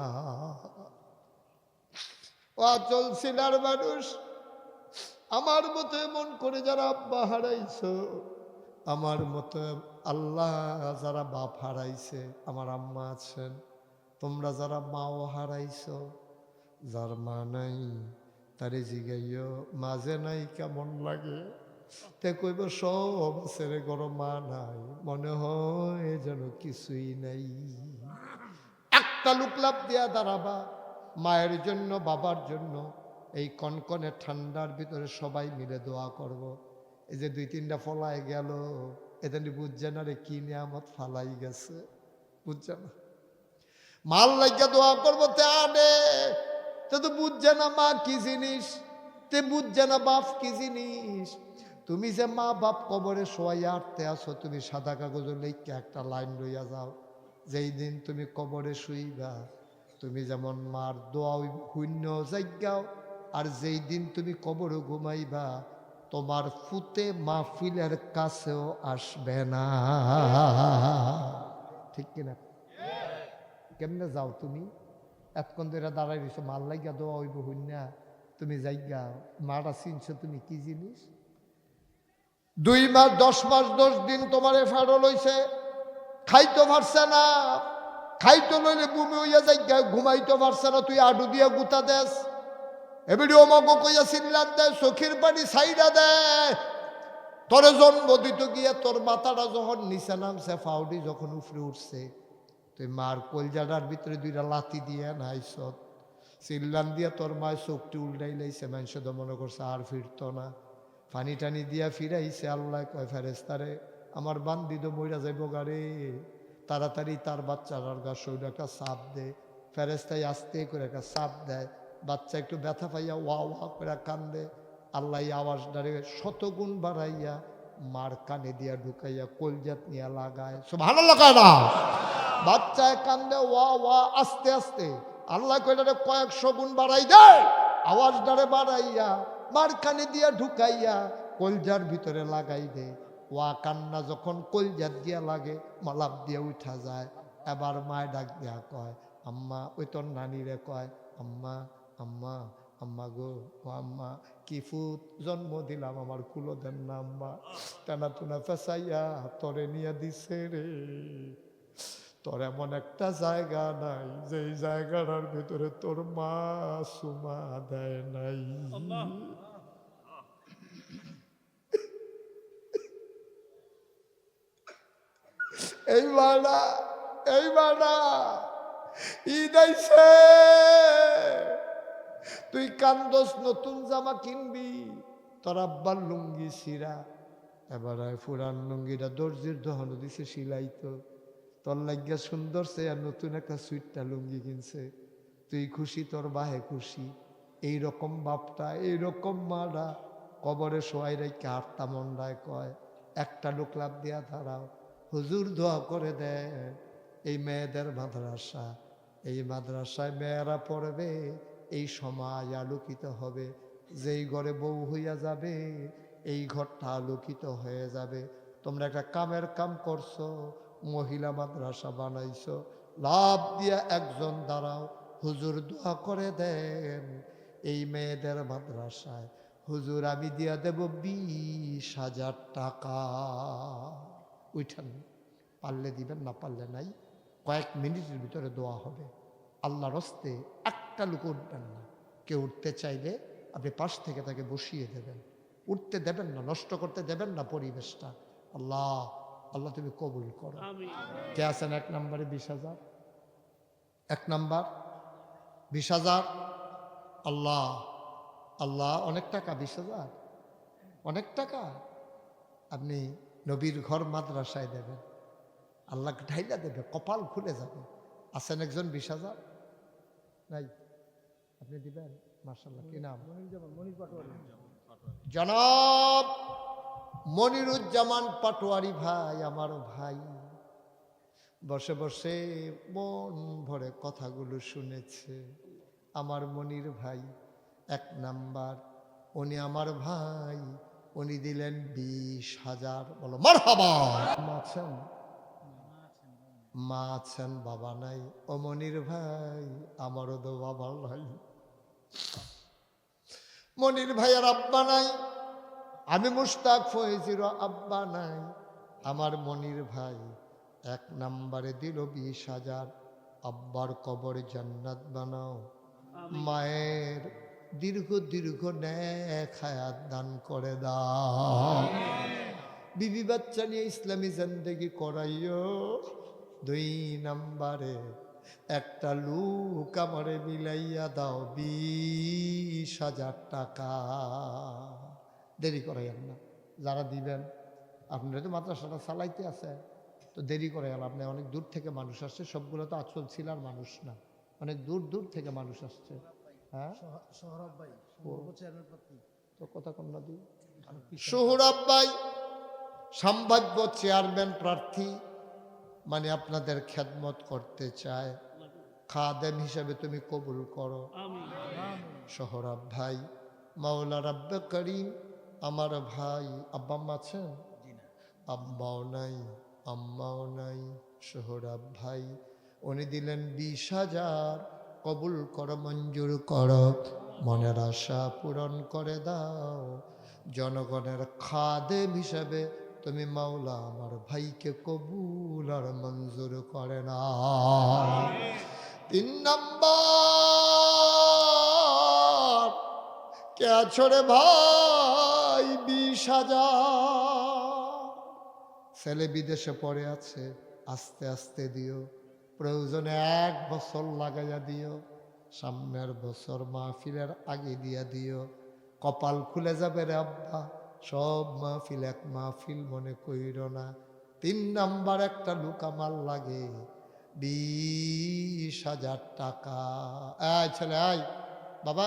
অচল সিনার মানুষ আমার মতো এমন করে যারা আব্বা হারাইছো, আমার মতো আল্লাহ যারা বাপ হারাইছে, আমার আম্মা আছেন, তোমরা যারা মাও হারাইছো, যার মা নাই তারে জিগাইও মাঝে নাই কেমন লাগে, তে কইব সব ছেড়ে গরম মা নাই, মনে হয় যেন কিছুই নাই। একটা লুকলাপ দিয়া দাঁড়াবা মায়ের জন্য বাবার জন্য, এই কনকনে ঠান্ডার ভিতরে সবাই মিলে দোয়া করব। এই যে 2-3টা ফলাই গেল, এতে বুঝছে না রে কি নিয়ামত ফালাই গেছে, বুঝছে না। মাল লাগিয়া দোয়া করবো তে আনে, তে তো বুঝছে না মা কি জিনিস, তে বুঝছে না বাপ কি জিনিস। তুমি যে মা বাপ কবরে শোয়াইয়া আটতে আসো, তুমি সাদা কাগজ লিখে একটা লাইন লইয়া যাও, যেই দিন তুমি কবরে শুইবা তুমি যেমন মার দোয়া শূন্য যাইগাও, আর যেই দিন তুমি কবরে ঘুমাইবা তোমার ফুতে মাহফিলের কাছেও আসবে না। ঠিক কিনা? কেমনে যাও তুমি? এতক্ষণ ধরে দাঁড়াই রয়েছো, মাল লাগিয়া দোয়া হইব হইনা, তুমি যাইগা মারা চিনছো তুমি কি জিনিস? 2 মাস 10 মাস 10 দিন তোমারে ফাড়ল হইছে, খাইতে পারছে না, খাইতে লইলে বমি হইয়া যাইগা, ঘুমাইতে পারছে না, তুই আডু দিয়া গুতা দেস, এবিডি ওমাগো কইয়া চিল্লান দেয়, চোখের পানি ছাইড়া দেয়। তোরে জন্ম দিত গিয়া তোর মাথাটা যখন নিচে নামছে, ফাউডি যখন উপরে উঠছে, তুই মার কলজাটার ভিতরে 2টা লাথি দিয়ে নাইছ, চিল্লান দিয়া তোর মায় চোখটি উল্টাই লাইছে, মানুষ তো মনে করছে আর ফিরতো না, পানি টানি দিয়া ফিরাইছে। আল্লাহ কয় ফেরেস্তারে আমার বান্দি তো মইরা যাইব গারে, তাড়াতাড়ি তার বাচ্চার গা শরীরে একটা চাপ দে। ফেরেস্তাই আস্তে করে একটা চাপ দেয়, বাচ্চা একটু ব্যথা পাইয়া ওয়া ওয়া করে কান্দে। আল্লাহ আওয়াজ দাঁড়িয়ে 100 গুণ বাড়াইয়া মার কানে দিয়া ঢুকাইয়া কলজাত নিয়ে লাগায়। সুবহানাল্লাহ কয় না? বাচ্চায় কান্দে ওয়া ওয়া আস্তে আস্তে, আল্লাহ কইলে কয়েকশো গুণ বাড়াই দেয়, আওয়াজ দাঁড়ে বাড়াইয়া মার কানে দিয়া ঢুকাইয়া কলজার ভিতরে লাগাই দে। ওয়া কান্না যখন কলজাত দিয়া লাগে মালাপ দিয়া উঠা যায়। এবার মায় ডাক দিয়া কয় আম্মা, ওই তোর নানিরে কয় আম্মা আম্মা আম্মা গো, ও আম্মা কি ফুত জন্ম দিলাম আমার কুলো দেন না আম্মা, টানা টুনা ফেসাইয়া তরে নিয়ে দিছে রে, তোর এমন একটা জায়গা নাই যেই জায়গাটার ভিতরে তোর মা সুমা দেয় নাই। এই বাড়া ঈদ আইছে, তুই কান্দস নতুন জামা কিনবি, তোর আব্বার লুঙ্গি ছিঁড়া, এবার পুরান লুঙ্গিটা দর্জির দহন দিছে সিলাইতো, তোর লাগিয়া সুন্দর সে আর নতুন একটা সুইটটা লুঙ্গি কিনছে, তুই খুশি, তোর বাহে খুশি। এইরকম বাপটা, এইরকম মারা কবরে শোয়াই রেখে আটটা মন্ডায় কয়, একটা লোক লাভ দিয়া দাঁড়াও, হুজুর দোয়া করে দেন এই মেয়েদের মাদ্রাসা, এই মাদ্রাসায় মেয়েরা পড়বে, এই সমাজ আলোকিত হবে, যেই ঘরে বউ হইয়া যাবে এই ঘরটা আলোকিত হয়ে যাবে। তোমরা একটা কামের কাম করছো, মহিলা মাদ্রাসা বানাইছো, লাভ দিয়া একজন দাঁড়াও, হুজুর দোয়া করে দেন এই মেয়েদের মাদ্রাসায় হুজুর আমি দিয়া দেব 20,000 টাকা। উঠান, পারলে দিবেন, না পারলে নাই। কয়েক মিনিটের ভিতরে দোয়া হবে। আল্লাহর হস্তে একটা লোক উঠবেন না। কেউ উঠতে চাইলে আপনি পাশ থেকে তাকে বসিয়ে দেবেন, উঠতে দেবেন না, নষ্ট করতে দেবেন না পরিবেশটা। আল্লাহ আল্লাহ তুমি কবুল করো। কে আছেন 1 নম্বরে? 20,000। 1 নম্বর 20,000। আল্লাহ আল্লাহ, অনেক টাকা। 20,000 অনেক টাকা। আপনি নবীর ঘর মাদ্রাসায় দেবেন, আল্লাহ ঢাইলা দেবে, কপাল খুলে যাবে। আছেন একজন 20,000? নাই? আপনি দিবেন? মাশাআল্লাহ। কি নাম? জনাব মনিরুজ্জামান পাটোয়ারি ভাই, আমার ভাই বসে বসে মন ভরে কথাগুলো শুনেছে। আমার মনির ভাই 1 নাম্বার, উনি আমার ভাই, উনি দিলেন 20,000। বলো মারহাবা। আছেন? মা আছেন, বাবা নাই। ও মনির ভাই, আমারও তো বাবা নাই, মনির ভাইয়ের আব্বা নাই। আমি মুশতাক ফয়েজির আব্বা নাই। আমার মনির ভাই 1 নম্বরে দিল 20,000। আব্বার কবর জান্নাত বানাও, মায়ের দীর্ঘ দীর্ঘ নেক হায়াত দান করে দাও, বিবি বাচ্চা নিয়ে ইসলামী জিন্দেগি করাইও। 2 নম্বরে একটা লোক আমারে মিলাইয়া দাও 20,000 টাকা। দেরি করাইয়েন না, যারা দিবেন আপনারা তো মাদ্রাসাটা চালাইতে আছে, তো দেরি করাইয়েন। আপনি অনেক দূর থেকে মানুষ আসছে, সবগুলো তো আচল ছিলার মানুষ না, অনেক দূর দূর থেকে মানুষ আসছে। হ্যাঁ সোহরাব ভাই, তো কথা কন্যা দিই সোহরাব ভাই সম্ভাব্য চেয়ারম্যান প্রার্থী, মানে আপনাদের খেদমত করতে চায়, খাদেম হিসেবে তুমি কবুল করো। সোহরাব ভাই, মাওলা রাব্বে করিম আমার ভাই। আব্বা আম্মা আছেন? আব্বাও নাই, আম্মাও নাই। সোহরাব ভাই উনি দিলেন 20,000। কবুল করো, মঞ্জুর করো, মনের আশা পূরণ করে দাও। জনগণের খাদেম হিসেবে তুমি মাওলা আমার ভাইকে কবুল আর মঞ্জুর করে না। 3 নম্বর, কে ছড়ে ভাই 20,000। ছেলে বিদেশে পড়ে আছে, আস্তে আস্তে দিও, প্রয়োজনে 1 বছর লাগাইয়া দিও, সামনের বছর মাহফিলের আগে দিয়া দিও। কপাল খুলে যাবে রে আব্বা, সব মাহফিল 1 মাহফিল মনে কইর না। 3 নাম্বার, একটা লোক আমার লাগে 20,000 টাকা। এই ছেলে, আয় বাবা,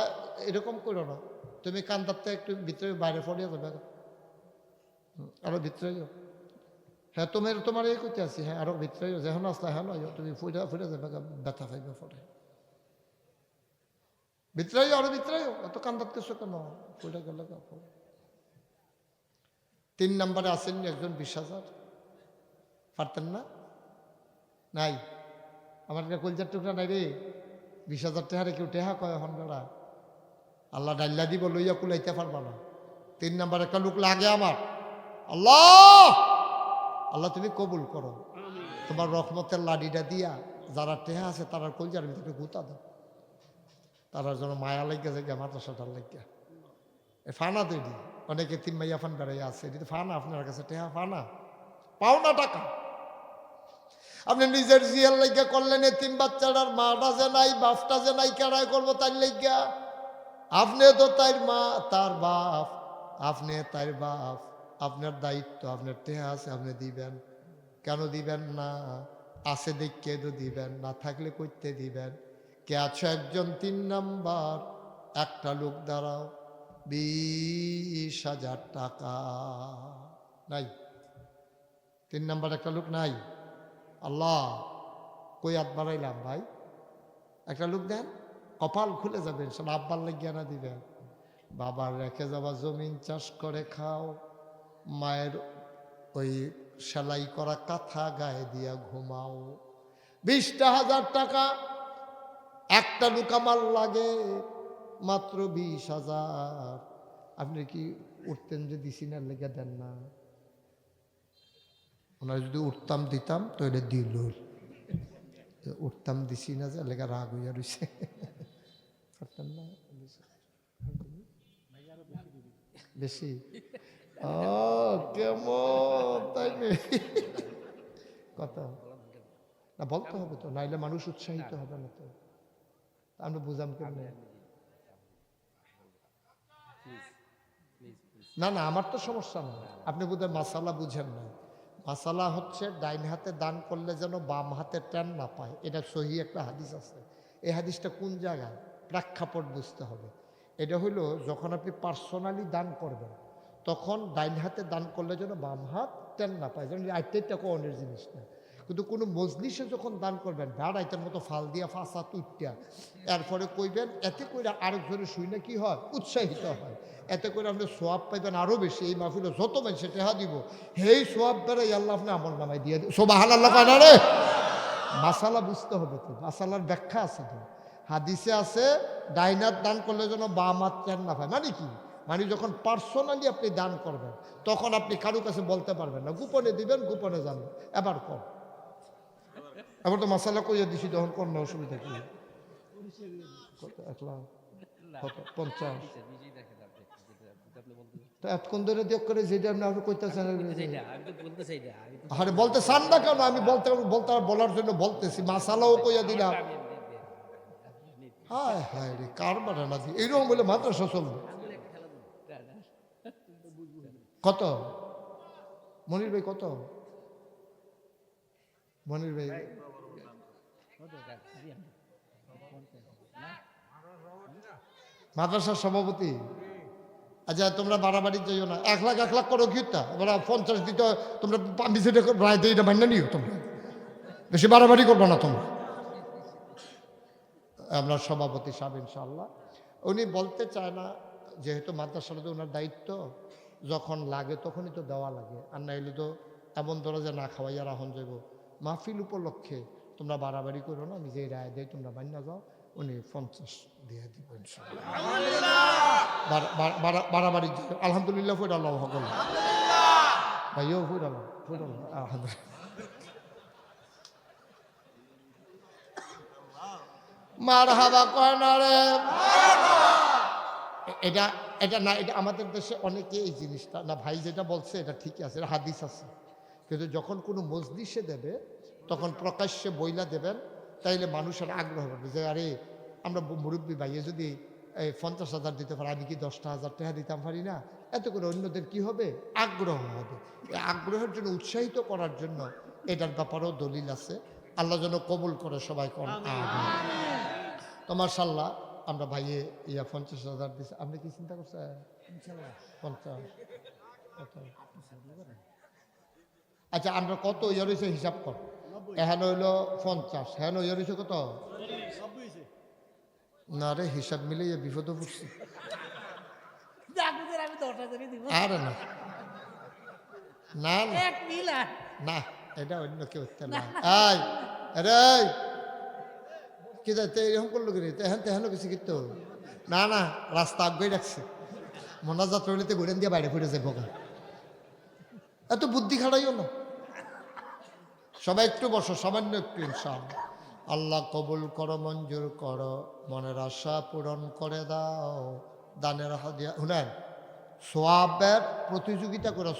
এরকম করো না, তুমি কান্দারতে একটু ভিতরে বাইরে পড়িয়া যাবে, আরো ভিতরে যাও। হ্যাঁ তোমার এই করতে আছি, হ্যাঁ আরো ভিতরে যখন আসলে হ্যাঁ নয়, তুমি ফুটে ফুটে যাবে, ব্যথা খাইবে পরে। ভিতরে আরো ভিতরে এত কান্দাত কিছু কেন, ফুটে গেলে। 3 নম্বরে আসেননি একজন 20,000, পারতেন না? নাই? আমার কলজার টুকরা নাই রে, 20,000 টাকা কেউ টেহা কয় এখন বেড়া, আল্লাহ ডাল্লা দিব, লইয়া কুলাইতে পারবা না। 3 নম্বর একটা লোক লাগে আমার। আল্লাহ আল্লাহ তুমি কবুল করো। তোমার রহমতের লাডিটা দিয়া যারা টেহা আছে তারা কলজার ভিতরে গুতা দাও, তারা যেন মায়া লাগিয়া যায় মাদ্রাসাটার লাগিয়া। ফানা তৈরি অনেকে তিন মাইয়া ফান বেড়াই আছে, এটি ফানা আপনার কাছে টেহা ফানা পাও না টাকা। আপনি নিজের জিয়ার লাগিয়া করলেন, তিন বাচ্চাটার মাটা যে নাই বাপটা যে নাই কেড়াই করবো তার লাগিয়া। আপনি তো তাই মা তার বাপ, আপনি তাই বাপ, আপনার দায়িত্ব, আপনার টেহা আছে আপনি দিবেন। কেন দিবেন না? আছে দেখে তো দিবেন, না থাকলে করতে দিবেন। কে আছো একজন 3 নাম্বার একটা লোক দাঁড়াও 20,000 টাকা নাই, 3 নাম্বার একটা লোক নাই। আল্লাহ কই হাত বাড়াইলাম ভাই, একটা লোক দেন, কপাল খুলে যাবেন। সব আব্বার লাগিয়া না দিবেন, বাবার রেখে যাওয়া জমিন চাষ করে খাও, মায়ের ওই সেলাই করা কাঁথা গায়ে দিয়া ঘুমাও। 20,000 টাকা একটা লোক আমার লাগে মাত্র 20,000। আপনি কি উঠতেন যে দিছি না লেগে দেন না? ওনারা যদি উঠতাম দিতাম তো এটা দিল, উঠতাম দিছি না যে লেগে রাগ হইয়া রয়েছে। বেশি কেমন তাই কত না বলতে হবে তো, নাইলে মানুষ উৎসাহিত হবে না। তো আমরা বুঝাম কেমনে? না না আমার তো সমস্যা না, আপনি বোধহয় মাসালা বুঝেন না। মাসালা হচ্ছে ডাইন হাতে দান করলে যেন বাম হাতে টান না পায়, এটা সহি একটা হাদিস আছে। এই হাদিসটা কোন জায়গায় প্রেক্ষাপট বুঝতে হবে। এটা হইল যখন আপনি পার্সোনালি দান করবেন তখন ডাইন হাতে দান করলে যেন বাম হাত টান না পায়, যেন আইটেরটা কোনের জিনিস না। কিন্তু কোনো মজলিসে যখন দান করবেন ভেড়াইতের মতো ফাল দিয়া ফাঁসা তুইটা এরপরে কইবেন, এতে করে আরেকজনের শুই না কি হয়, উৎসাহিত হয়। এতে করে আপনি সোয়াব পাইবেন আরও বেশি। এই মাহফিলে যত মানুষ টেহা দিব হেই সোয়াব বেড়াই আল্লাহ আপনি আমল নামাই দিয়ে সুবহানাল্লাহ কয় না রে? মাসালা বুঝতে হবে তো, মাসালার ব্যাখ্যা আছে তো। হাদিসে আছে ডাইন হাত দান করলে যেন বাম হাত টান না পায়। মানে কি? মানে যখন পার্সোনালি আপনি দান করবেন তখন আপনি কারো কাছে বলতে পারবেন না, গোপনে দিবেন, গোপনে জানবেন। এবার কর, এবার তো মশালা কইয়া দিছি তখন কোন অসুবিধা কি? 1,50,000 এতক্ষণ ধরে দেখ করে যেটা আপনি কইতেছেন আরে বলতে চান না কেন? আমি বলতে বলার জন্য বলতেছি, মাসালাও কইয়া দিলাম। হায় হায় রে কার বাড়া না দি এইরকম বলে মাদ্রাসা চলবে। কত মনির ভাই? কত মনির ভাই? মাদ্রাসার সভাপতি। আচ্ছা তোমরা বাড়াবাড়ি যাইও না, 1 লাখ 1 লাখ করো কিটা, ওরা 50 দিতে তোমরা 50 টাকা রায় দিয়ে মান্য নিও, তোমরা বেশি বাড়াবাড়ি করবো না তোমরা। আমরা সভাপতি সাহেব ইনশাআল্লাহ উনি বলতে চায় না, যেহেতু মাদ্রাসাটা তো ওনার দায়িত্ব, যখন লাগে তখনই তো দেওয়া লাগে, আর না হলে তো এমন ধরো যে না খাওয়াইয়া রাহন যাইব। মাহফিল উপলক্ষে তোমরা বাড়াবাড়ি করো না, আমি যে রায় দেয় তোমরা মান্য যাও, উনি 50 দিয়ে দিব ইনশাআল্লাহ। বাড়াবাড়ি আলহামদুলিল্লাহ ফুট আল্লাহ সকল ভাইও ফুট আল্লাহ আলহামদুলিল্লাহ। মারহাবা কয় না রে? এটা এটা না, এটা আমাদের দেশে অনেকে এই জিনিসটা না, ভাই যেটা বলছে এটা ঠিকই আছে, এটা হাদিস আছে। কিন্তু যখন কোনো মজলিসে দেবে তখন প্রকাশ্যে বইলা দেবেন, তাইলে মানুষের আগ্রহ হবে যে আরে আমরা মুরব্বী ভাইয়ে যদি 50,000 দিতে পারি, আমি কি 10,000 টাকা দিতাম পারি না? এত করে অন্যদের কি হবে, আগ্রহ হবে। এই আগ্রহের জন্য উৎসাহিত করার জন্য এটার ব্যাপারেও দলিল আছে। আল্লাহ যেন কবুল করে সবাই কোন তো মাশাআল্লাহ। আমরা ভাইয়ে 50,000 দিচ্ছি, আপনি কি চিন্তা করছেন? 50 আচ্ছা আমরা কত ইয়ে রয়েছে হিসাব কর, এখানে হইলো 50, হ্যাঁ ইয়ে রয়েছে কত? না রে হিসাব মিলে বিপদে পড়ছি। আরে না না না এটা অন্য কেউ না। কি যাইতে এরকম করলো কি তেহান তেহানো কিছু কিন্তু না না, রাস্তা আগে রাখছে, মোনাজাত রইলে ঘুরেন দিয়ে বাইরে ফুটে যায় বোকা। এত বুদ্ধি খাড়াইও না, সবাই একটু বসো, সামান্য একটু ইনশাআল্লাহ। আল্লাহ কবুল করো, মঞ্জুর করো, মনের আশা পূরণ করে দাও। দানের হাদিয়া শুনেন, সোয়াবের প্রতিযোগিতা করে